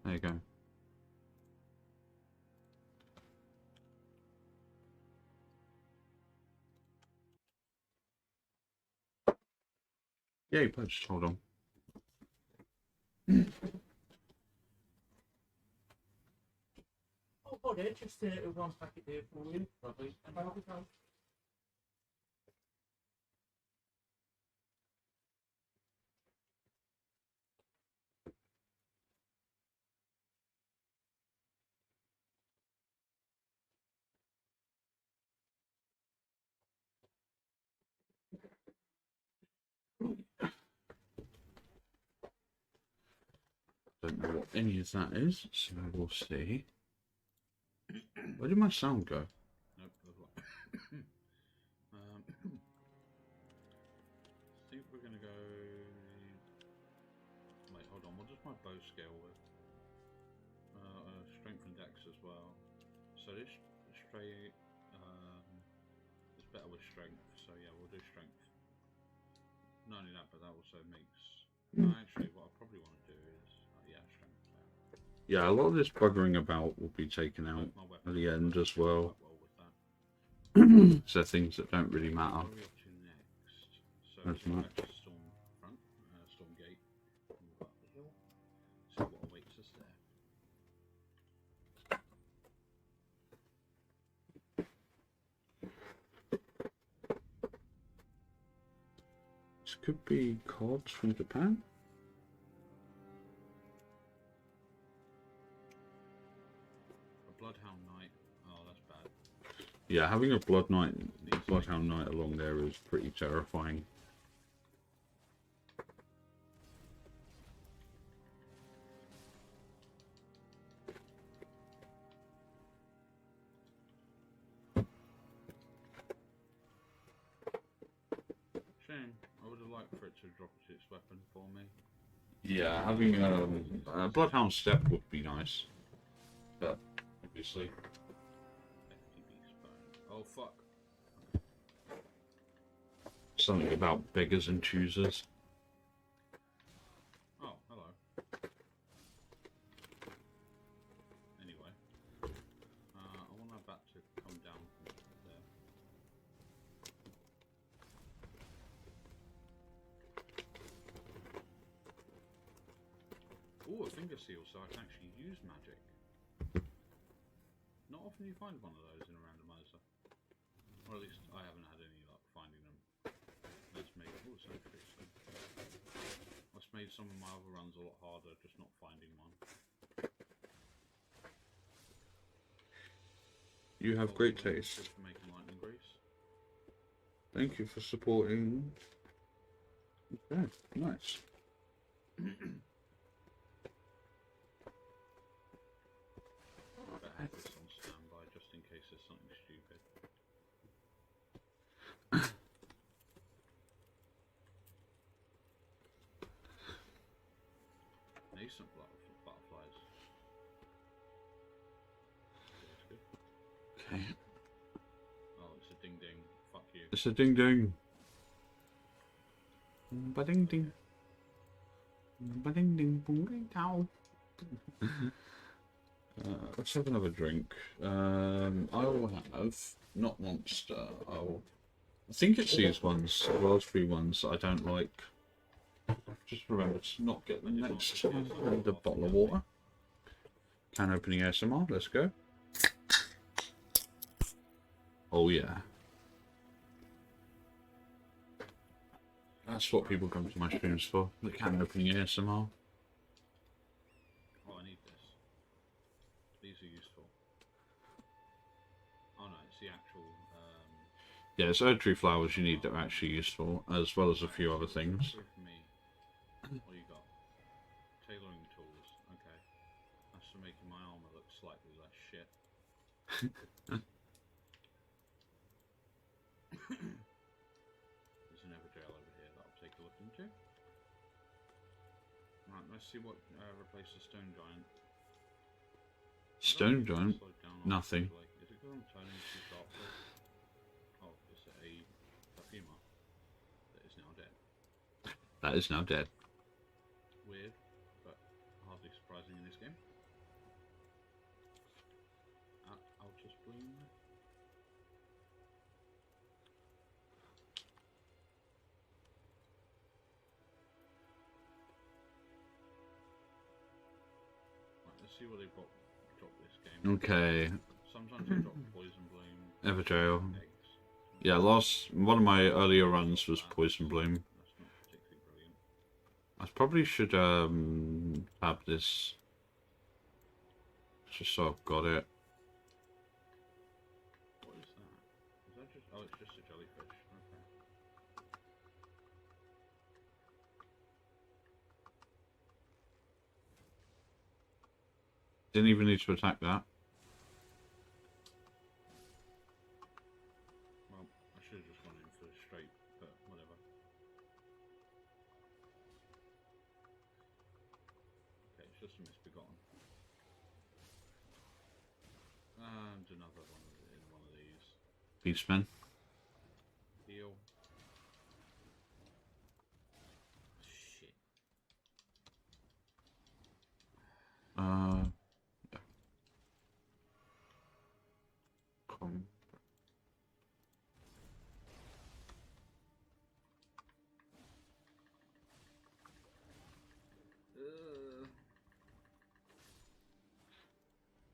There you go. Yay, post. Hold on. Oh, okay, just one packet here for you, lovely. And I'll be fine. Don't know what any of that is, so we'll see. Where did my sound go? Nope, I think we're gonna go. Wait, hold on. What does my bow scale with? Strength and dex as well. So this straight. It's better with strength. So yeah, we'll do strength. Not only that, but that also makes. Actually, what I probably want to do is yeah, strength. Yeah, a lot of this buggering about will be taken out at the end as well. So things that don't really matter. What are we up to next? So That's we're much. back to Storm Front, Storm Gate. And we'll go up the hill. See what awaits us there. This could be cards from Japan. Yeah, having a bloodhound knight along there is pretty terrifying. Shame. I would have liked for it to drop its weapon for me. Yeah, having a bloodhound step would be nice, but obviously. FTB spine. Oh fuck. Something about beggars and choosers. Oh, hello. Anyway. I want that bat to come down from there. Oh, a finger seal, so I can actually use magic. Not often you find one of those in a randomizer. Or at least I haven't had any luck finding them. That's made that's made some of my other runs a lot harder, just not finding one. You have great taste. Good for making lightning grease. Thank you for supporting. Okay, nice. Better have this on standby just in case there's something stupid. Nascent butterflies. That's good. Okay. Oh, it's a ding ding. Fuck you. It's a ding ding. Ba ding ding. Ba ding ding boom ding cow. Let's have another drink. I will have not Monster. I think it's these ones, the raspberry ones. I don't like. Just remember to not get the next and a bottle of water. Can opening ASMR. Let's go. Oh yeah. That's what people come to my streams for. The can opening ASMR. Oh, I need this. These are useful. Oh no, it's the actual. Yeah, it's herb tree flowers you need that are actually useful, as well as a few other things. For me. What you got? Tailoring tools. Okay. That's for making my armor look slightly less shit. There's an Everdale over here that I'll take a look into. Right, let's see what replaces Stone Giant. Stone Giant? Nothing. Is it because I'm turning too sharply? Oh, it's a perfumer that is now dead. That is now dead. Weird, but hardly surprising in this game. I'll just bloom. Right, let's see what they've got drop this game. Okay, Sometimes they drop poison bloom, Everdale. eggs. Yeah, one of my earlier runs was Poison Bloom. That's not particularly brilliant. I probably should tab this just so I've got it. What is that? Is that just? Oh, it's just a jellyfish. Okay. Didn't even need to attack that. Well, I should have just gone in for straight, but whatever. Okay, it's just a misbegotten. And another one in one of these. Beastman. Heal. Shit. Come.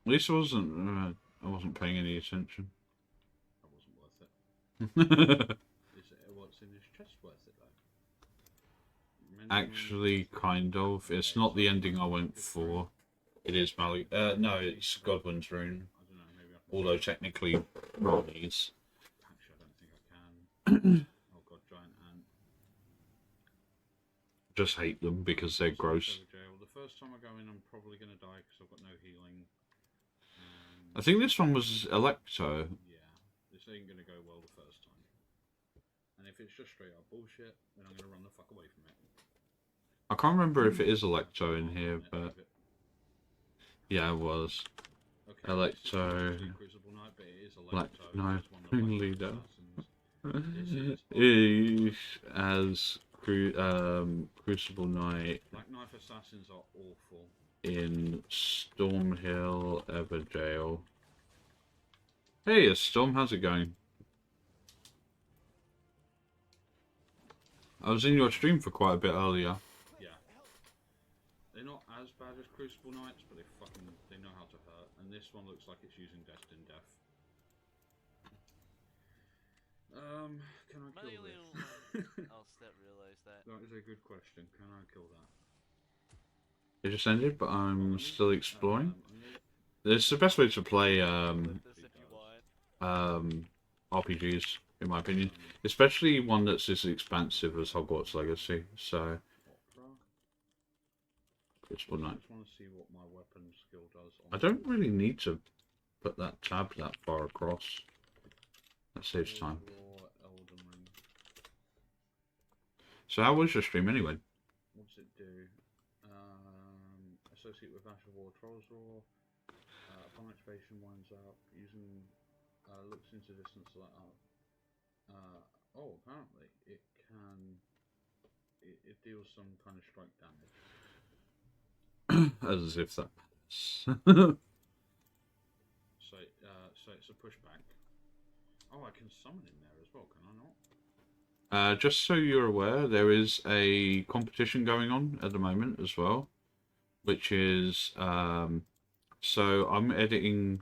At least I wasn't paying any attention. That wasn't worth it. Is it what's in his chest worth it though? Actually, kind of. It's not the ending I went for. It is Malik. No, it's Godwin's rune. I don't know, maybe I Although technically Ronnie's. Actually, I don't think I can. Oh god, giant ant. Just hate them because they're gross. Jail. The first time I go in, I'm probably going to die because I've got no healing. I think this one was Electo. Yeah, this ain't going to go well the first time. And if it's just straight up bullshit, then I'm going to run the fuck away from it. I can't remember if it is Electo in here, but yeah, it was. Okay, Electo. Crucible Knight, but it is Black Electo. Knight It's one of the Black leader. assassins. Is as Crucible Knight Black Knife assassins are awful. in Stormhill Everjail. Hey, Storm, how's it going? I was in your stream for quite a bit earlier. Yeah. They're not as bad as Crucible Knights, but they know how to hurt. And this one looks like it's using Destined Death. Can I kill this? I'll step realize that. That is a good question. Can I kill that? It just ended, but I'm still exploring. It's the best way to play RPGs, in my opinion. Especially one that's as expansive as Hogwarts Legacy. So, Crucible Knight. I just want to see what my weapon skill does. I don't really need to put that tab that far across. That saves time. So how was your stream anyway? What does it do? Associate with Ash of War, Trolls Roar. Upon activation winds up. Using looks into distance light up. Oh, apparently it can. It deals some kind of strike damage. As if that So matters. it's a pushback. Oh, I can summon in there as well, can I not? Just so you're aware, there is a competition going on at the moment as well, which is so I'm editing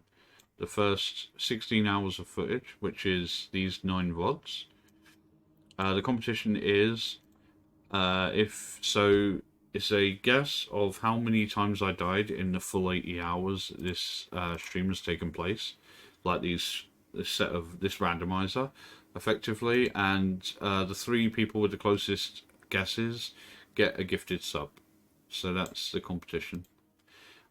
the first 16 hours of footage, which is these 9 VODs. The competition is it's a guess of how many times I died in the full 80 hours this stream has taken place, like this randomizer effectively, and the 3 people with the closest guesses get a gifted sub. So that's the competition.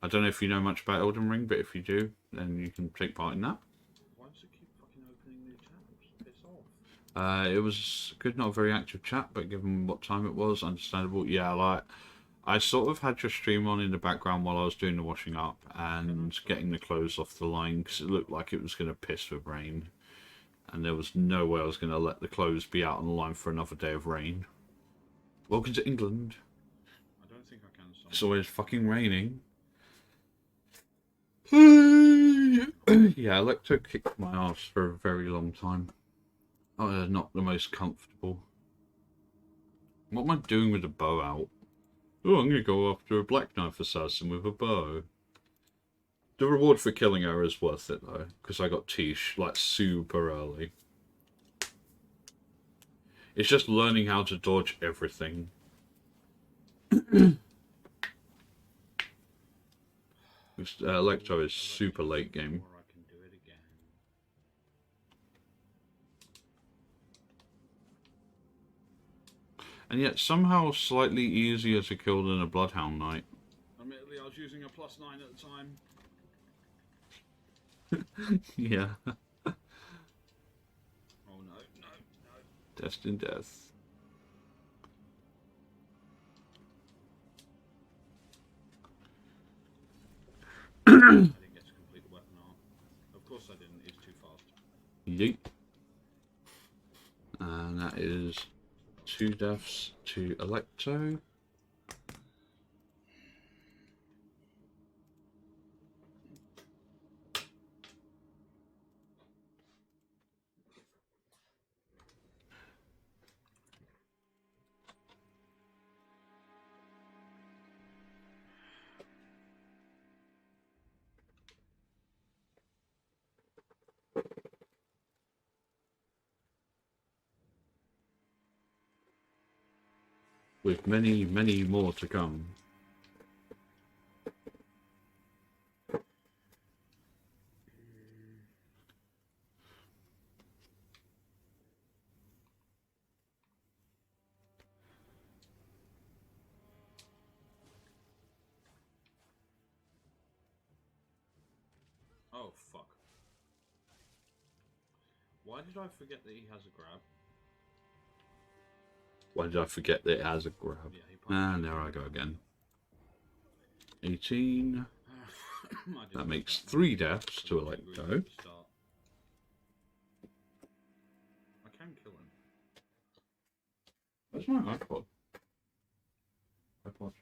I don't know if you know much about Elden Ring, but if you do, then you can take part in that. Why does it keep fucking opening new tabs? Piss off. It was good, not a very active chat, but given what time it was, understandable. Yeah, like I sort of had your stream on in the background while I was doing the washing up and getting the clothes off the line because it looked like it was going to piss with rain. And there was no way I was going to let the clothes be out on the line for another day of rain. Welcome to England. I don't think I can summon. It's always fucking raining. Yeah, Electro kicked my ass for a very long time. Not the most comfortable. What am I doing with a bow out? Oh, I'm going to go after a Black Knife assassin with a bow. The reward for killing her is worth it though, because I got Tish like super early. It's just learning how to dodge everything. Electro is super late game. Or I can do it again. And yet somehow slightly easier to kill than a Bloodhound Knight. Admittedly, I was using a +9 at the time. Yeah. Oh no, no, no. Destined Death. I didn't get to complete the weapon art. Of course I didn't, it's too fast. Yeet. And that is 2 deaths to Electo. With many, many more to come. Oh, fuck. Why did I forget that he has a grab? Why did I forget that it has a grab? Yeah, he probably And there I go again. 18. I didn't That know makes that 3 much. deaths to Really Electo. good start. I can kill him. Where's my iPod? iPod.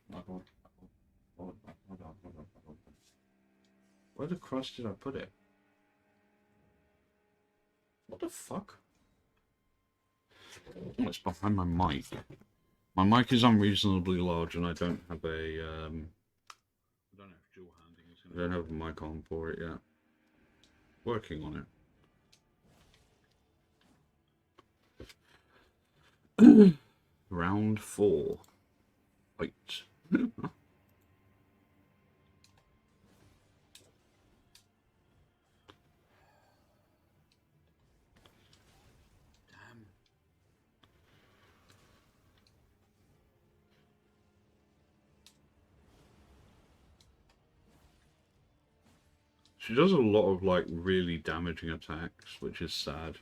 Where the Christ did I put it? What the fuck? Oh, it's behind my mic. My mic is unreasonably large and I don't have a I don't know if dual handing is I going don't have a mic on for it yet. Working on it. Round 4. Fight. Damn. She does a lot of like really damaging attacks, which is sad.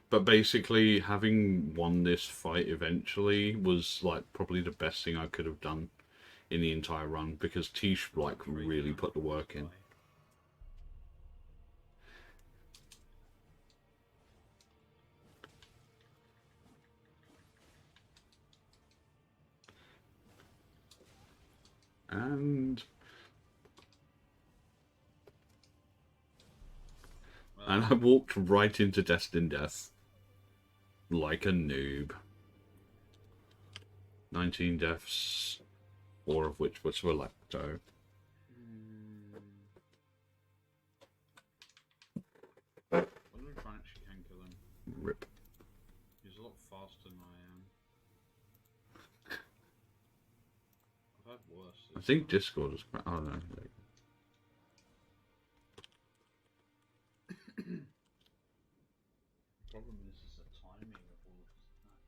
But basically, having won this fight eventually was like probably the best thing I could have done in the entire run, because Tish like really put the work in. And I walked right into Destined Death like a noob. 19 deaths, 4 of which were to Electo. I wonder if I actually can kill him. Rip. He's a lot faster than I am. I've had worse. I think Discord is quite. Oh no. The problem is the timing of all of his attacks.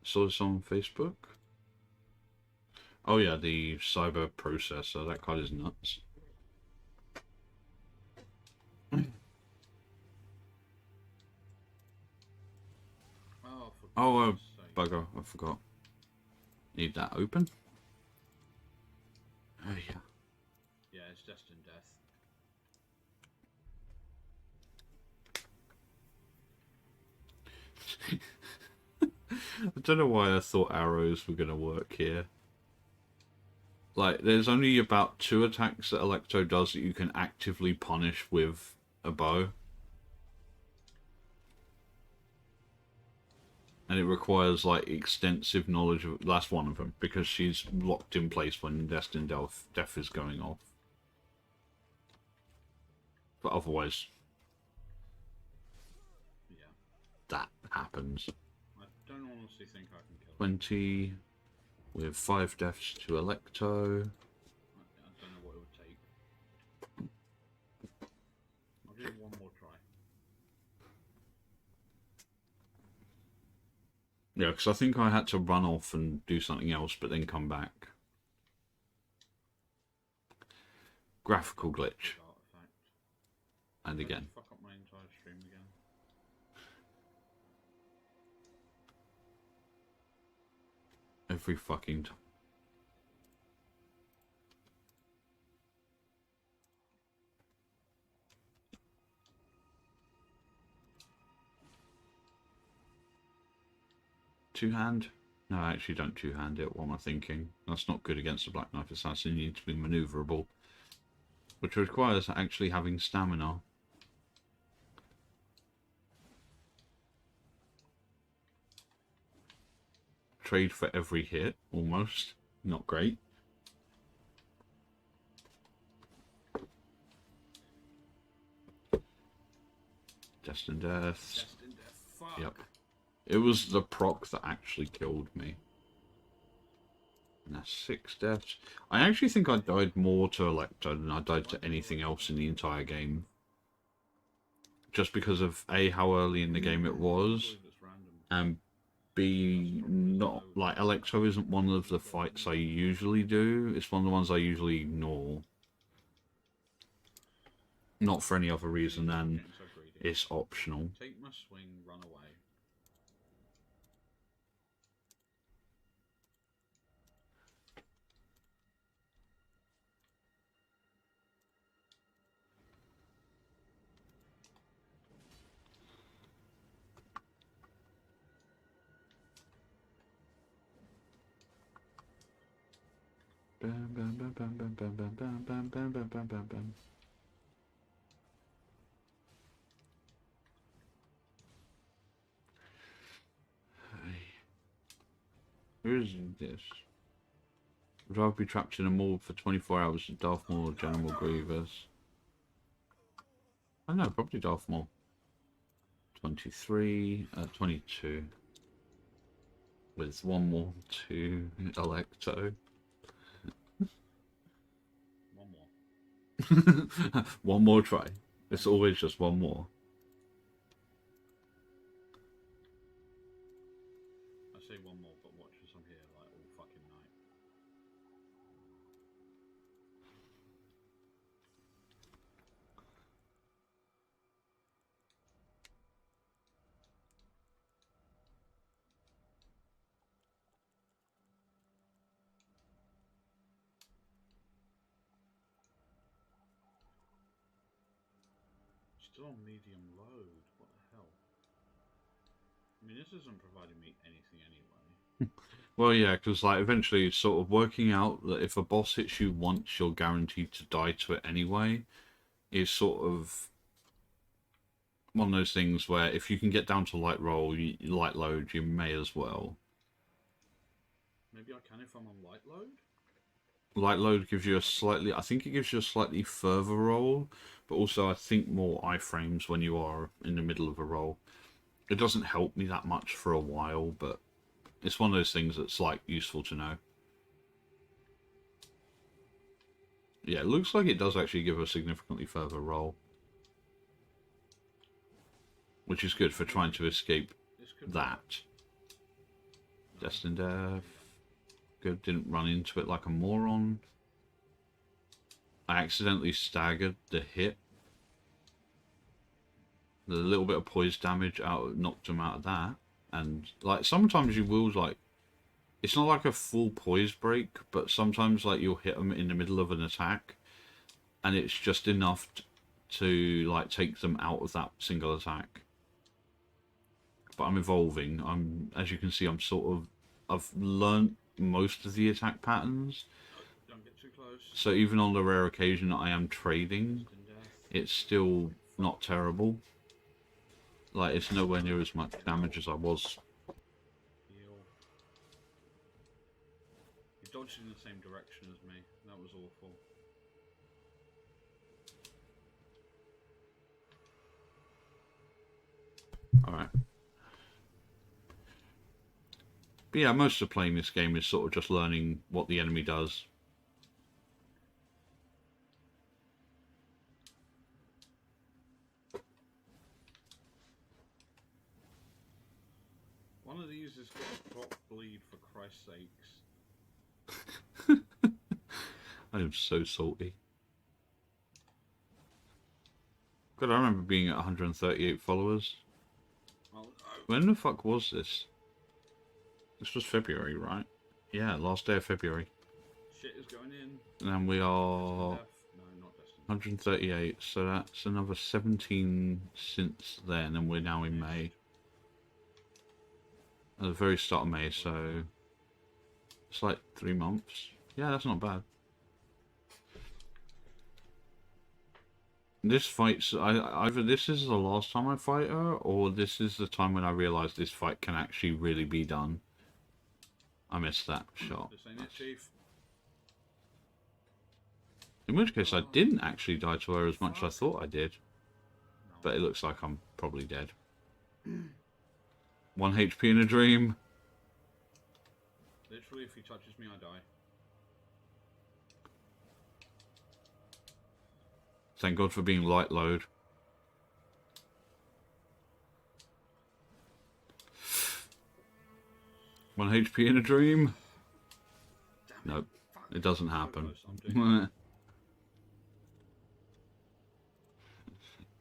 Saw this on Facebook. Oh yeah, the cyber processor. That card is nuts. Oh, bugger! I forgot. Need that open. Oh yeah. Yeah, it's Destined Death. I don't know why I thought arrows were gonna work here. Like, there's only about 2 attacks that Electo does that you can actively punish with a bow. And it requires, like, extensive knowledge of... That's one of them, because she's locked in place when Destined Death is going off. But otherwise... Yeah. That happens. I don't honestly think I can kill him. 20... with 5 deaths to Electo. I don't know what it would take. I'll give it one more try. Yeah, because I think I had to run off and do something else, but then come back. Graphical glitch. Artifact. And again. Fuck up my entire stream again. Every fucking time. Two-hand? No, I actually don't two-hand it. What am I thinking? That's not good against the Black Knife Assassin. You need to be maneuverable. Which requires actually having stamina. Trade for every hit, almost. Not great. Destined Death. Destined Death. Fuck. Yep. It was the proc that actually killed me. And that's 6 deaths. I actually think I died more to Electo than I died to anything else in the entire game. just because of A, how early in the game it was, believe it's random. and B, not like Electro isn't one of the fights I usually do. It's one of the ones I usually ignore. Not for any other reason than Getting so greedy. it's optional. Take my swing, run away. Bam, bam, bam, bam, bam, bam, bam, bam, bam, bam, bam, bam, bam, bam. Who is this? Would rather be trapped in a morgue for 24 hours at Darth Maul or General Grievous? I don't know, probably Darth Maul. 22. With one more to Electo. One more. One more try. It's always just one more. I say one more, but watch as I'm here like all fucking night. Still on medium load. What the hell? I mean, this isn't providing me anything anyway. Well, yeah, because like eventually it's sort of working out that if a boss hits you once, you're guaranteed to die to it anyway. Is sort of one of those things where if you can get down to light load, you may as well. Maybe I can if I'm on light load? Light load gives you I think it gives you a slightly further roll, but also I think more iframes when you are in the middle of a roll. It doesn't help me that much for a while, but it's one of those things that's like useful to know. Yeah, it looks like it does actually give a significantly further roll, which is good for trying to escape that. Destined Death. Good, didn't run into it like a moron. I accidentally staggered the hit. The little bit of poise damage knocked him out of that. And like sometimes you will like, it's not like a full poise break, but sometimes like you'll hit them in the middle of an attack, and it's just enough to like take them out of that single attack. But I'm evolving. As you can see, I've learnt most of the attack patterns. Don't get too close. So even on the rare occasion that I am trading, it's still not terrible. Like, it's nowhere near as much damage as I was. Heal. You dodged in the same direction as me. That was awful. Alright. But yeah, most of playing this game is sort of just learning what the enemy does. One of these is got clock bleed, for Christ's sakes. I am so salty. God, I remember being at 138 followers. Oh, no. When the fuck was this? This was February, right? Yeah, last day of February. Shit is going in. And we are Death. No, not Destined. 138, so that's another 17 since then, and we're now in May. At the very start of May, so it's like 3 months. Yeah, that's not bad. This fight's either this is the last time I fight her, or this is the time when I realise this fight can actually really be done. I missed that shot. This ain't it, Chief. In which case I didn't actually die to her as much as I thought I did. But it looks like I'm probably dead. 1 HP in a dream. Literally, if he touches me, I die. Thank God for being light load. 1 HP in a dream. Damn it. Nope, Fuck. it doesn't So happen. close, I'm doing it.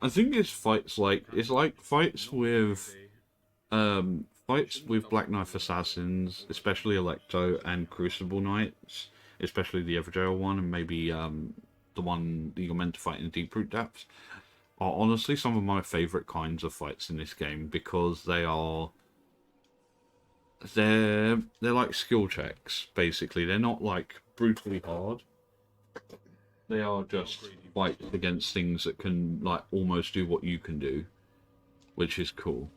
I think it's fights like fights Not with maybe. fights with Black Knife Assassins, especially Electo and Crucible Knights, especially the Everjail one, and maybe the one that you're meant to fight in Deep-Root Depths, are honestly some of my favourite kinds of fights in this game, because they're like skill checks, basically. They're not like brutally hard. They are just fights against things that can like almost do what you can do, which is cool.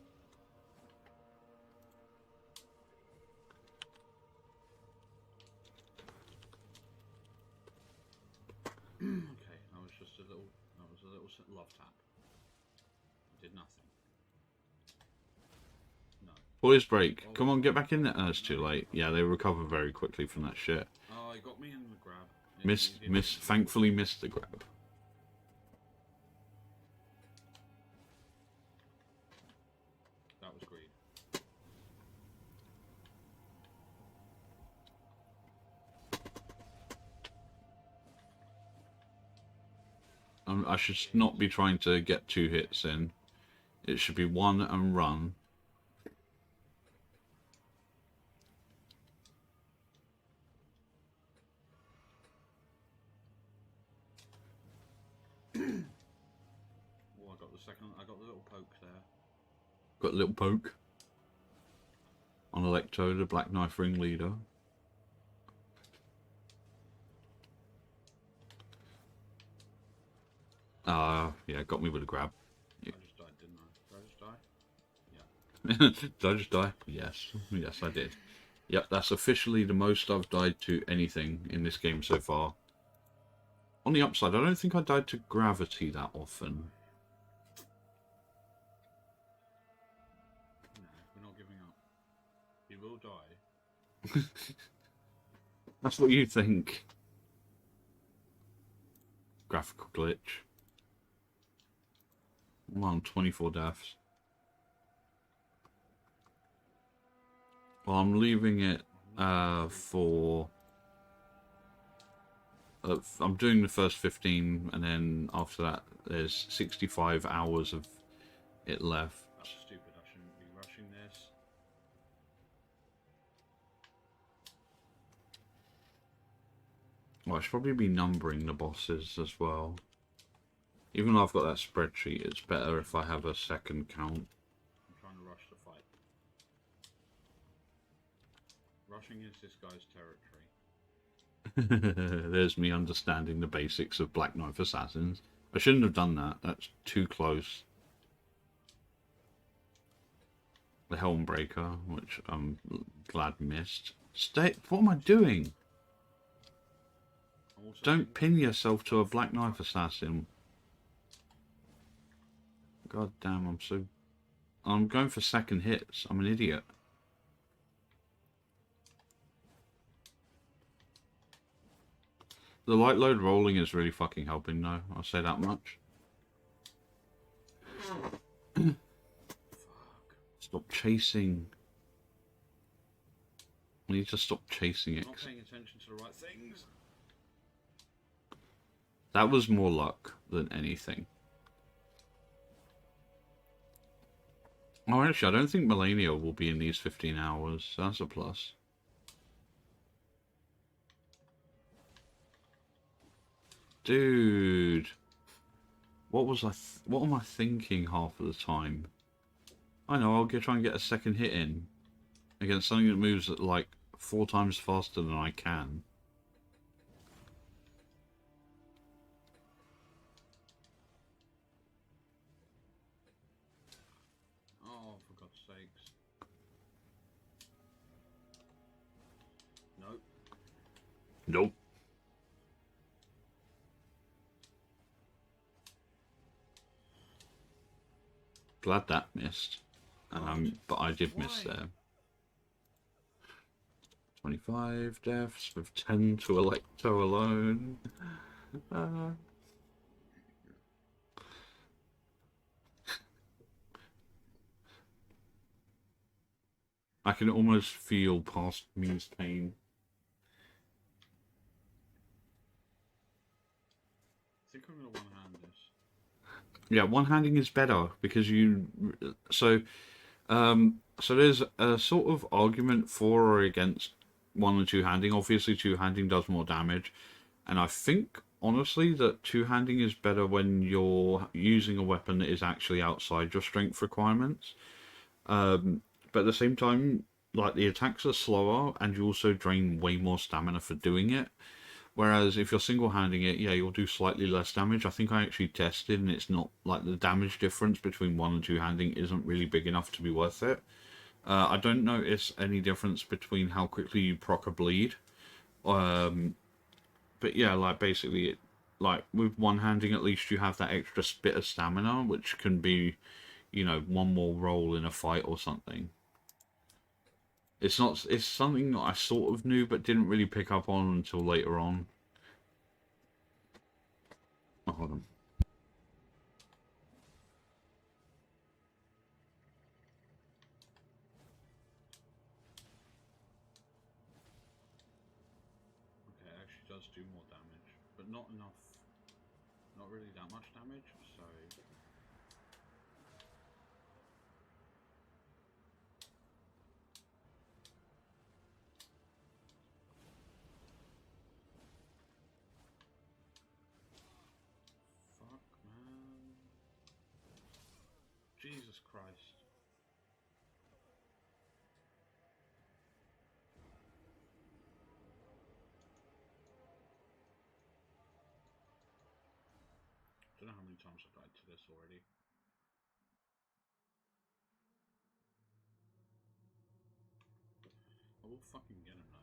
Okay, that was just a little love tap. Did nothing. No. Boys break. Come on, get back in there. Oh, it's too late. Yeah, they recover very quickly from that shit. Oh, he got me in the grab. Thankfully missed the grab. That was greed. I should not be trying to get 2 hits in. It should be 1 and run. Oh, I got the second. I got the little poke there. Got a little poke on Electo, the Black Knife ringleader. Yeah, got me with a grab. I just died, didn't I? Did I just die? Yeah. Did I just die? Yes. Yes, I did. Yep, that's officially the most I've died to anything in this game so far. On the upside, I don't think I died to gravity that often. No, we're not giving up. He will die. That's what you think. Graphical glitch. Well, 24 deaths. Well, I'm leaving it for... I'm doing the first 15, and then after that, there's 65 hours of it left. That's stupid. I shouldn't be rushing this. Well, I should probably be numbering the bosses as well. Even though I've got that spreadsheet, it's better if I have a second count. I'm trying to rush the fight. Rushing is this guy's territory. There's me understanding the basics of Black Knife Assassins. I shouldn't have done that. That's too close. The Helmbreaker, which I'm glad missed. Stay. What am I doing? I'm also Don't pin yourself to a Black Knife Assassin. God damn, I'm going for second hits. I'm an idiot. The light load rolling is really fucking helping though, I'll say that much. Stop chasing. I need to stop chasing it. not paying attention to the right things. That was more luck than anything. Oh, actually, I don't think Melania will be in these 15 hours. So that's a plus. Dude. What am I thinking half of the time? I know, I'll try and get a second hit in against something that moves at like 4 times faster than I can. Oh, for God's sakes. Nope. Nope. Glad that missed. But I did miss there. 25 deaths with 10 to Electo alone. I can almost feel past me's pain. I think I'm gonna one-hand this. Yeah, one-handing is better because you. So there's a sort of argument for or against one and two-handing. Obviously, two-handing does more damage, and I think honestly that two-handing is better when you're using a weapon that is actually outside your strength requirements. But at the same time, like the attacks are slower, and you also drain way more stamina for doing it. Whereas if you're single-handing it, yeah, you'll do slightly less damage. I think I actually tested, and it's not like the damage difference between one and two-handing isn't really big enough to be worth it. I don't notice any difference between how quickly you proc a bleed. But yeah, like basically, like with one-handing, at least you have that extra bit of stamina, which can be, one more roll in a fight or something. It's not. It's something that I sort of knew, but didn't really pick up on until later on. Oh, hold on. Okay, it actually does do more damage, but not enough. Not really that much damage, so. Fuck, man. Jesus Christ. Don't know how many times I've died to this already. I will fucking get him though.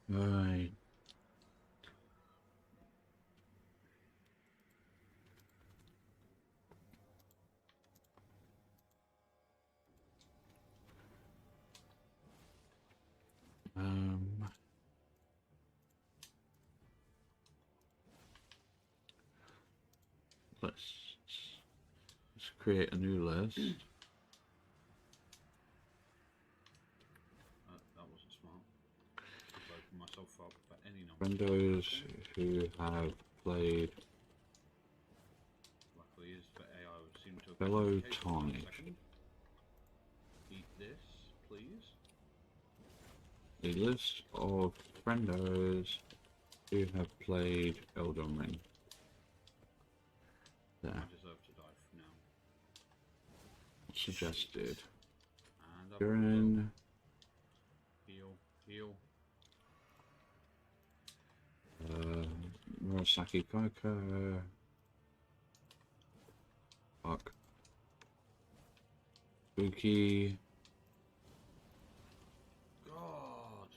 Right. Um. Let's create a new list. That wasn't smart. I've opened myself up for any number. Friendos who have played Luckily, is for AI would seem to have Fellow been the case. Hold on a Tarnished. second. Eat this, please. A list of friendos who have played Elden Ring. There. I deserve to die now. Suggested. And up You're we go. in. Heal. Murasaki Kaka. Fuck. Spooky. God.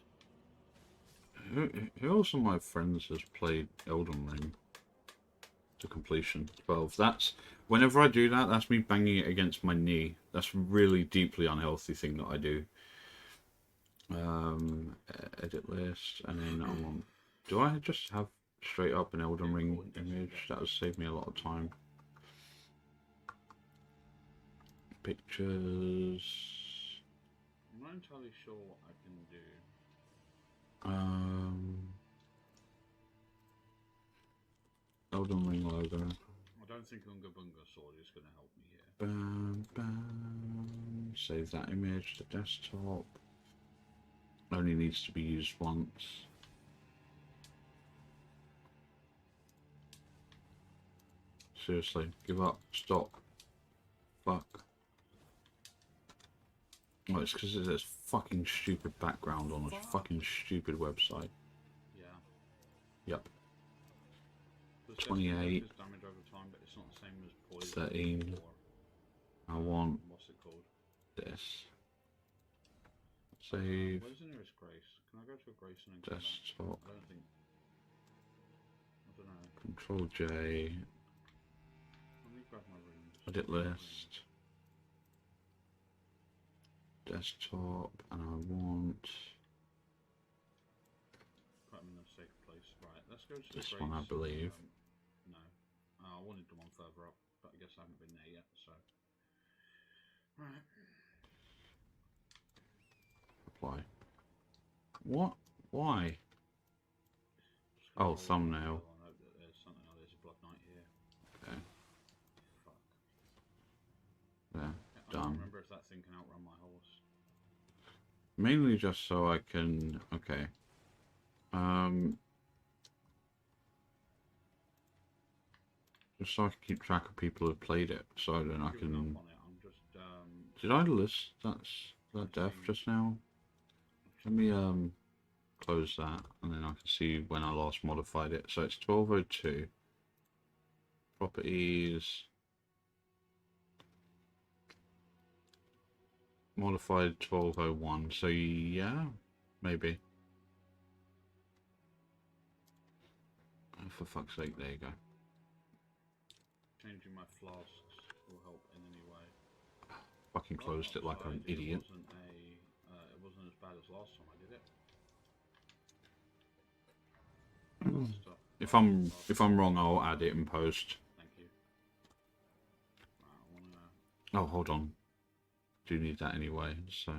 Who else of my friends has played Elden Ring to completion? 12. That's whenever I do that, that's me banging it against my knee. That's a really deeply unhealthy thing that I do. Edit list, and then I want. Do I just have straight up an Elden Ring image? That would save me a lot of time. Pictures. I'm not entirely sure what I can do. Elden Ring logo. I don't think Unga Bunga Sword is going to help me here. Bam, bam. Save that image to desktop. Only needs to be used once. Seriously, give up, stop. Fuck. Oh, it's because there's this fucking stupid background on a fucking stupid website. Yeah. Yep. Plus 28. Damage over time, but it's not the same as poison. 13. Or, I want what's it called? this. Save. Where's the nearest Grace? Can I go to a Grace and then come Desktop. back? I don't think. I don't know. Control J. Let me grab my rooms. Edit list. Desktop. And I want. Put them in a safe place. Right, let's go to This the one, I grace, believe. No. I wanted the one further up, but I guess I haven't been there yet, so... Right. Apply. What? Why? Oh, thumbnail. I know that there's something. Oh, there's a Blood Knight here. Okay. Fuck. There. I Done. can't remember if that thing can outrun my horse. Mainly just so I can... Okay. Just so I can keep track of people who've played it, so then I Giving can... up on it. I'm just, Did I list that death just now? Let me close that, and then I can see when I last modified it. So it's 1202. Properties. Modified 1201. So yeah, maybe. Oh, for fuck's sake, there you go. changing my flasks will help in any way. Fucking closed it like an idiot. It wasn't as bad as last time I did it. If I'm wrong, I'll add it in post. Thank you. Right, Oh, hold on. Do need that anyway, so...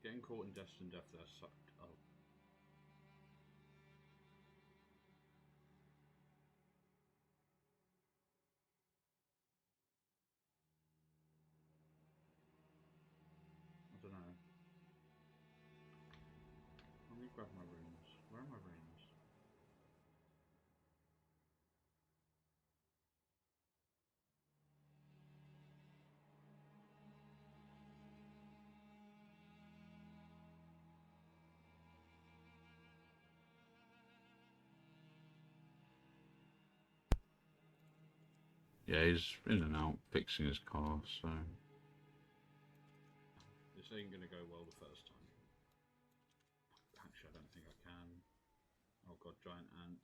Getting caught in destined death there sucked. Oh. I don't know. Let me grab my runes. Where are my runes? Yeah, he's in and out fixing his car, so... This ain't gonna go well the first time. Actually, I don't think I can. Oh god, giant ant.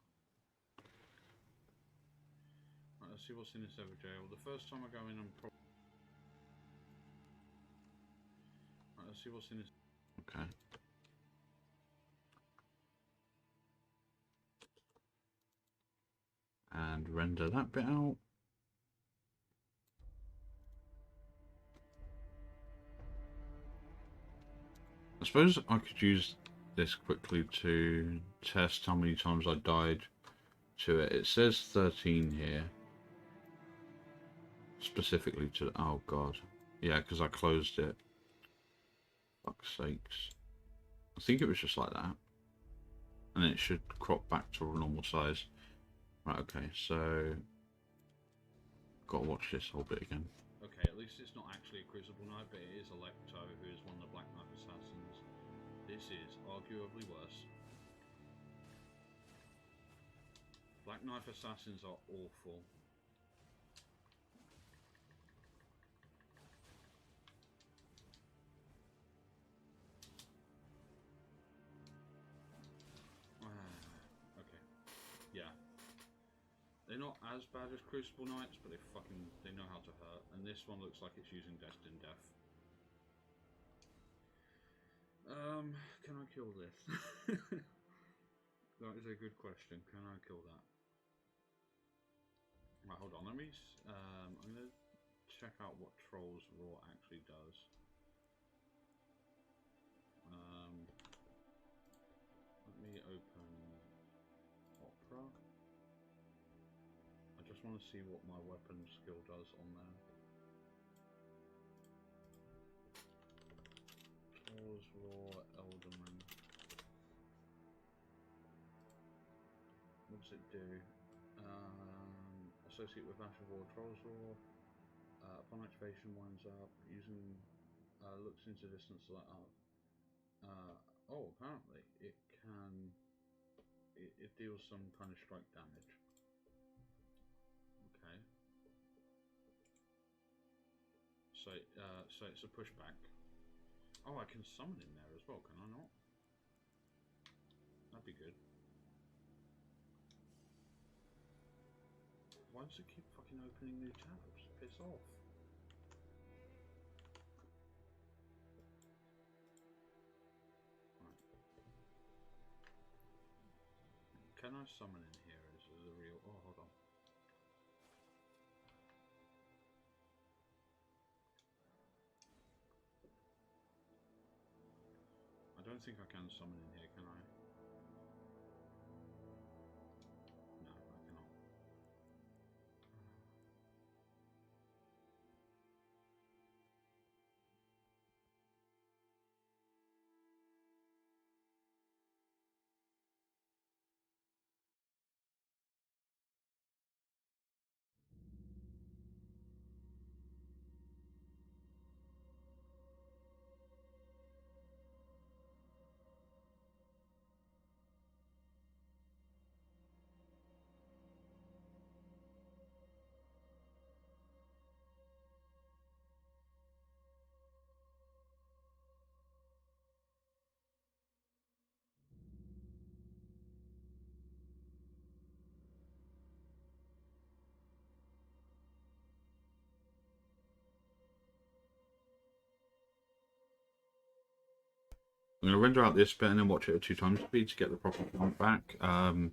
Right, let's see what's in this ever jail. The first time I go in, I'm probably... Right, let's see what's in this... Okay. And render that bit out. I suppose I could use this quickly to test how many times I died to it. It says 13 here. Specifically to... Oh god. Yeah, because I closed it. Fuck's sakes. I think it was just like that. And it should crop back to a normal size. Right, okay, so... Gotta watch this whole bit again. Okay, at least it's not actually a Crucible Knight, but it is Electo, who is one of the Black Knight Assassins. This is arguably worse. Black Knife Assassins are awful. Okay. Yeah. They're not as bad as Crucible Knights, but they know how to hurt. And this one looks like it's using Destined Death. Can I kill this? That is a good question. Can I kill that? Right, hold on. I'm gonna check out what Troll's Roar actually does. Let me open Opera. I just want to see what my weapon skill does on there. Troll's Roar, Elderman. What does it do? Associate with Ash of War, Troll's Roar. Upon activation, winds up using looks into distance to light up. Oh, apparently it can. It deals some kind of strike damage. Okay. So it's a pushback. Oh, I can summon in there as well, can I not? That'd be good. Why does it keep fucking opening new tabs? Piss off. I summon in here is the real... Oh, hold on. I don't think I can summon in here, can I? No, I cannot. I'm going to render out this bit and then watch it at 2x speed to get the proper count back. I'm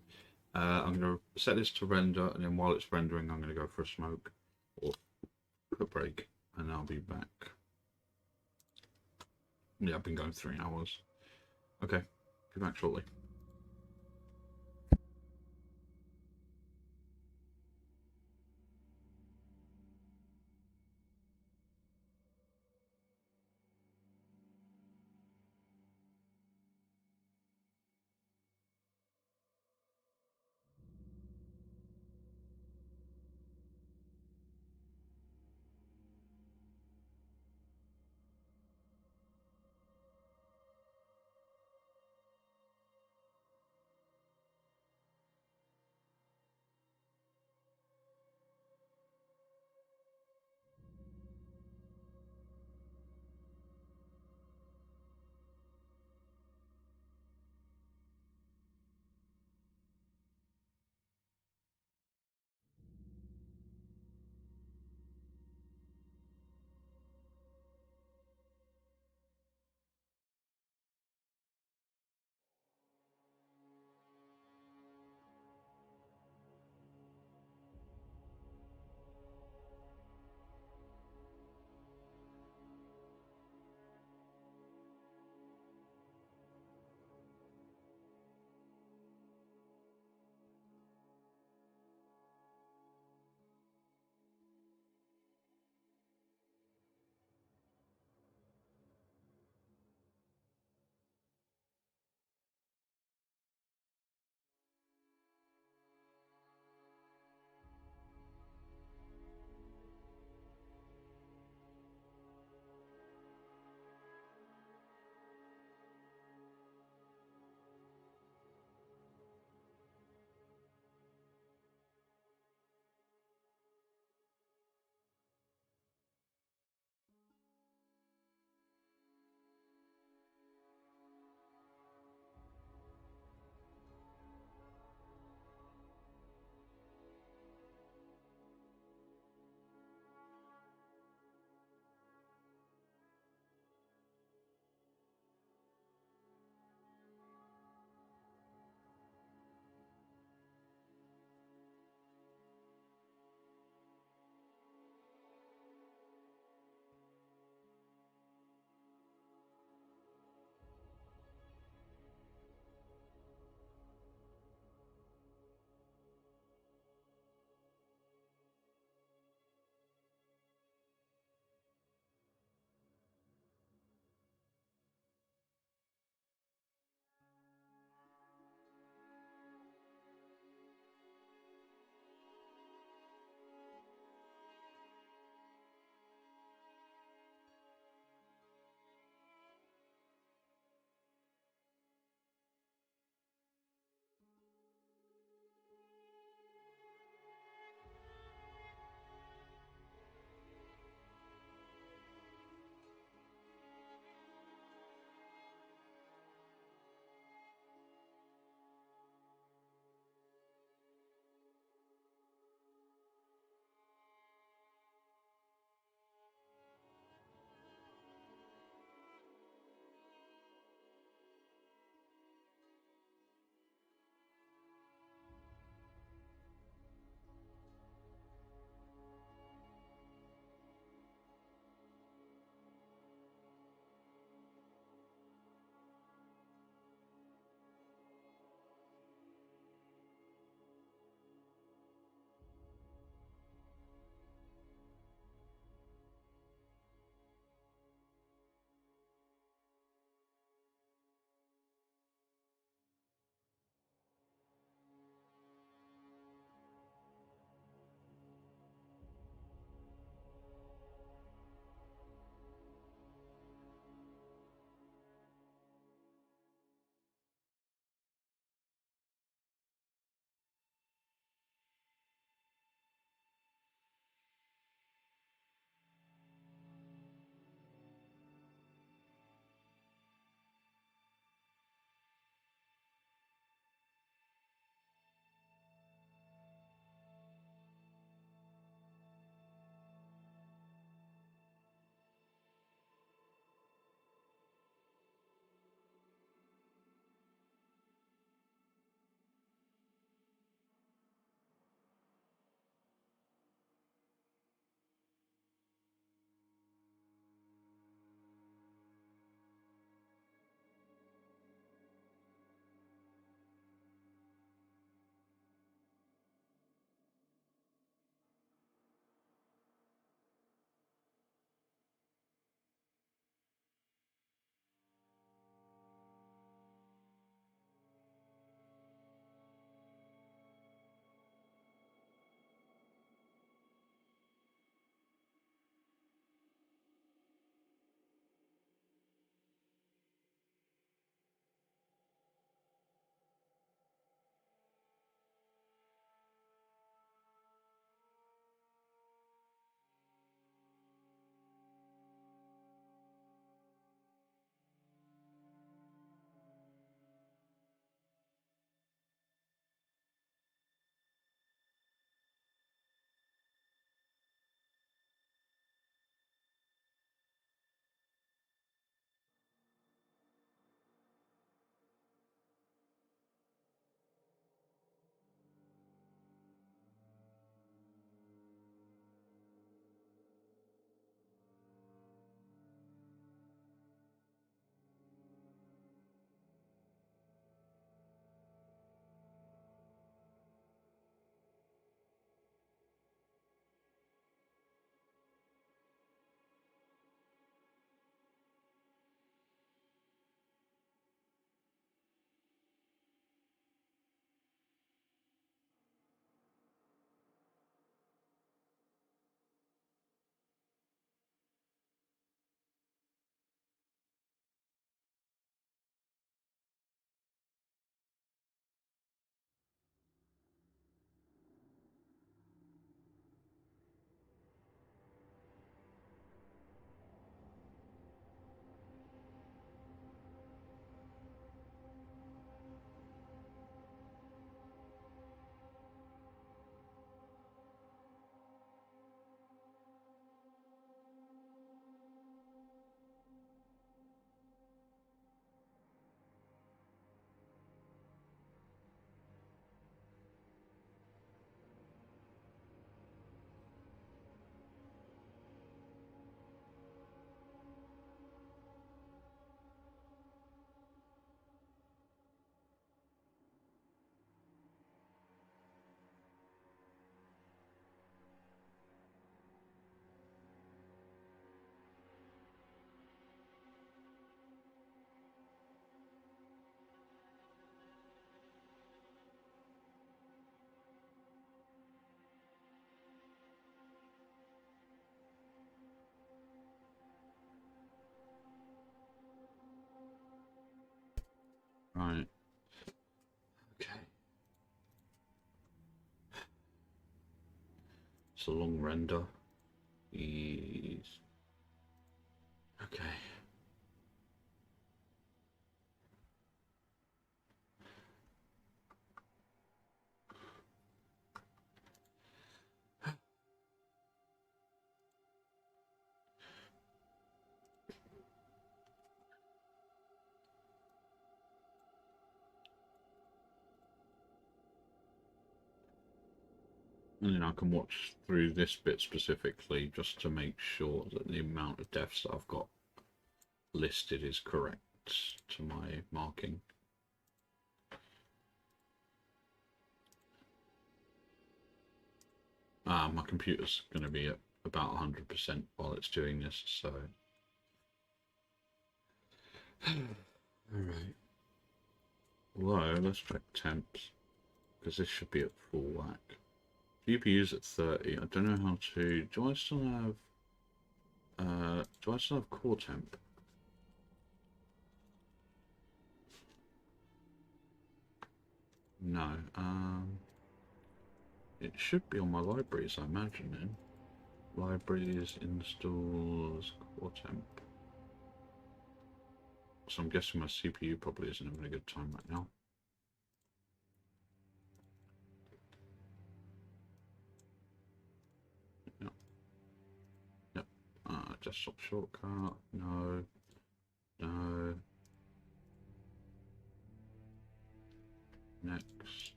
going to set this to render, and then while it's rendering, I'm going to go for a smoke or a break, and I'll be back. Yeah, I've been going 3 hours. Okay, be back shortly. Right. Okay. It's a long render. Yes. Okay. And then I can watch through this bit specifically just to make sure that the amount of deaths that I've got listed is correct to my marking. My computer's going to be at about 100% while it's doing this, so... Alright. Well, let's check temps, because this should be at full whack. GPU's at 30. I don't know how to... Do I still have core temp? No. It should be on my libraries, I imagine, then. Libraries, installs, core temp. So I'm guessing my CPU probably isn't having a good time right now. Yep. Yep. Desktop shortcut. No. No. Next.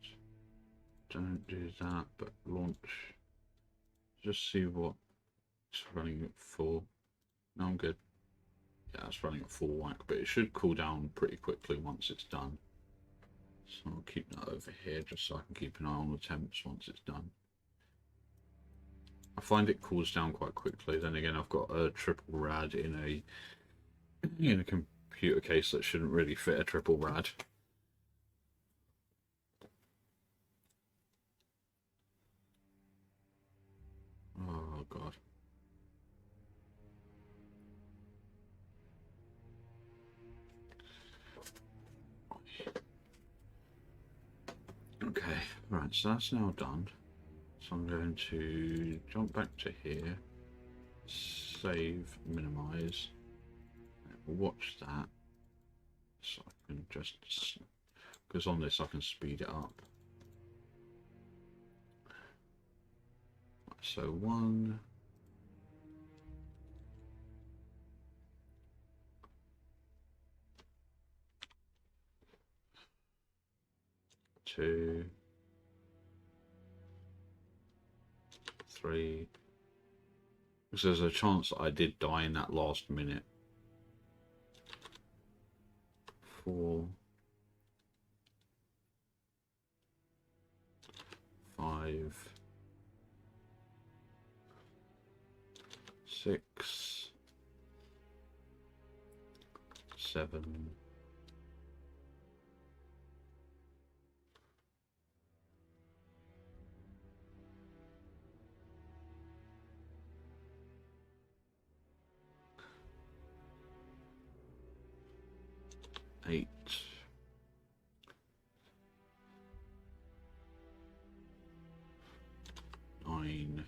Don't do that, but launch. Just see what it's running at full. No, I'm good. Yeah, it's running at full whack, but it should cool down pretty quickly once it's done. So I'll keep that over here just so I can keep an eye on the temps once it's done. I find it cools down quite quickly. Then again, I've got a triple rad in a computer case that shouldn't really fit a triple rad. Oh god. Okay, right, so that's now done. So I'm going to jump back to here, save, minimize, watch that, so I can just, because on this I can speed it up. So 1, 2, 3, because there's a chance that I did die in that last minute. 4, 5, 6, 7, 8, 9,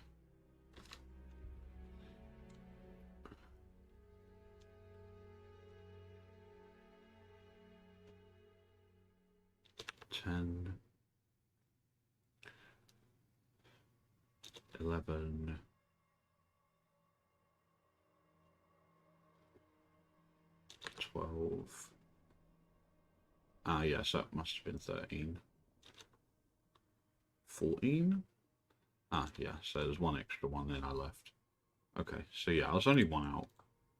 10, 11, 12. Ah, yes, that must have been 13. 14? Ah, yeah, so there's one extra one, then I left. Okay, so yeah, I was only one out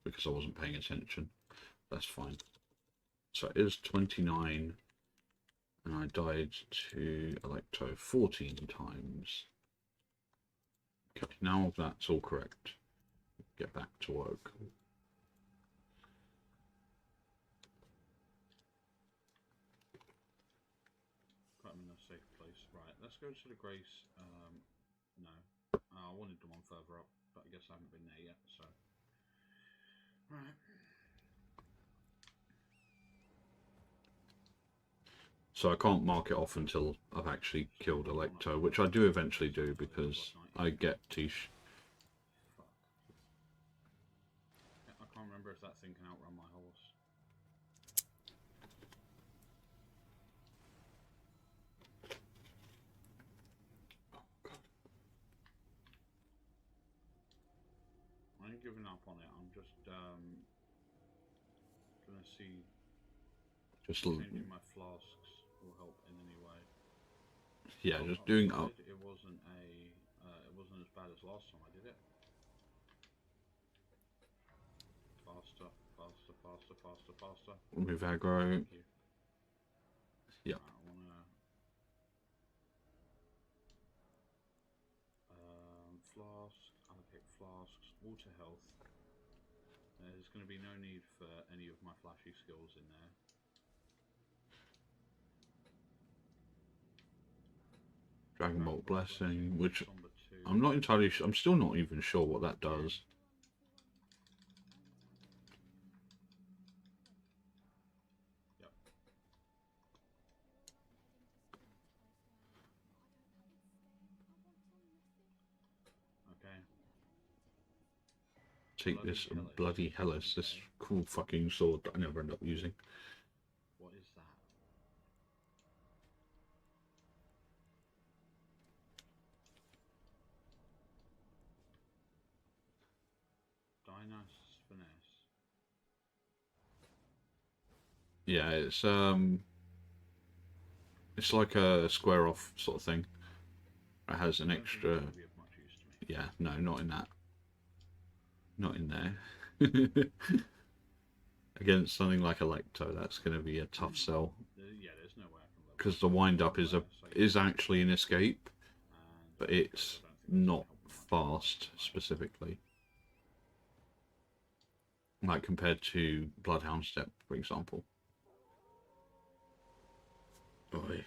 because I wasn't paying attention. That's fine. So it is 29, and I died to Electo 14 times. Okay, now that's all correct. Get back to work. I'm in a safe place. Right, let's go to the Grace. No. I wanted the one further up, but I guess I haven't been there yet, so. Right. So I can't mark it off until I've actually killed Electo, which I do eventually do because I get Tish. Fuck. I can't remember if that thing can outrun my horse. I ain't giving up on it. I'm just gonna see. Just Changing my flasks will help in any way. yeah, Oh, just doing upside, up. it wasn't as bad as last time I did it. Faster, faster, faster, faster, faster. Move aggro. Thank you. Yeah. Right, I wanna flask, allocate flasks, water health. There's going to be no need for any of my flashy skills in there. Dragon Bolt Blessing, which Somber 2. I'm not entirely sure. I'm still not even sure what that does. Yep. Okay. Take Bloody this Hellas. bloody Hellas, this Okay. cool fucking sword that I never end up using. What is that? Dynast's Finesse. Yeah, it's like a square off sort of thing. It has an I don't think extra. it's gonna be of much use to me. Yeah, no, not in that. Not in there. Against something like Electo, that's going to be a tough sell. Yeah, there's no way I can level Because the wind up is actually an escape, and but it's I don't think that's gonna not help me much. fast specifically. Like compared to Bloodhound Step, for example. Boy.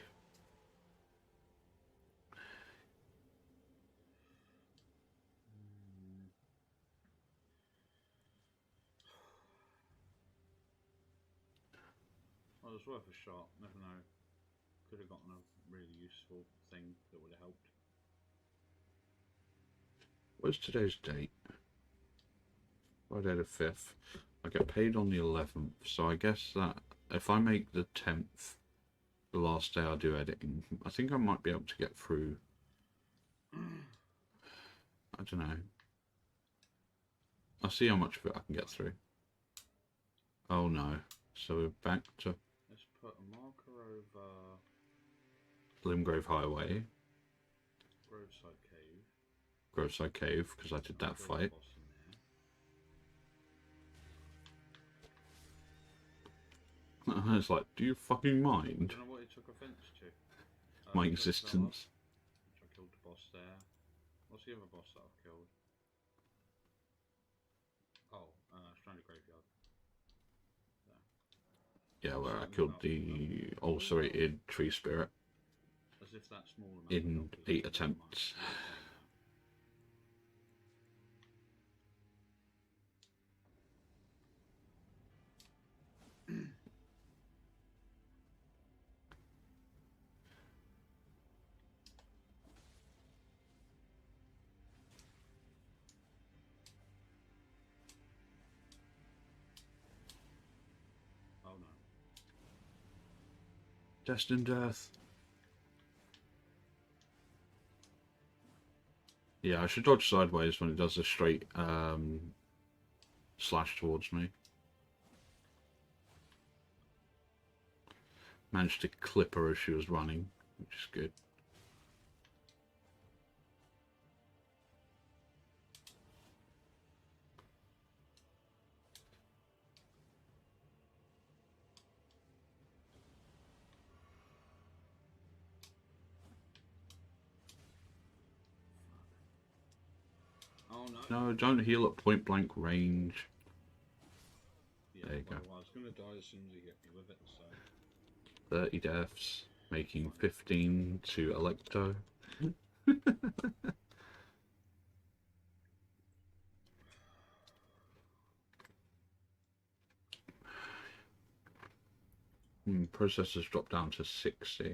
Well, it was worth a shot. Never know. Could have gotten a really useful thing that would have helped. What's today's date? Friday the 5th. I get paid on the 11th, so I guess that if I make the 10th the last day I do editing, I think I might be able to get through. I don't know. I'll see how much of it I can get through. Oh no. So we're back to Let's put a marker over Limgrave Highway, Groveside Cave. Groveside Cave, because I did that Throw the fight. boss in there. It's like, do you fucking I mind don't know what it took offence to. my Killed existence? Zala, which I killed the boss there. What's the other boss that I've killed? Oh, Stranded Graveyard. Yeah, where I killed the ulcerated tree spirit As if that small amount in of health is 8 worth attempts. much. Oh no. Destined Death. Yeah, I should dodge sideways when it does a straight slash towards me. Managed to clip her as she was running, which is good. Oh no. No, don't heal at point blank range. Yeah, There you go. well, I was going to die as soon as he hit me with it, so. 30 deaths, making 15 to Electo. Processors dropped down to 60.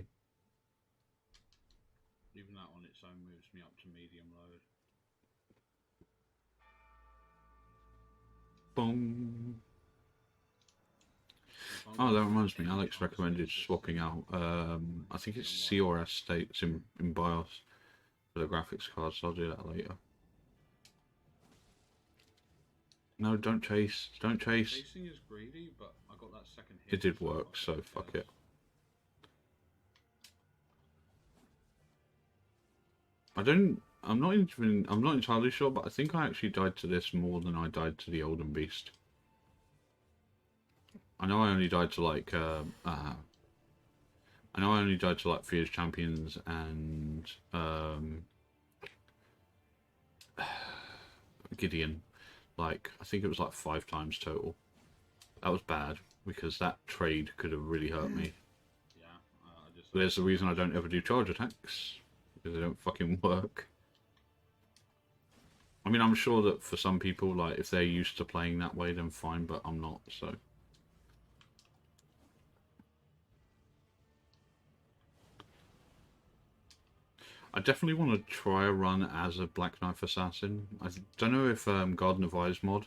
Even that on its own moves me up to medium load. Boom. Oh, that reminds me. Alex recommended swapping out. I think it's C or S states in BIOS for the graphics card, so I'll do that later. No, don't chase. Don't chase. Chasing is greedy, but I got that second hit. It did work, so fuck it. I'm not entirely sure, but I think I actually died to this more than I died to the Olden Beast. I know I only died to like Fierce Champions and Gideon. Like, I think it was like 5 times total. That was bad because that trade could have really hurt me. Yeah, There's the reason I don't ever do charge attacks, because they don't fucking work. I mean, I'm sure that for some people, like, if they're used to playing that way, then fine, but I'm not, so. I definitely want to try a run as a Black Knife Assassin. I don't know if Garden of Eyes mod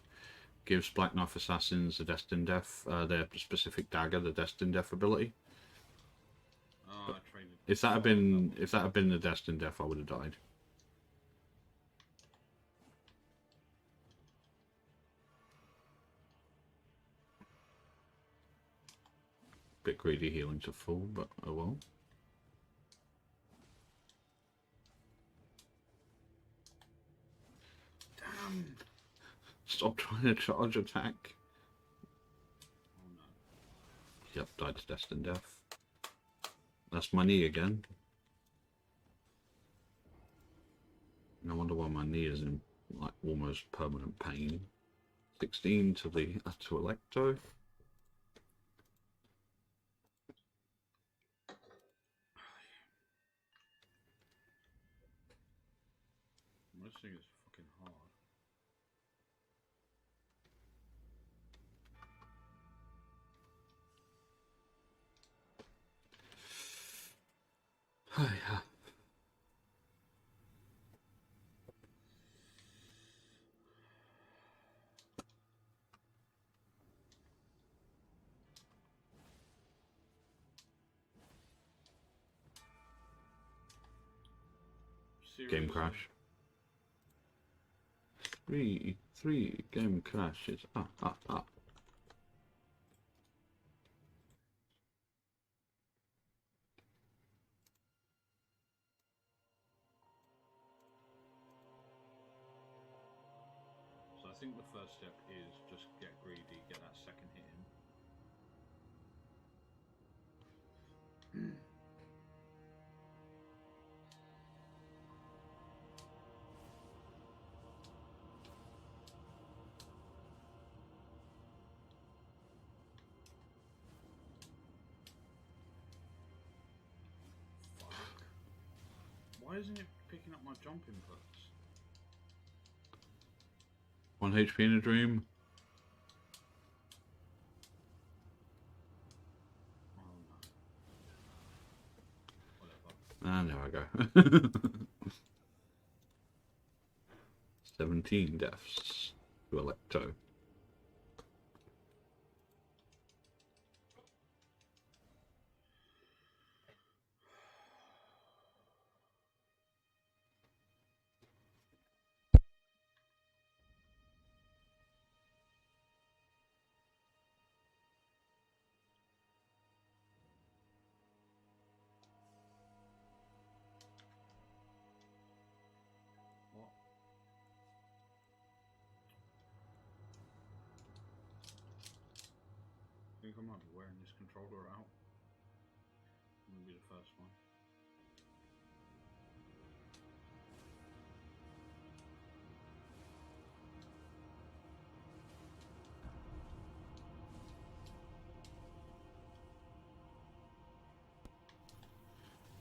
gives Black Knife Assassins the Destined Death, their specific dagger, the Destined Death ability. If that had been the Destined Death, I would have died. Bit greedy healing to full, but oh well. Damn! Stop trying to charge attack. Oh no. Yep, died to Destined Death. That's my knee again. No wonder why my knee is in like almost permanent pain. 16 to the Electo. This thing is fucking hard. Oh yeah. Game crash. Three game crashes. Ah. So I think the first step is just get greedy, get that second hit in. Why isn't it picking up my jump inputs? 1 HP in a dream. Oh no. Whatever. Ah, there I go. 17 deaths to Electo. What? I think I might be wearing this controller out. I'm gonna be the first one.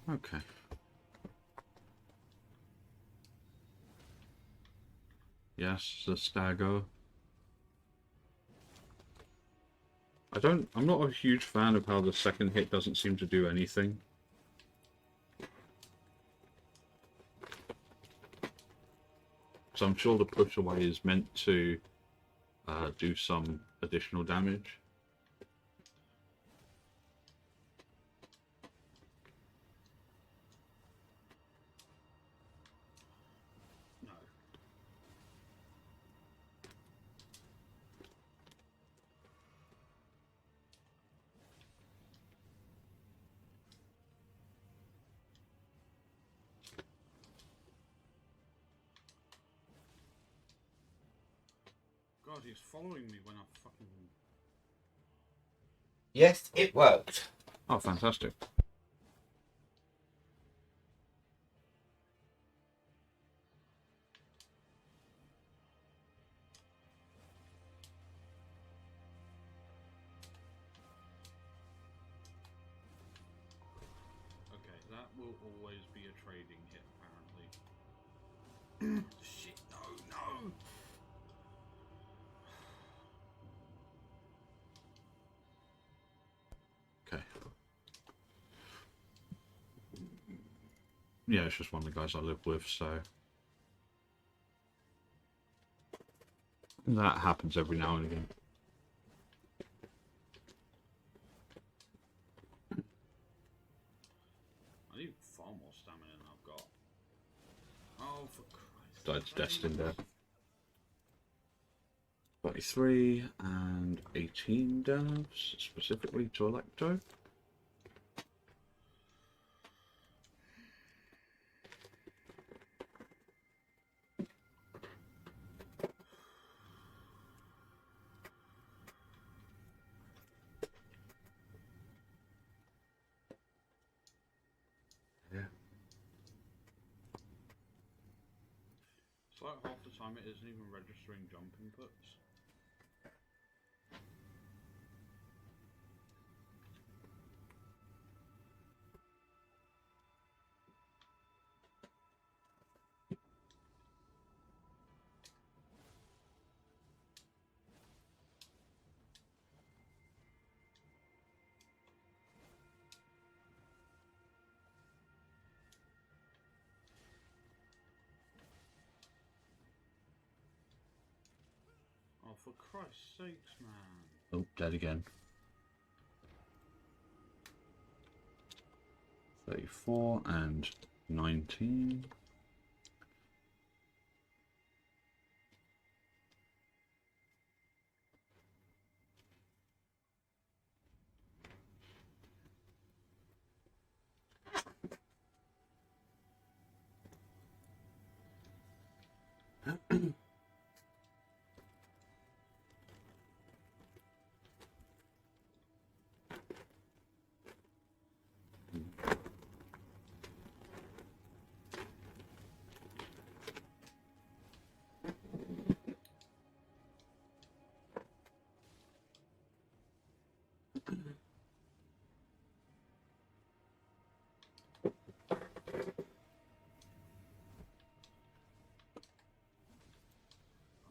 Okay. Yes, the stagger. I'm not a huge fan of how the second hit doesn't seem to do anything. So I'm sure the push away is meant to do some additional damage. No. God, he's following me when I fucking... Yes, it worked. Oh, fantastic. Okay, that will always be a trading hit, apparently. Shit, no! Okay. Yeah, it's just one of the guys I live with, so... That happens every now and again. I need far more stamina than I've got. Oh, for Christ's Died sake. destined there. 33 and 18 deaths, specifically to Electro. Yeah. It's like half the time it isn't even registering jump inputs. Oh, for Christ's sakes, man. Oh, dead again. 34 and 19.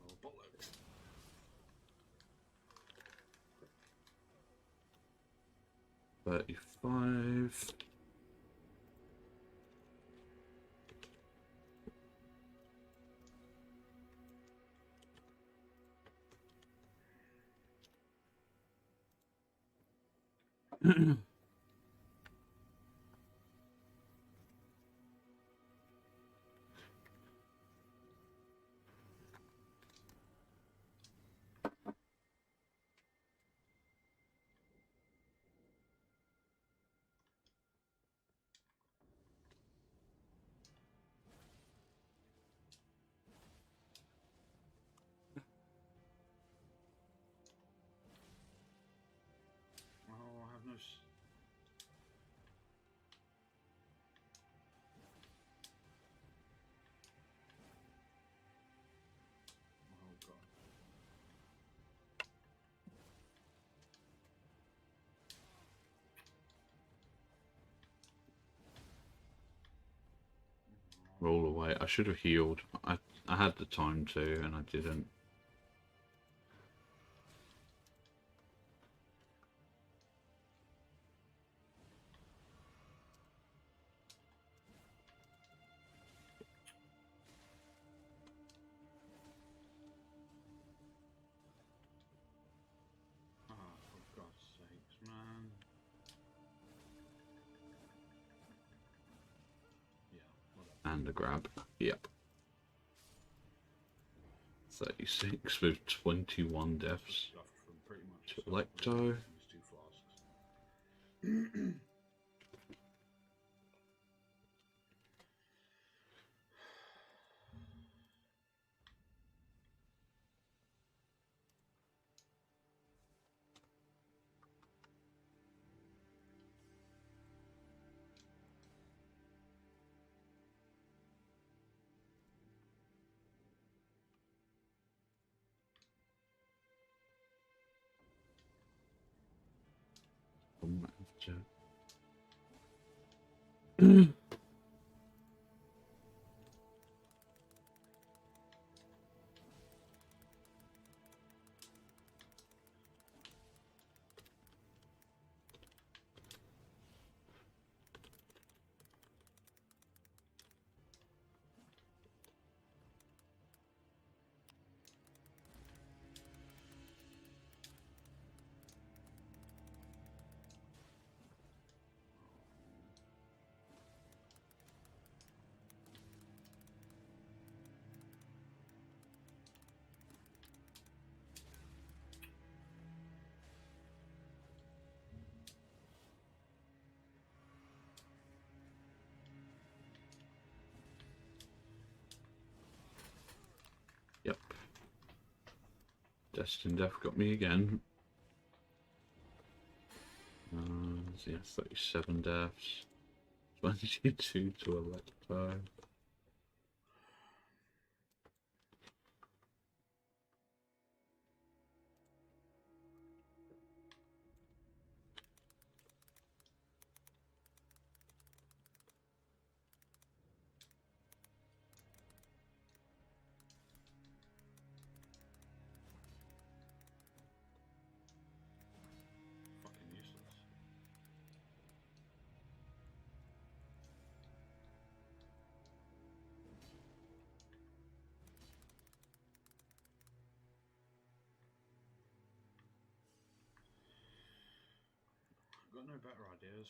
Oh, bollocks. $35. Oh, I have no... Oh, God. Roll away. I should have healed. I had the time to, and I didn't. and a grab. Yep. 36 with 21 deaths. Stuffed from pretty much To stuff with Electo. these 2 flasks. Yep. Destined Death got me again. Yeah, 37 deaths. 22 to Electro. Fucking useless. Got no better ideas.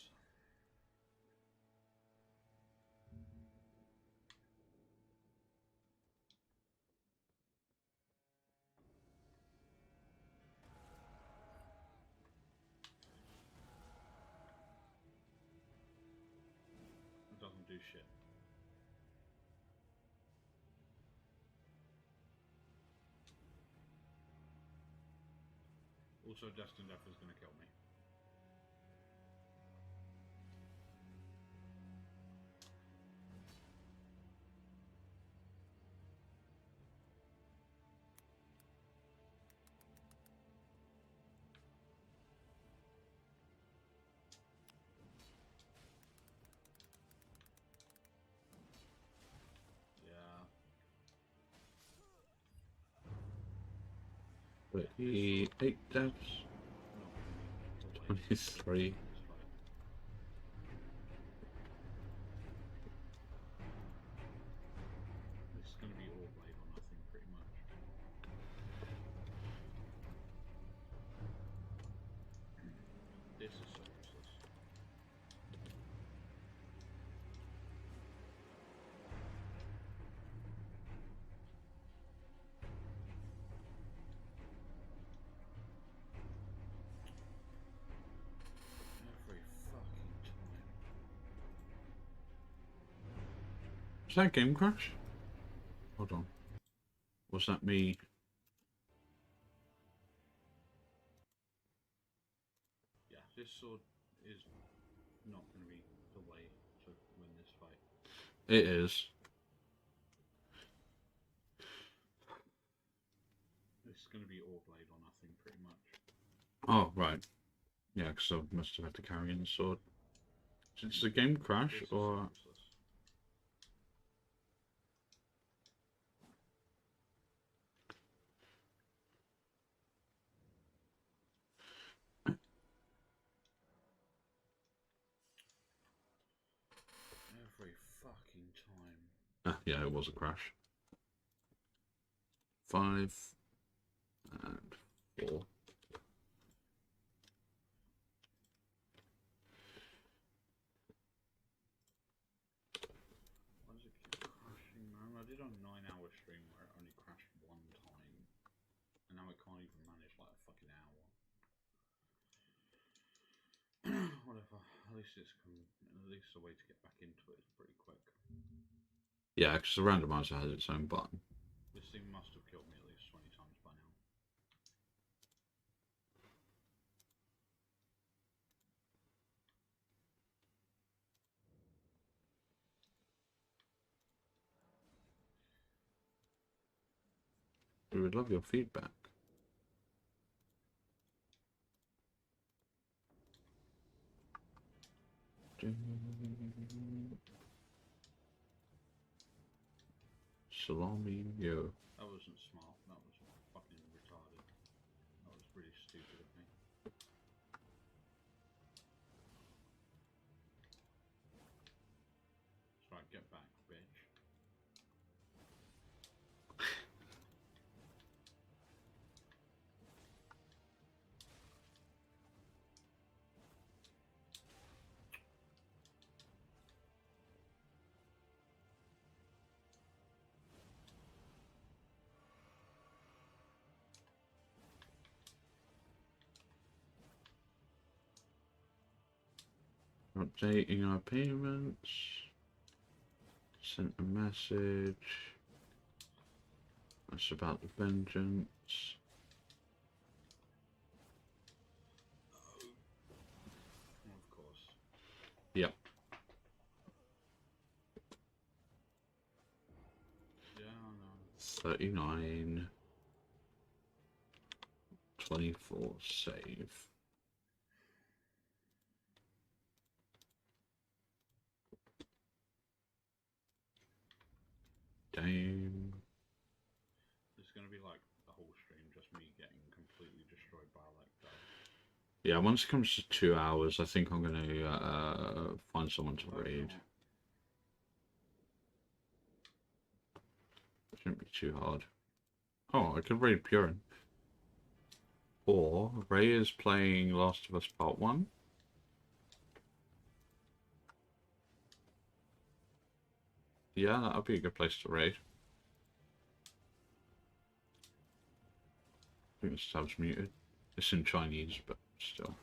It doesn't do shit. Also, Destined Death is going to kill me. Yeah. 38 deaths. Not gonna be the way 23. this fight. This is going to be all blade or nothing, pretty much. This is so useless. Every fucking time. Was that game crash? Hold on. Was that me? Yeah, this sword is not going to be the way to win this fight. It is. This is going to be all blade or nothing, pretty much. Oh, right. Yeah, because I must have had to carry in the sword. Did the game crash This is or? so useless. Every fucking time. Ah, yeah, it was a crash. 5 and 4. Why does it keep whatever. At least it's at least the way to get back into it is pretty quick. Yeah, because the randomizer has its own button. This thing must have killed me at least 20 times by now. We would love your feedback. Salami, yo. That wasn't smart. That was fucking retarded. That was really stupid of me. That's right, get back, bitch. Updating our payments. Sent a message. That's about the vengeance. Oh, of course. Yep. Yeah, I know. 39. 24 save. Damn. It's gonna be like the whole stream just me getting completely destroyed by like that. Yeah, once it comes to 2 hours, I think I'm gonna find someone to raid. Shouldn't be too hard. Oh, I could raid Purin. Or Ray is playing Last of Us Part 1. Yeah, that would be a good place to raid. I think the tab's muted. It's in Chinese, but still.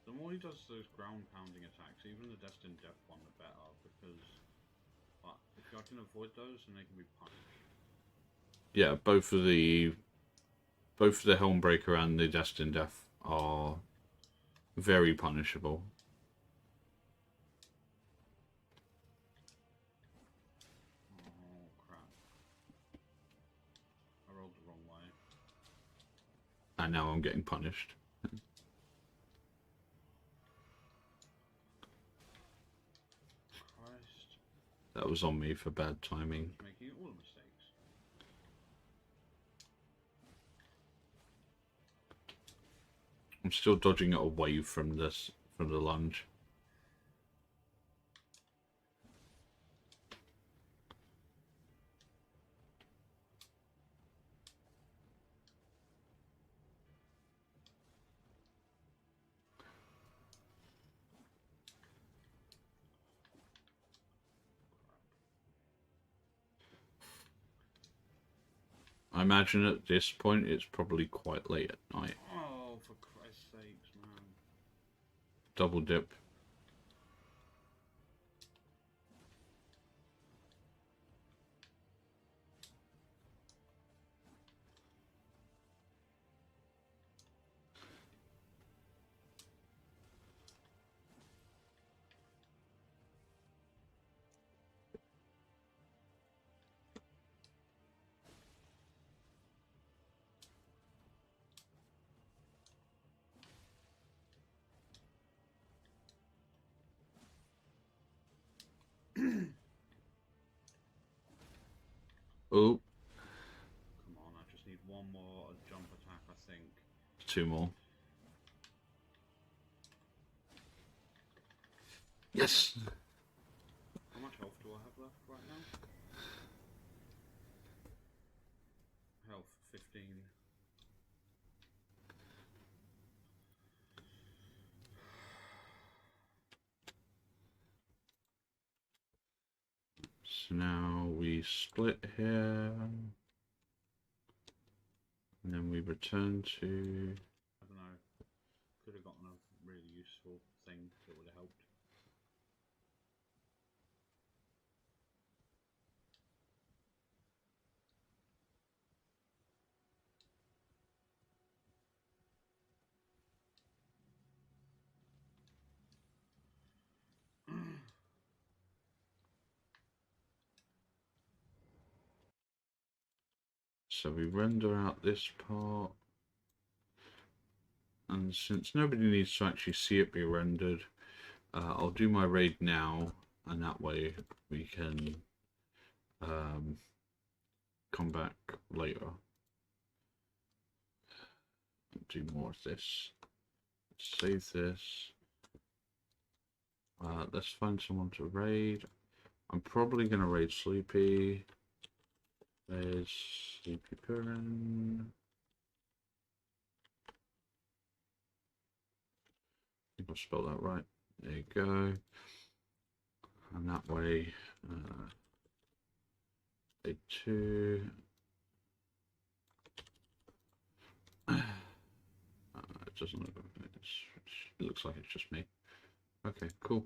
The more he does those ground pounding attacks, even the Destined Death one, the better, because if I can avoid those, then they can be punished. Yeah, both of the Helmbreaker and the Destined Death are very punishable. Oh crap. I rolled the wrong way. And now I'm getting punished. Christ. That was on me for bad timing. Making all the mistakes. I'm still dodging it away from the lunge. I imagine at this point it's probably quite late at night. Oh, for Christ's sakes, man. Double dip. Oh, Come on, I just need one more jump attack, I think. 2 more. Yes! How much health do I have left right now? Health, 15. So now we split here. And then we return to... I don't know. Could have gotten a really useful thing that would have helped. So we render out this part. And since nobody needs to actually see it be rendered, I'll do my raid now, and that way we can come back later. Do more of this. Save this. Let's find someone to raid. I'm probably going to raid Sleepy. There's Sleepy Purin. I think I'll spell that right. There you go. And that way, raid 2. It doesn't look. It looks like it's just me. Okay, cool.